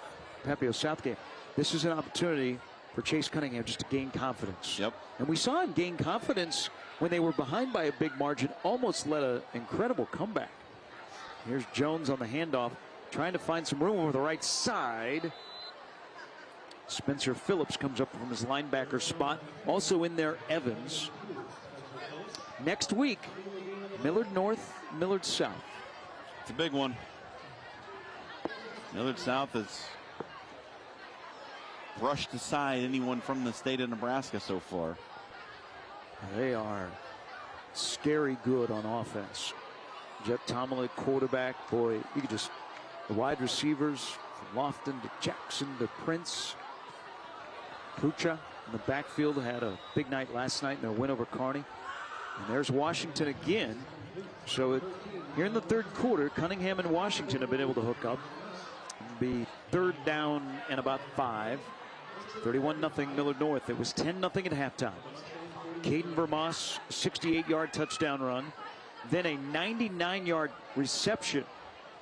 Papio South game. This is an opportunity for Chase Cunningham just to gain confidence. Yep. And we saw him gain confidence when they were behind by a big margin, almost led an incredible comeback. Here's Jones on the handoff, trying to find some room over the right side. Spencer Phillips comes up from his linebacker spot. Also in there, Evans. Next week, Millard North, Millard South. It's a big one. Millard South has brushed aside anyone from the state of Nebraska so far. They are scary good on offense. Jet Tomlin, quarterback. Boy, you could just, the wide receivers from Lofton to Jackson to Prince. Pucha in the backfield had a big night last night in their win over Kearney. And there's Washington again. So here in the 3rd quarter, Cunningham and Washington have been able to hook up. It'll be 3rd down and about 5. 31-0 Millard North. It was 10-0 at halftime. Caden Vermas, 68-yard touchdown run. Then a 99-yard reception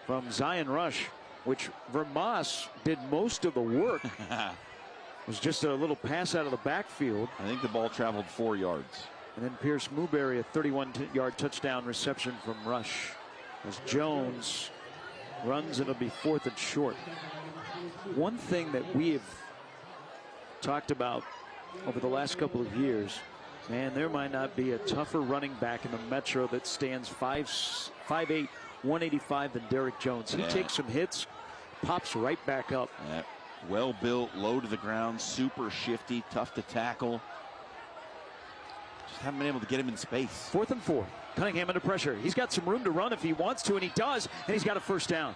from Zion Rush, which Vermas did most of the work. It was just a little pass out of the backfield. I think the ball traveled 4 yards. And then Pierce Mooberry, a 31-yard touchdown reception from Rush. As Jones runs, it'll be 4th and short. One thing that we have talked about over the last couple of years, man, there might not be a tougher running back in the Metro that stands 5'8", 185 than Derek Jones. He takes some hits, pops right back up. Well built, low to the ground, super shifty, tough to tackle. Just haven't been able to get him in space. 4th and 4. Cunningham under pressure. He's got some room to run if he wants to, and he does, and he's got a first down.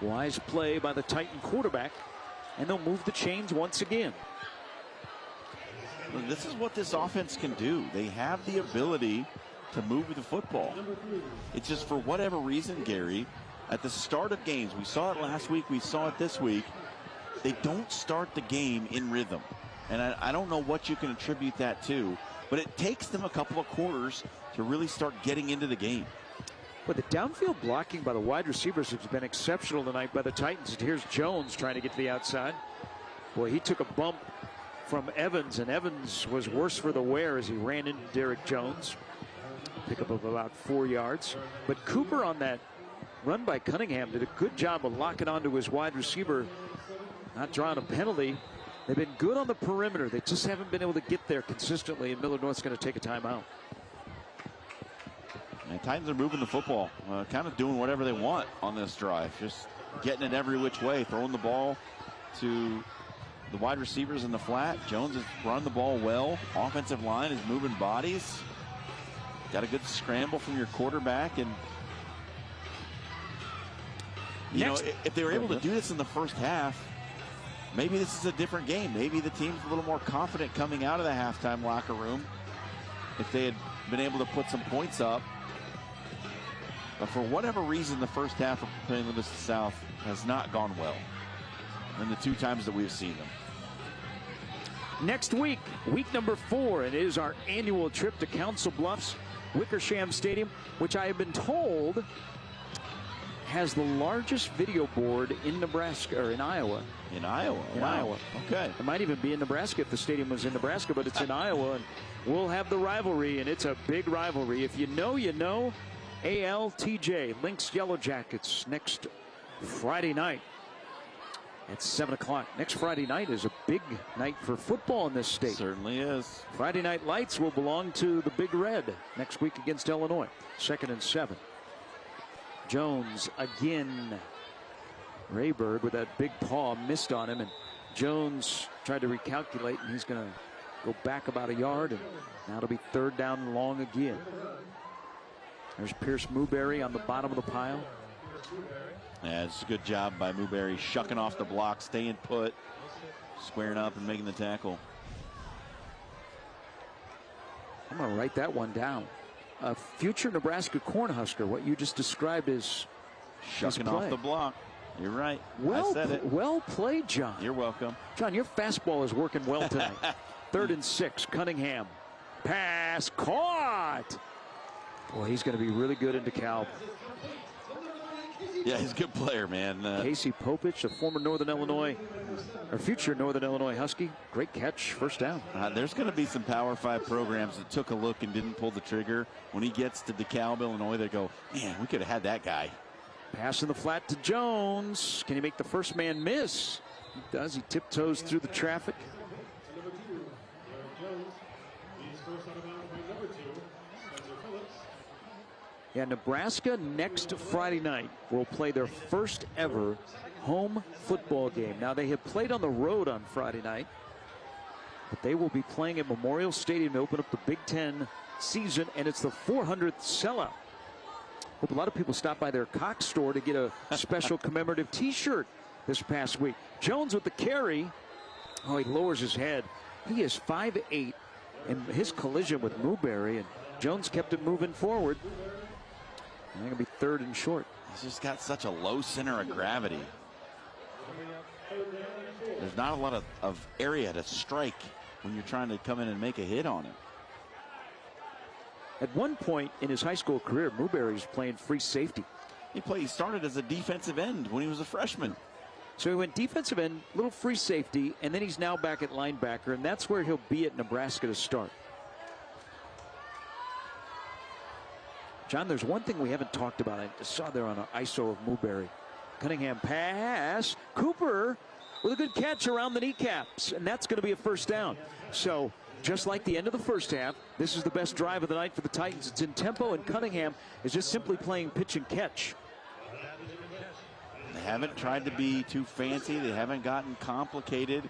Wise play by the Titan quarterback, and they'll move the chains once again. This is what this offense can do. They have the ability to move with the football. It's just for whatever reason, Gary, at the start of games, we saw it last week, we saw it this week, they don't start the game in rhythm. And I don't know what you can attribute that to, but it takes them a couple of quarters to really start getting into the game. But the downfield blocking by the wide receivers has been exceptional tonight by the Titans. And here's Jones trying to get to the outside. Boy, he took a bump from Evans, and Evans was worse for the wear as he ran into Derek Jones. Pickup of about 4 yards. But Cooper on that run by Cunningham did a good job of locking onto his wide receiver, not drawing a penalty. They've been good on the perimeter. They just haven't been able to get there consistently, and Millard North's going to take a timeout. And Titans are moving the football, kind of doing whatever they want on this drive. Just getting it every which way, throwing the ball to the wide receivers in the flat. Jones has run the ball well. Offensive line is moving bodies. Got a good scramble from your quarterback. And, you know, if they were able to do this in the first half, maybe this is a different game. Maybe the team's a little more confident coming out of the halftime locker room if they had been able to put some points up. But for whatever reason, the first half of Papillion La Vista South has not gone well in the 2 times that we've seen them. Next week, week number 4, and it is our annual trip to Council Bluffs Wickersham Stadium, which I have been told has the largest video board in Nebraska, or in Iowa. In Iowa? In wow. Iowa. Okay. It might even be in Nebraska if the stadium was in Nebraska, but it's in Iowa, and we'll have the rivalry, and it's a big rivalry. If you know, you know. ALTJ, Lynx Yellow Jackets, next Friday night at 7 o'clock. Next Friday night is a big night for football in this state. Certainly is. Friday Night Lights will belong to the Big Red next week against Illinois. 2nd and 7. Jones again. Raybird with that big paw missed on him, and Jones tried to recalculate, and he's going to go back about a yard, and now it'll be 3rd down and long again. There's Pierce Mooberry on the bottom of the pile. Yeah, it's a good job by Mooberry, shucking off the block, staying put, squaring up and making the tackle. I'm going to write that one down. A future Nebraska Cornhusker, what you just described as shucking off the block. You're right. Well, I said it. Well played, John. You're welcome. John, your fastball is working well tonight. 3rd and 6, Cunningham. Pass caught. Boy, he's going to be really good in DeKalb. Yeah, he's a good player, man. Casey Popich, a former Northern Illinois, or future Northern Illinois Husky. Great catch, 1st down. There's going to be some Power 5 programs that took a look and didn't pull the trigger. When he gets to DeKalb, Illinois, they go, man, we could have had that guy. Pass in the flat to Jones. Can he make the first man miss? He does. He tiptoes through the traffic. Yeah, Nebraska next Friday night will play their first ever home football game. Now, they have played on the road on Friday night, but they will be playing at Memorial Stadium to open up the Big Ten season, and it's the 400th sellout. Hope a lot of people stopped by their Cox store to get a special commemorative T-shirt this past week. Jones with the carry. Oh, he lowers his head. He is 5'8", and his collision with Mooberry, and Jones kept it moving forward. I think it'll be 3rd and short. He's just got such a low center of gravity. There's not a lot of area to strike when you're trying to come in and make a hit on him. At one point in his high school career, Mooberry was playing free safety. He started as a defensive end when he was a freshman. So he went defensive end, little free safety, and then he's now back at linebacker, and that's where he'll be at Nebraska to start. John, there's one thing we haven't talked about. I just saw there on an ISO of Mooberry. Cunningham pass. Cooper with a good catch around the kneecaps, and that's going to be a 1st down. So just like the end of the first half, this is the best drive of the night for the Titans. It's in tempo, and Cunningham is just simply playing pitch and catch. They haven't tried to be too fancy. They haven't gotten complicated,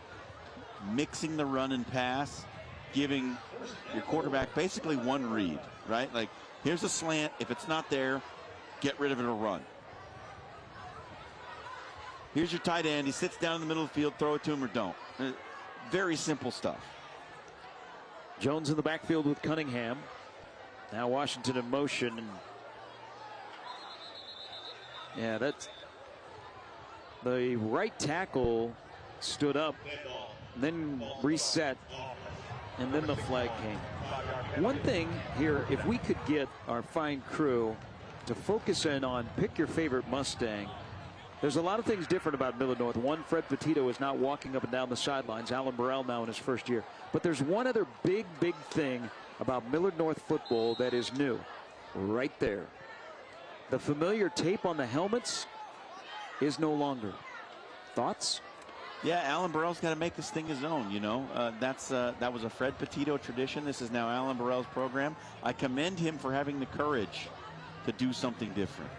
mixing the run and pass. giving your quarterback basically one read, right? Like, here's a slant. If it's not there, get rid of it or run. Here's your tight end. He sits down in the middle of the field. Throw it to him or don't. Very simple stuff. Jones in the backfield with Cunningham. Now Washington in motion. And yeah, that's the right tackle stood up, then reset, and then the flag came. One thing here, if we could get our fine crew to focus in on pick your favorite Mustang. There's a lot of things different about Millard North. One, Fred Petito is not walking up and down the sidelines. Alan Burrell now in his first year. But there's one other big thing about Millard North football that is new. Right there. The familiar tape on the helmets is no longer. Thoughts? Yeah, Alan Burrell's got to make this thing his own, you know. That was a Fred Petito tradition. This is now Alan Burrell's program. I commend him for having the courage to do something different.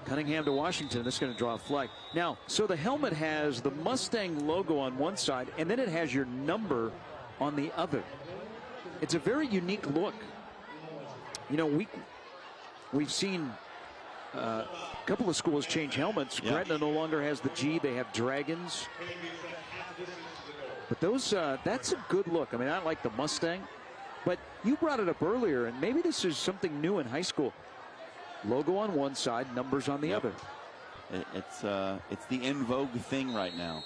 Cunningham to Washington. This is going to draw a flag. Now, so the helmet has the Mustang logo on one side, and then it has your number on the other. It's a very unique look. You know, we've seen a couple of schools change helmets. Yeah. Gretna no longer has the G. They have dragons. But those, that's a good look. I mean, I like the Mustang. But you brought it up earlier, and maybe this is something new in high school. Logo on one side, numbers on the other. It's the en vogue thing right now.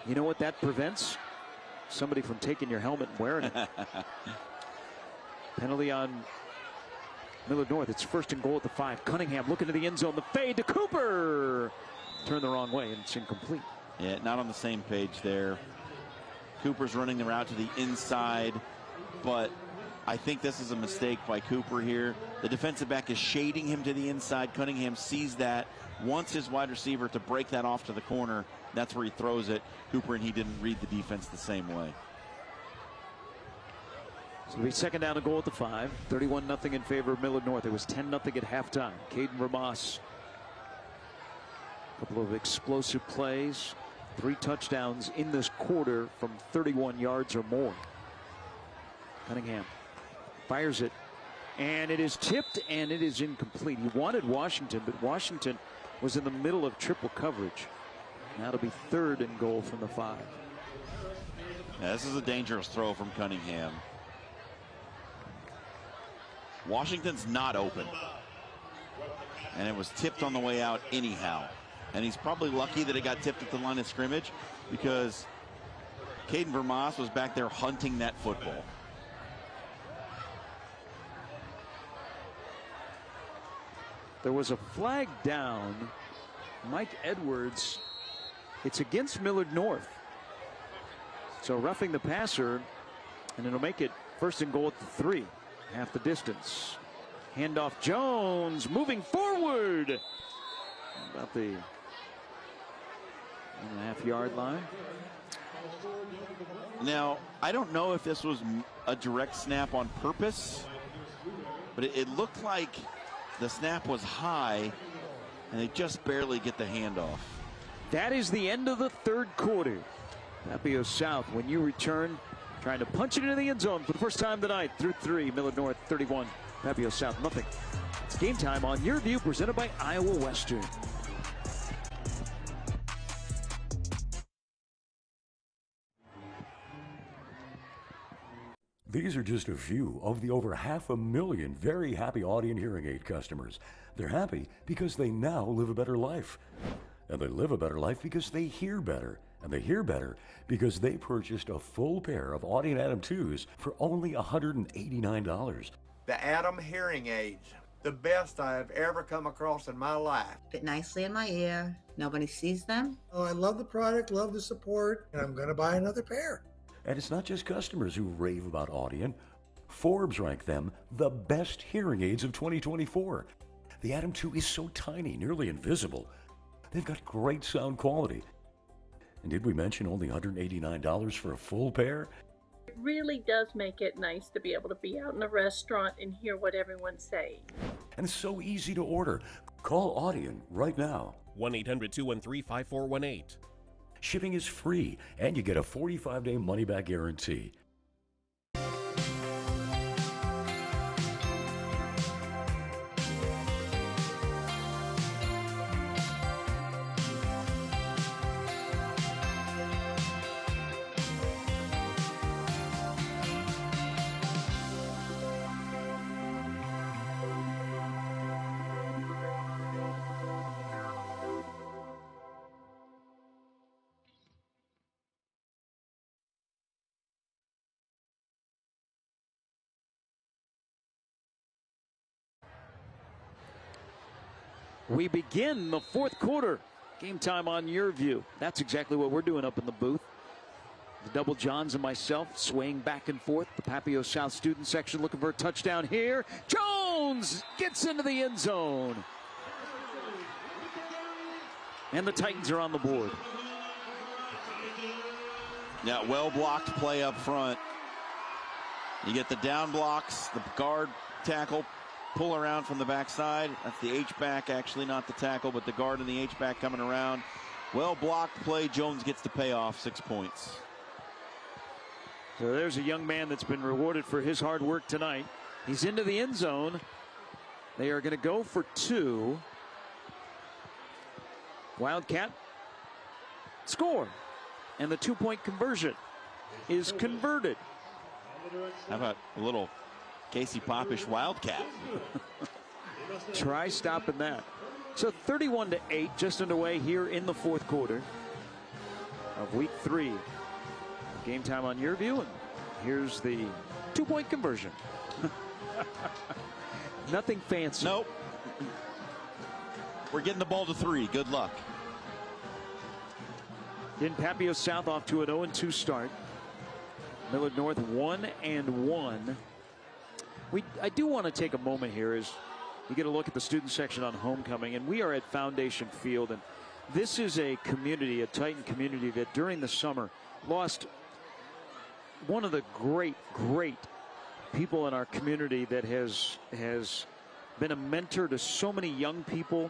You know what that prevents? Somebody from taking your helmet and wearing it. Penalty on Millard North. It's 1st and goal at the 5. Cunningham looking to the end zone. The fade to Cooper. Turned the wrong way, and it's incomplete. Yeah, not on the same page there. Cooper's running the route to the inside, but I think this is a mistake by Cooper here. The defensive back is shading him to the inside. Cunningham sees that, wants his wide receiver to break that off to the corner. That's where he throws it. Cooper and he didn't read the defense the same way. So it'll be 2nd down and goal at the 5. 31-0 in favor of Millard North. It was 10-0 at halftime. Caden Vermas. A couple of explosive plays. 3 touchdowns in this quarter from 31 yards or more. Cunningham fires it, and it is tipped, and it is incomplete. He wanted Washington, but Washington was in the middle of triple coverage. Now it'll be 3rd and goal from the 5. Yeah, this is a dangerous throw from Cunningham. Washington's not open, and it was tipped on the way out anyhow. And he's probably lucky that it got tipped at the line of scrimmage, because Caden Vermas was back there hunting that football. There was a flag down. Mike Edwards. It's against Millard North. So roughing the passer, and it'll make it 1st and goal at the 3. Half the distance. Handoff Jones moving forward. About the 1.5 yard line. Now, I don't know if this was a direct snap on purpose, but it looked like the snap was high, and they just barely get the handoff. That is the end of the 3rd quarter. Papillion South, when you return, trying to punch it into the end zone for the first time tonight. Through 3, Millard North 31, Papillion South nothing. It's game time on Your View, presented by Iowa Western. These are just a few of the over 500,000 very happy Audien hearing aid customers. They're happy because they now live a better life. And they live a better life because they hear better. And they hear better because they purchased a full pair of Audien Adam 2s for only $189. The Adam hearing aids, the best I have ever come across in my life. Fit nicely in my ear. Nobody sees them. Oh, I love the product, love the support, and I'm going to buy another pair. And it's not just customers who rave about Audien. Forbes ranked them the best hearing aids of 2024. The Adam 2 is so tiny, nearly invisible. They've got great sound quality. And did we mention only $189 for a full pair? It really does make it nice to be able to be out in a restaurant and hear what everyone's saying. And it's so easy to order. Call Audien right now. 1-800-213-5418. Shipping is free, and you get a 45-day money-back guarantee. We begin the fourth quarter. Game time on your view. That's exactly what we're doing up in the booth. The Double Johns and myself swaying back and forth. The Papillion South student section looking for a touchdown here. Jones gets into the end zone. And the Titans are on the board. Yeah, well-blocked play up front. You get the down blocks, the guard tackle, pull around from the backside. That's the H-back, actually not the tackle, but the guard and the H-back coming around. Well-blocked play. Jones gets the payoff, 6 points. So there's a young man that's been rewarded for his hard work tonight. He's into the end zone. They are going to go for 2. Wildcat, score. And the 2-point conversion is converted. How about a little Casey Popish Wildcat? Try stopping that. So 31-8, just underway here in the fourth quarter of week 3. Game time on your view, and here's the 2-point conversion. Nothing fancy. Nope. We're getting the ball to 3. Good luck. In Papillion South off to an 0-2 start. Millard North 1-1. I do want to take a moment here as you get a look at the student section on homecoming, and we are at Foundation Field, and this is a community, a Titan community that during the summer lost one of the great people in our community that has been a mentor to so many young people.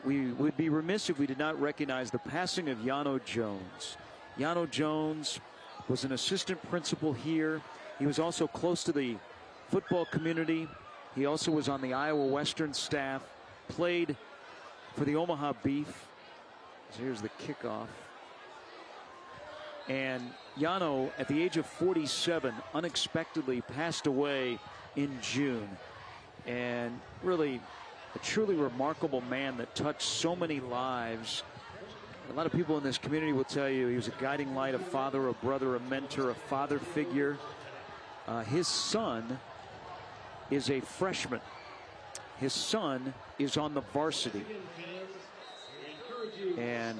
We would be remiss if we did not recognize the passing of Yano Jones. Yano Jones was an assistant principal here. He was also close to the football community. He also was on the Iowa Western staff, played for the Omaha Beef. So here's the kickoff. And Yano, at the age of 47, unexpectedly passed away in June. And really, a truly remarkable man that touched so many lives. A lot of people in this community will tell you he was a guiding light, a father, a brother, a mentor, a father figure. His son is a freshman. His son is on the varsity. And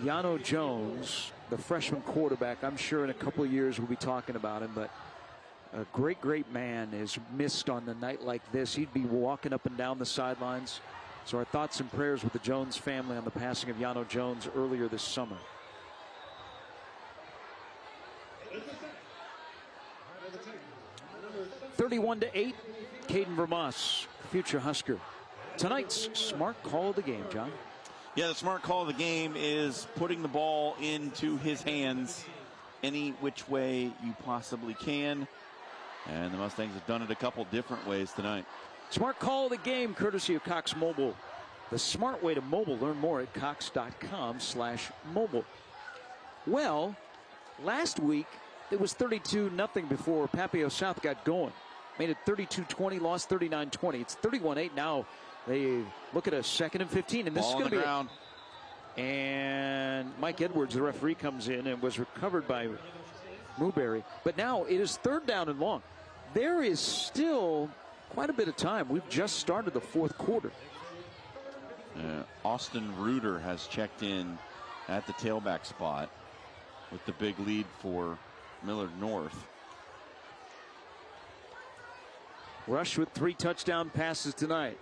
Yano Jones, the freshman quarterback, I'm sure in a couple of years we'll be talking about him, but a great man is missed on the night like this. He'd be walking up and down the sidelines. So our thoughts and prayers with the Jones family on the passing of Yano Jones earlier this summer. (31-8), Caden Vermas, future Husker. Tonight's smart call of the game, John. Yeah, the smart call of the game is putting the ball into his hands any which way you possibly can. And the Mustangs have done it a couple different ways tonight. Smart call of the game, courtesy of Cox Mobile. The smart way to mobile. Learn more at cox.com/mobile. Well, last week it was 32-0 before Papillion South got going. Made it 32-20, lost 39-20. It's 31-8 now. They look at a 2nd and 15, and this ball is going to be ground. And Mike Edwards, the referee, comes in and was recovered by Newberry. But now it is 3rd down and long. There is still quite a bit of time. We've just started the fourth quarter. Austin Reuter has checked in at the tailback spot with the big lead for Millard North. Rush with 3 touchdown passes tonight.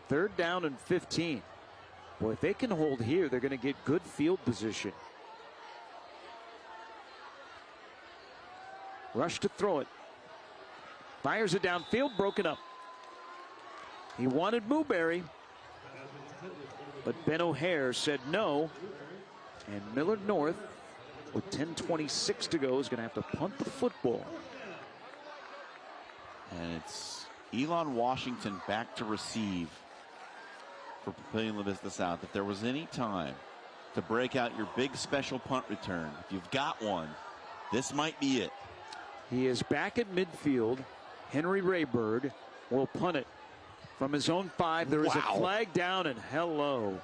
3rd down and 15. Well, if they can hold here, they're going to get good field position. Rush to throw it. Fires it downfield, broken up. He wanted Newberry, but Ben O'Hare said no. And Millard North, with 10:26 to go, is going to have to punt the football. And it's Elon Washington back to receive for Papillion La Vista South. If there was any time to break out your big special punt return, if you've got one, this might be it. He is back at midfield. Henry Rayberg will punt it from his own 5. There is a flag down, and hello.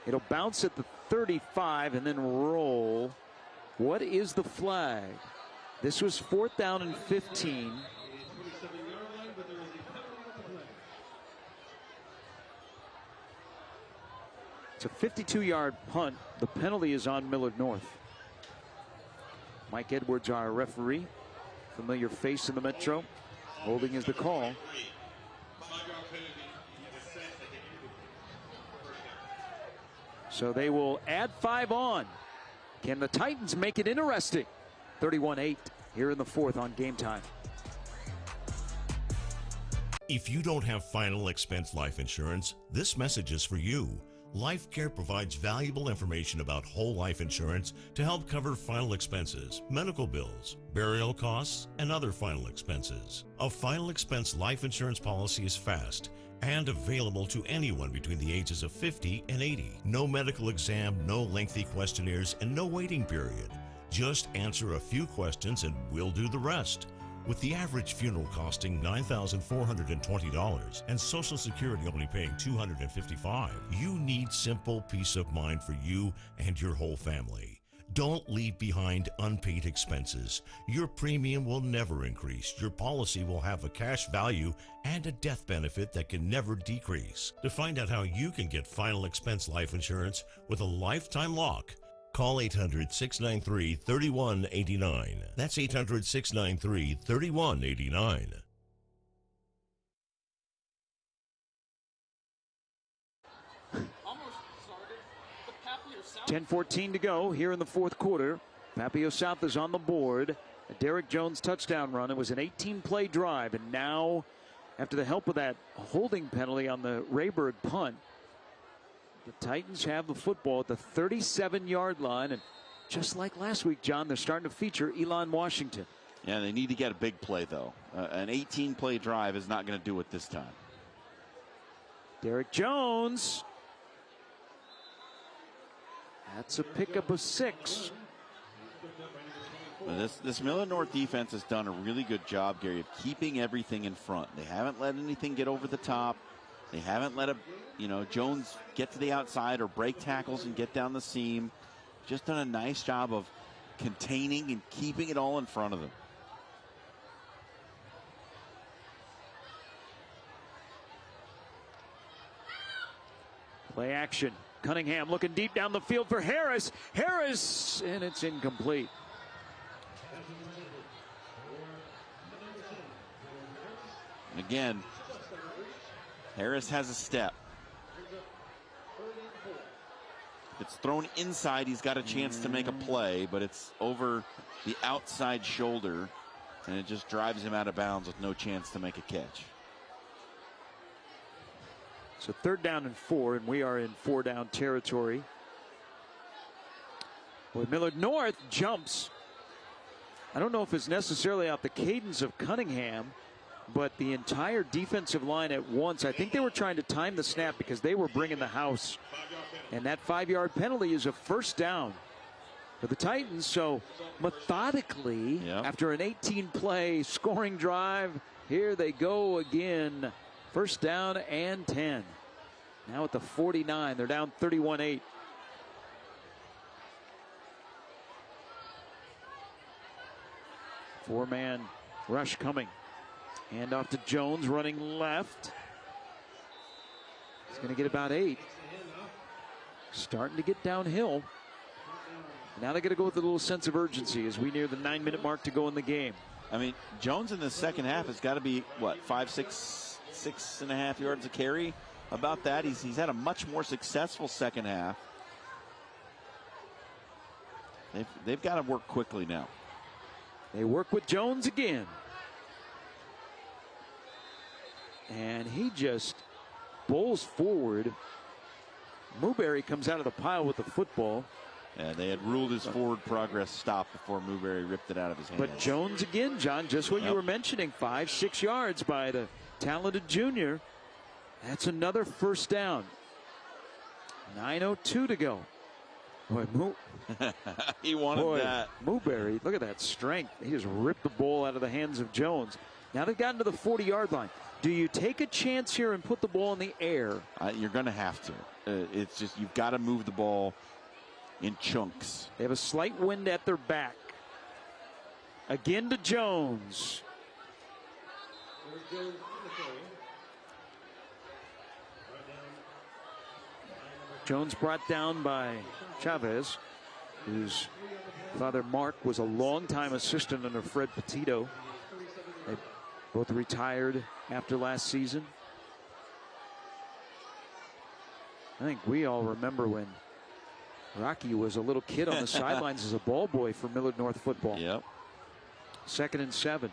It'll bounce at the 35 and then roll. What is the flag? This was 4th down and 15. It's a 52-yard punt. The penalty is on Millard North. Mike Edwards, our referee, familiar face in the Metro. Holding is the call. So they will add 5 on. Can the Titans make it interesting? 31-8 here in the 4th on Game Time. If you don't have final expense life insurance, this message is for you. LifeCare provides valuable information about whole life insurance to help cover final expenses, medical bills, burial costs, and other final expenses. A final expense life insurance policy is fast and available to anyone between the ages of 50 and 80. No medical exam, no lengthy questionnaires, and no waiting period. Just answer a few questions and we'll do the rest. With the average funeral costing $9,420 and Social Security only paying $255, you need simple peace of mind for you and your whole family. Don't leave behind unpaid expenses. Your premium will never increase. Your policy will have a cash value and a death benefit that can never decrease. To find out how you can get final expense life insurance with a lifetime lock, call 800-693-3189. That's 800-693-3189. 10:14 to go here in the 4th quarter. Papillion South is on the board. A Derek Jones touchdown run. It was an 18-play drive, and now, after the help of that holding penalty on the Rayburg punt, the Titans have the football at the 37-yard line, and just like last week, John, they're starting to feature Elon Washington. Yeah, they need to get a big play, though. An 18-play drive is not going to do it this time. Derek Jones. That's a pickup of 6. This Millard North defense has done a really good job, Gary, of keeping everything in front. They haven't let anything get over the top. They haven't let Jones get to the outside or break tackles and get down the seam. Just done a nice job of containing and keeping it all in front of them. Play action. Cunningham looking deep down the field for Harris. Harris, and it's incomplete. Again, Harris has a step. If it's thrown inside, he's got a chance to make a play, but it's over the outside shoulder, and it just drives him out of bounds with no chance to make a catch. So 3rd down and 4, and we are in 4-down territory. Boy, Millard North jumps. I don't know if it's necessarily out the cadence of Cunningham, but the entire defensive line at once, I think they were trying to time the snap because they were bringing the house. And that 5-yard penalty is a 1st down for the Titans. So methodically, after an 18-play scoring drive, here they go again. 1st down and 10. Now at the 49, they're down 31-8. Four-man rush coming. Hand off to Jones, running left. He's going to get about 8. Starting to get downhill. Now they got to go with a little sense of urgency as we near the 9-minute mark to go in the game. I mean, Jones in the second half has got to be, what, 6.5 yards a carry? About that. He's had a much more successful second half. They've got to work quickly now. They work with Jones again. And he just bowls forward. Newberry comes out of the pile with the football. Yeah, they had ruled his forward progress stop before Newberry ripped it out of his hands. But Jones again, John, just what you were mentioning, 5-6 yards by the talented junior. That's another 1st down. 9:02 to go. Boy, he wanted that. Newberry, look at that strength. He just ripped the ball out of the hands of Jones. Now they've gotten to the 40-yard line. Do you take a chance here and put the ball in the air? You're going to have to. It's just you've got to move the ball in chunks. They have a slight wind at their back. Again to Jones. Jones brought down by Chavez, whose father Mark was a longtime assistant under Fred Petito. They both retired after last season. I think we all remember when Rocky was a little kid on the sidelines as a ball boy for Millard North football. Yep. 2nd and 7.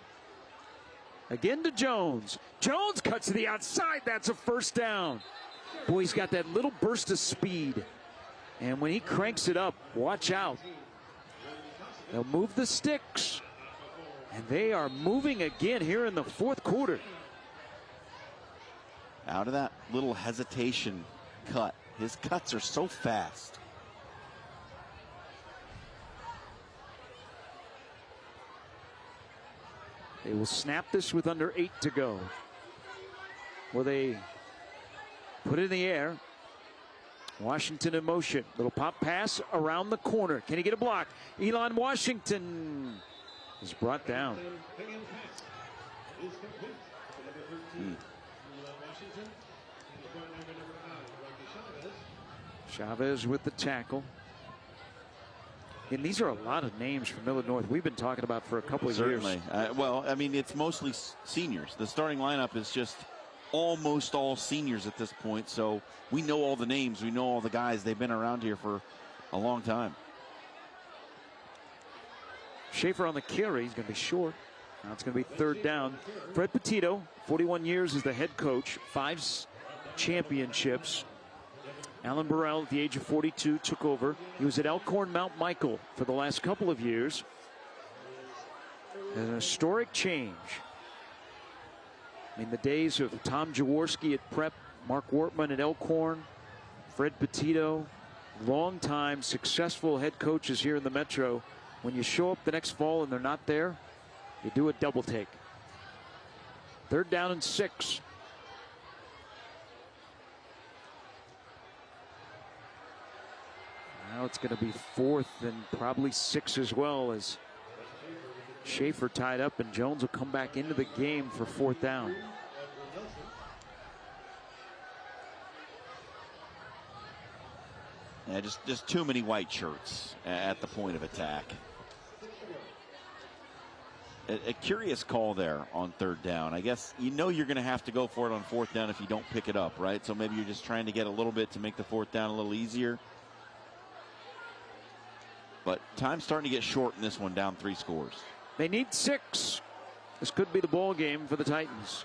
Again to Jones. Jones cuts to the outside. That's a first down. Boy, he's got that little burst of speed. And when he cranks it up, watch out. They'll move the sticks. And they are moving again here in the 4th quarter. Out of that little hesitation cut. His cuts are so fast. They will snap this with under 8 to go. Well, they put it in the air. Washington in motion. Little pop pass around the corner. Can he get a block? Elon Washington is brought down. Chavez with the tackle. And these are a lot of names from Millard North we've been talking about for a couple of years. Certainly. Well, I mean, it's mostly seniors. The starting lineup is just almost all seniors at this point. So we know all the names. We know all the guys. They've been around here for a long time. Schaefer on the carry. He's going to be short. Now it's going to be 3rd down. Fred Petito, 41 years as the head coach, 5 championships. Alan Burrell, at the age of 42, took over. He was at Elkhorn Mount Michael for the last couple of years. An historic change. I mean, the days of Tom Jaworski at Prep, Mark Wortman at Elkhorn, Fred Petito, long-time successful head coaches here in the Metro. When you show up the next fall and they're not there, you do a double take. 3rd down and 6. Now it's going to be 4th and probably 6 as well, as Schaefer tied up and Jones will come back into the game for 4th down. Yeah, just too many white shirts at the point of attack. A curious call there on 3rd down. I guess you know you're going to have to go for it on 4th down if you don't pick it up, right? So maybe you're just trying to get a little bit to make the 4th down a little easier. But time's starting to get short in this one, down 3 scores. They need 6. This could be the ball game for the Titans.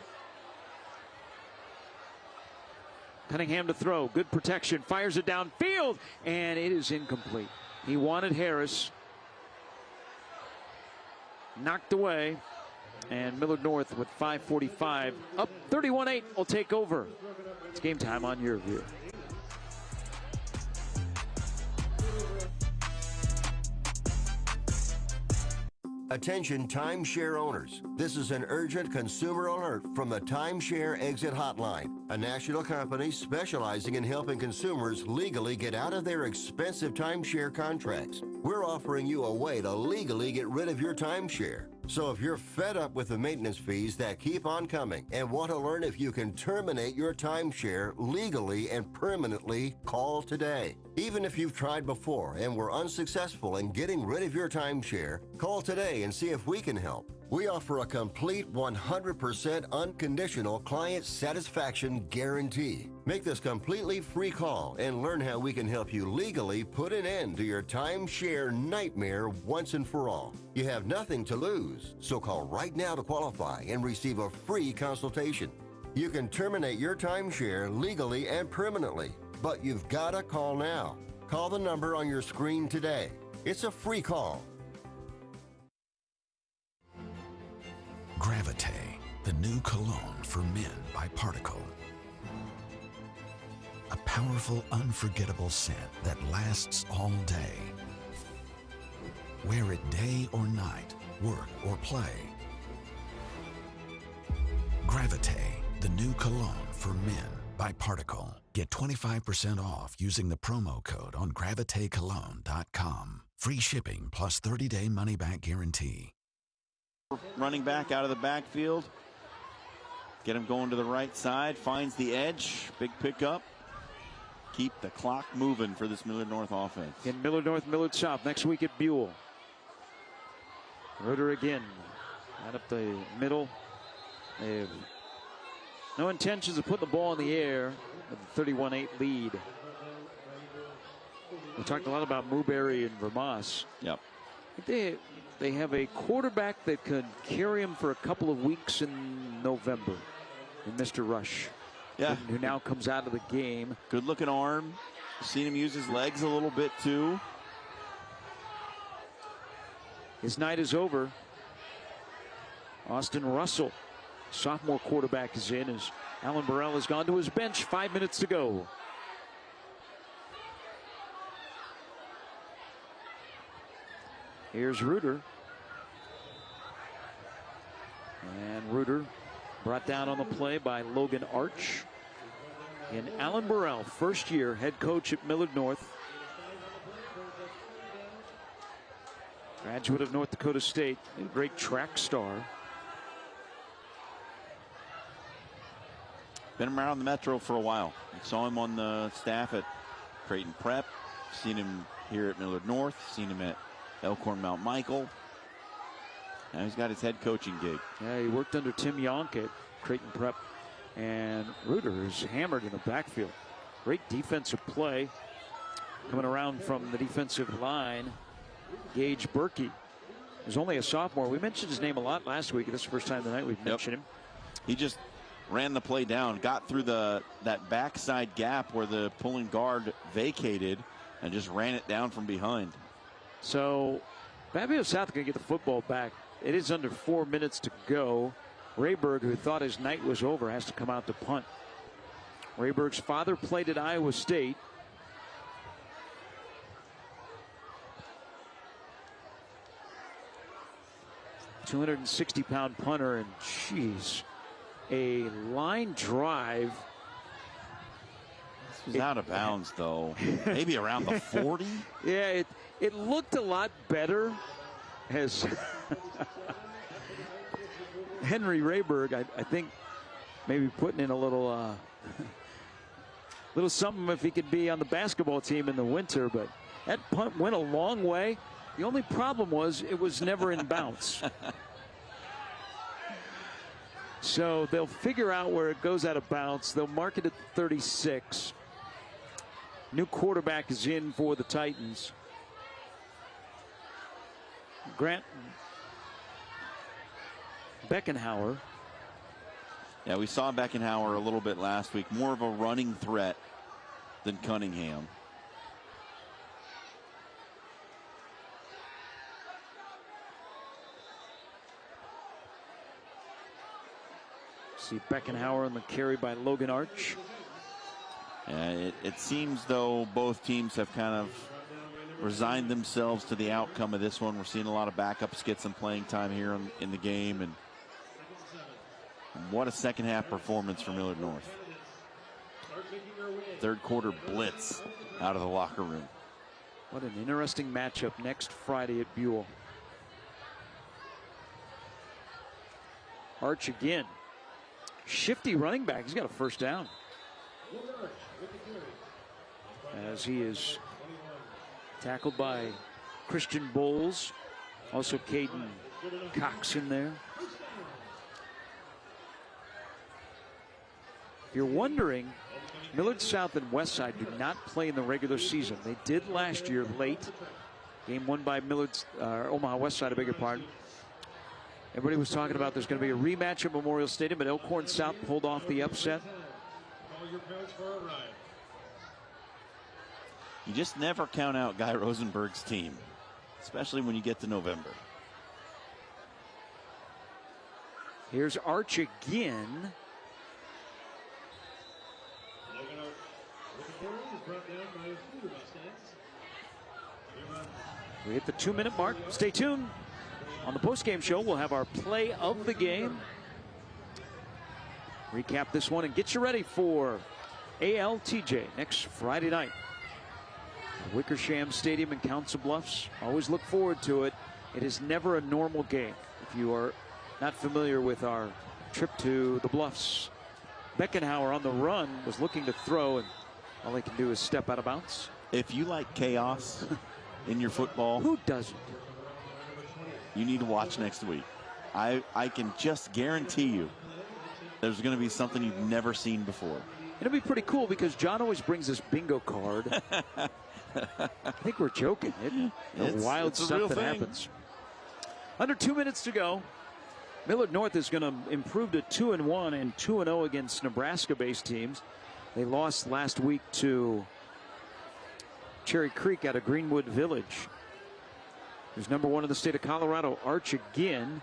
Cunningham to throw. Good protection. Fires it downfield. And it is incomplete. He wanted Harris. Knocked away. And Millard North with 5:45. Up 31-8 will take over. It's game time on Your View. Attention timeshare owners. This is an urgent consumer alert from the Timeshare Exit Hotline, a national company specializing in helping consumers legally get out of their expensive timeshare contracts. We're offering you a way to legally get rid of your timeshare. So if you're fed up with the maintenance fees that keep on coming and want to learn if you can terminate your timeshare legally and permanently, call today. Even if you've tried before and were unsuccessful in getting rid of your timeshare, call today and see if we can help. We offer a complete 100% unconditional client satisfaction guarantee. Make this completely free call and learn how we can help you legally put an end to your timeshare nightmare once and for all. You have nothing to lose, so call right now to qualify and receive a free consultation. You can terminate your timeshare legally and permanently, but you've got to call now. Call the number on your screen today. It's a free call. Gravite, the new cologne for men by Particle. A powerful, unforgettable scent that lasts all day. Wear it day or night, work or play. Gravite, the new cologne for men by Particle. Get 25% off using the promo code on gravitecologne.com. Free shipping plus 30-day money-back guarantee. Running back out of the backfield. Get him going to the right side. Finds the edge. Big pickup. keep the clock moving for this Millard North offense. In Millard North, Millard South, next week at Buell. Reuter again, right up the middle. They have no intentions of putting the ball in the air with a 31-8 lead. We talked a lot about Mooberry and Vermas. Yep. They have a quarterback that could carry him for a couple of weeks in November. And Mr. Rush, who now comes out of the game. Good looking arm. Seen him use his legs a little bit too. His night is over. Austin Russell, sophomore quarterback, is in as Alan Burrell has gone to his bench. 5 minutes to go. Here's Reuter. And Reuter brought down on the play by Logan Arch. And Alan Burrell, first year head coach at Millard North. Graduate of North Dakota State, a great track star. Been around the Metro for a while. I saw him on the staff at Creighton Prep. Seen him here at Millard North. Seen him at Elkhorn Mount Michael. Now he's got his head coaching gig. Yeah, he worked under Tim Yonk at Creighton Prep. And Reuter is hammered in the backfield. Great defensive play. Coming around from the defensive line, Gage Berkey is only a sophomore. We mentioned his name a lot last week. This is the first time tonight we've mentioned him. He just ran the play down, got through that backside gap where the pulling guard vacated, and just ran it down from behind. So Papillion South can get the football back. It is under 4 minutes to go. Rayberg, who thought his night was over, has to come out to punt. Rayberg's father played at Iowa State. $260-pound punter, and geez, a line drive. This was out of bounds, though. Maybe around the 40? Yeah, it looked a lot better as Henry Rayberg, I think, maybe putting in a little little something if he could be on the basketball team in the winter, but that punt went a long way. The only problem was it was never in bounds. So they'll figure out where it goes out of bounds. They'll mark it at 36. New quarterback is in for the Titans. Grant Beckenhauer. Yeah, we saw Beckenhauer a little bit last week. More of a running threat than Cunningham. See Beckenhauer on the carry by Logan Arch. It seems though both teams have kind of resigned themselves to the outcome of this one. We're seeing a lot of backups get some playing time here in the game, and what a second half performance for Millard North. Third quarter blitz out of the locker room. What an interesting matchup next Friday at Buell. Arch again. Shifty running back. He's got a first down. As he is tackled by Christian Bowles. Also Caden Cox in there. If you're wondering, Millard South and Westside do not play in the regular season. They did last year late. Game won by Omaha Westside, I beg your pardon. Everybody was talking about there's going to be a rematch at Memorial Stadium, but Elkhorn South pulled off the upset. You just never count out Guy Rosenberg's team, especially when you get to November. Here's Arch again. We hit the 2-minute mark. Stay tuned. On the postgame show, we'll have our play of the game. Recap this one and get you ready for ALTJ next Friday night. Wickersham Stadium in Council Bluffs. Always look forward to it. It is never a normal game. If you are not familiar with our trip to the Bluffs, Beckenhauer on the run was looking to throw, and All they can do is step out of bounds. If you like chaos in your football, who doesn't? You need to watch next week. I can just guarantee you there's going to be something you've never seen before. It'll be pretty cool because John always brings this bingo card. I think we're joking. The wild stuff that happens. Under 2 minutes to go. Millard North is going to improve to 2-1 and 2-0 against Nebraska-based teams. They lost last week to Cherry Creek out of Greenwood Village. Who's number 1 in the state of Colorado. Arch again.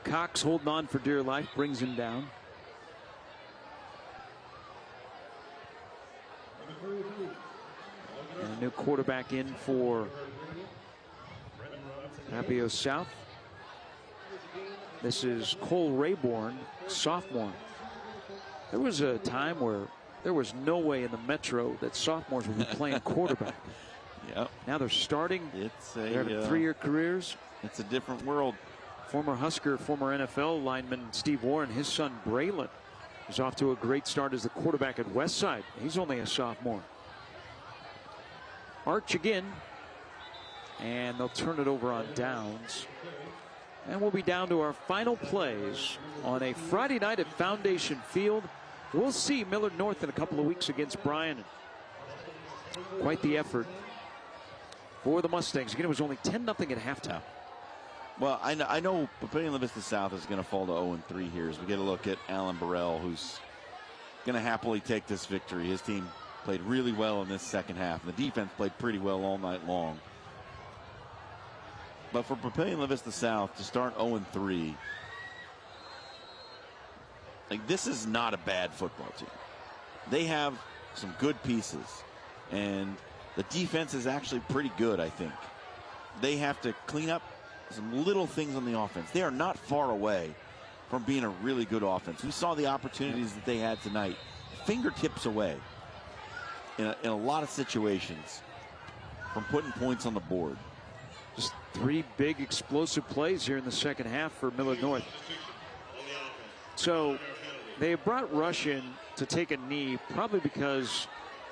Cox holding on for dear life, brings him down. And a new quarterback in for Papillion South. This is Cole Rayborn, sophomore. There was a time where there was no way in the Metro that sophomores would be playing quarterback. Yep. Now they're starting. They're having 3-year careers. It's a different world. Former Husker, former NFL lineman Steve Warren, his son Braylon, is off to a great start as the quarterback at Westside. He's only a sophomore. Arch again, and they'll turn it over on downs. And we'll be down to our final plays on a Friday night at Foundation Field. We'll see Millard North in a couple of weeks against Bryan. Quite the effort for the Mustangs. Again, it was only 10-0 at halftime. Well, I know Papillion La Vista South is going to fall to 0-3 here as we get a look at Alan Burrell, who's going to happily take this victory. His team played really well in this second half. The defense played pretty well all night long. But for Papillion La Vista South to start 0-3, like, this is not a bad football team. They have some good pieces, and the defense is actually pretty good, I think. They have to clean up some little things on the offense. They are not far away from being a really good offense. We saw the opportunities that they had tonight, fingertips away in a lot of situations from putting points on the board. Just 3 big explosive plays here in the second half for Millard North. So they brought Rush in to take a knee, probably because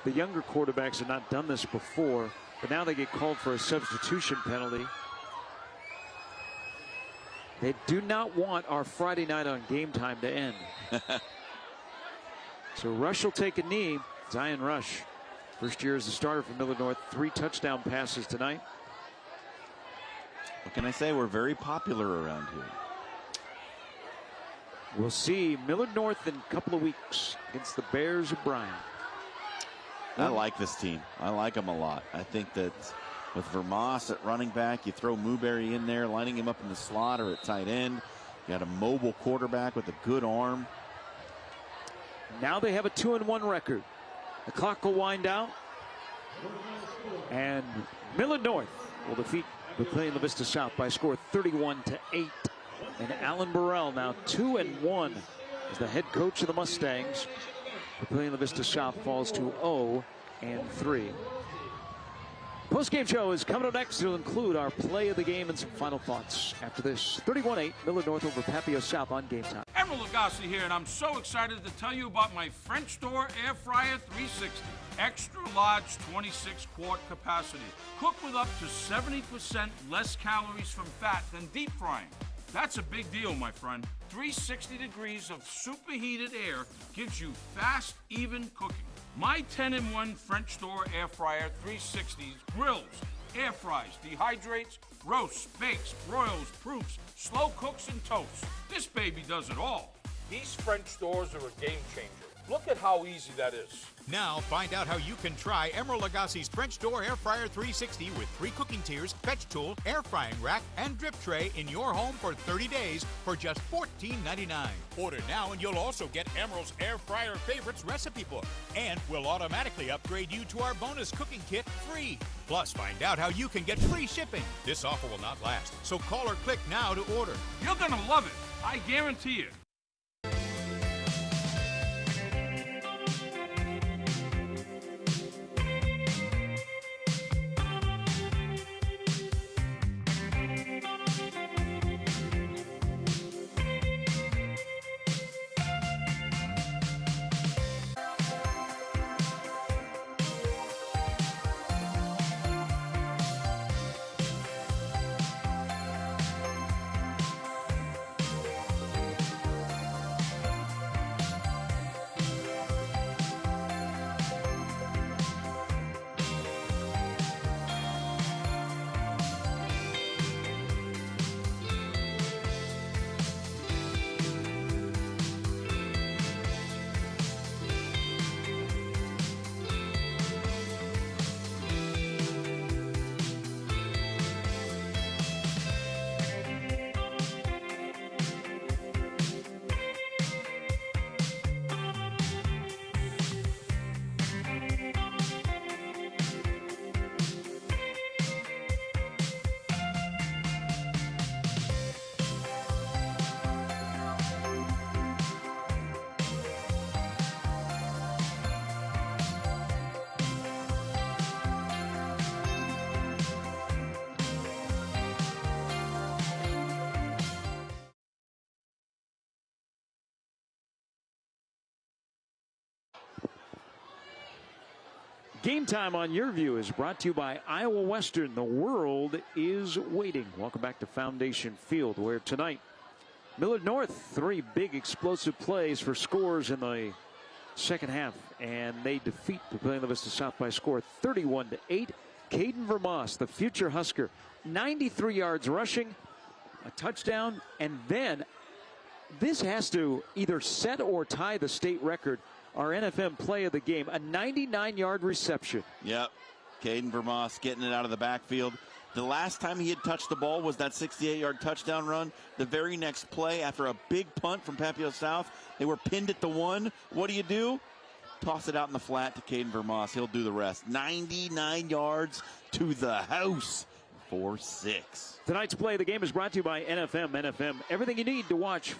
the younger quarterbacks have not done this before, but now they get called for a substitution penalty. They do not want our Friday night on Game Time to end. So Rush will take a knee. Zion Rush, first year as a starter for Millard North, 3 touchdown passes tonight. What can I say? We're very popular around here. We'll see Millard North in a couple of weeks against the Bears of Bryan. I like this team. I like them a lot. I think that with Vermas at running back, you throw Mooberry in there, lining him up in the slot or at tight end. You got a mobile quarterback with a good arm. Now they have a 2-1 record. The clock will wind out, and Millard North will defeat Papillion La Vista South by a score of 31-8. And Alan Burrell now 2-1 as the head coach of the Mustangs. Papillion La Vista South falls to 0-3. Post-game show is coming up next. It'll include our play of the game and some final thoughts. After this, 31-8, Millard North over Papillion South on Game Time. Emerald Lagasse here, and I'm so excited to tell you about my French door air fryer 360. Extra large 26-quart capacity. Cooked with up to 70% less calories from fat than deep frying. That's a big deal, my friend. 360 degrees of superheated air gives you fast, even cooking. My 10-in-1 French door air fryer 360s grills, air fries, dehydrates, roasts, bakes, broils, proofs, slow cooks, and toasts. This baby does it all. These French doors are a game changer. Look at how easy that is. Now find out how you can try Emerald Lagasse's French Door Air Fryer 360 with 3 cooking tiers, fetch tool, air frying rack, and drip tray in your home for 30 days for just $14.99. Order now and you'll also get Emerald's Air Fryer Favorites recipe book. And we'll automatically upgrade you to our bonus cooking kit free. Plus, find out how you can get free shipping. This offer will not last, so call or click now to order. You're gonna love it. I guarantee it. Game Time on Your View is brought to you by Iowa Western. The world is waiting. Welcome back to Foundation Field, where tonight Millard North, 3 big explosive plays for scores in the second half, and they defeat Papillion La Vista South by a score 31-8. Caden Vermas, the future Husker, 93 yards rushing, a touchdown, and then this has to either set or tie the state record. Our NFM play of the game, a 99-yard reception. Yep, Caden Vermas getting it out of the backfield. The last time he had touched the ball was that 68-yard touchdown run. The very next play, after a big punt from Papillion South, they were pinned at the 1. What do? Toss it out in the flat to Caden Vermas. He'll do the rest. 99 yards to the house for 6. Tonight's play of the game is brought to you by NFM. NFM, everything you need to watch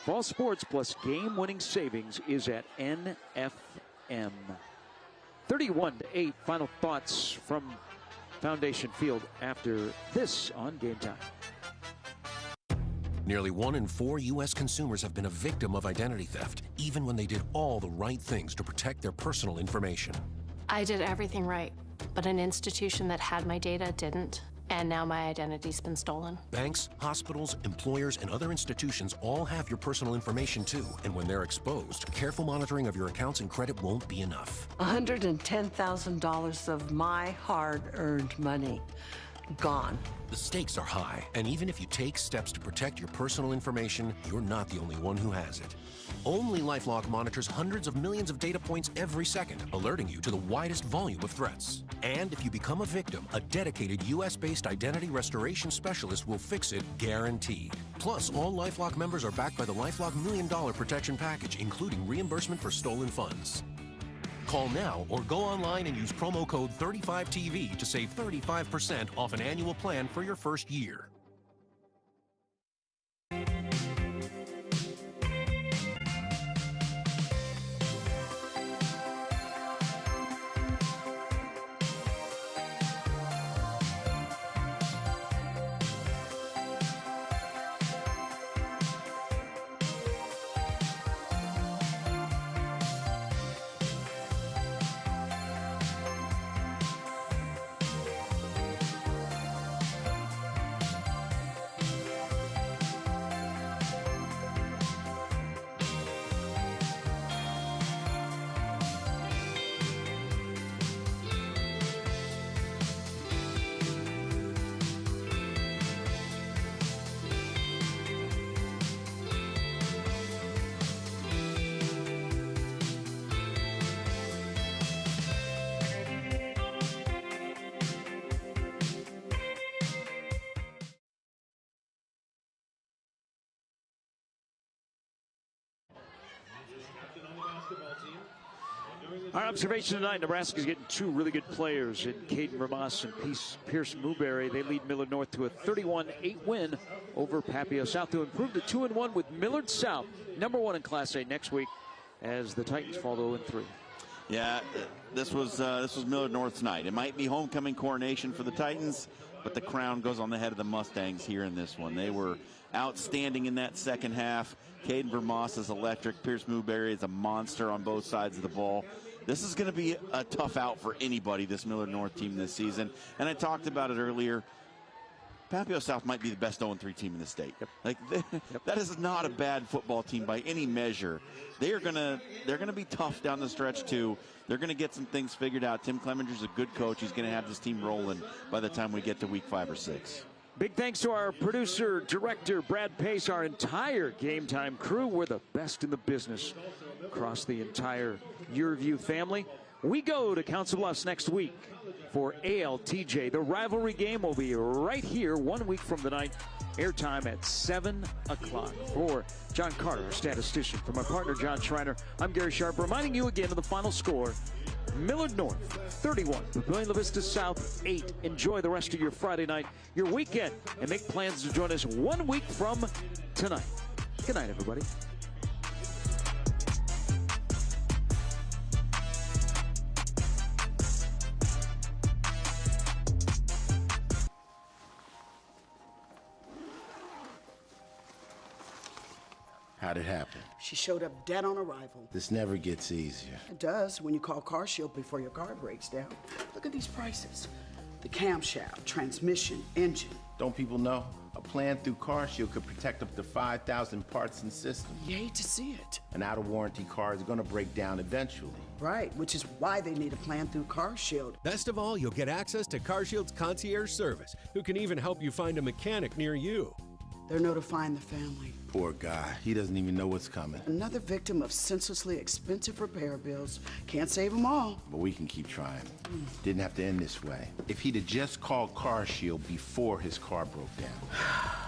fall sports plus game-winning savings is at NFM. 31-8. Final thoughts from Foundation Field after this on Game Time. Nearly 1 in 4 U.S. consumers have been a victim of identity theft, even when they did all the right things to protect their personal information. I did everything right, but an institution that had my data didn't. And now my identity's been stolen. Banks, hospitals, employers, and other institutions all have your personal information too. And when they're exposed, careful monitoring of your accounts and credit won't be enough. $110,000 of my hard-earned money gone. The stakes are high, and even if you take steps to protect your personal information, you're not the only one who has it. Only LifeLock monitors hundreds of millions of data points every second, alerting you to the widest volume of threats. And if you become a victim, a dedicated U.S.-based identity restoration specialist will fix it, guaranteed. Plus, all LifeLock members are backed by the LifeLock $1 Million Protection Package, including reimbursement for stolen funds. Call now or go online and use promo code 35TV to save 35% off an annual plan for your first year. Our observation tonight, Nebraska's getting 2 really good players in Caden Vermas and Pierce Newberry. They lead Millard North to a 31-8 win over Papillion South to improve to 2-1 with Millard South, #1 in Class A next week as the Titans fall to 0-3. Yeah, this was Millard North's night. It might be homecoming coronation for the Titans, but the crown goes on the head of the Mustangs here in this one. They were outstanding in that second half. Caden Vermas is electric. Pierce Newberry is a monster on both sides of the ball. This is going to be a tough out for anybody, this Millard North team this season. And I talked about it earlier. Papillion South might be the best 0-3 team in the state. That is not a bad football team by any measure. They're gonna be tough down the stretch too. They're gonna get some things figured out. Tim Clemenger's a good coach. He's gonna have this team rolling by the time we get to week 5 or 6. Big thanks to our producer, director, Brad Pace, our entire Game Time crew. We're the best in the business across the entire Your View family. We go to Council Bluffs next week for ALTJ. The rivalry game will be right here 1 week from tonight. Airtime at 7 o'clock. For John Carter, our statistician, for my partner John Schreiner, I'm Gary Sharp, reminding you again of the final score. Millard North 31, Papillion La Vista South 8. Enjoy the rest of your Friday night, your weekend, and make plans to join us 1 week from tonight. Good night, everybody. How'd it happen? She showed up dead on arrival. This never gets easier. It does when you call CarShield before your car breaks down. Look at these prices. The camshaft, transmission, engine. Don't people know? A plan through CarShield could protect up to 5,000 parts and systems. You hate to see it. An out-of-warranty car is going to break down eventually. Right, which is why they need a plan through CarShield. Best of all, you'll get access to CarShield's concierge service, who can even help you find a mechanic near you. They're notifying the family. Poor guy. He doesn't even know what's coming. Another victim of senselessly expensive repair bills. Can't save them all. But we can keep trying. Didn't have to end this way. If he'd have just called CarShield before his car broke down.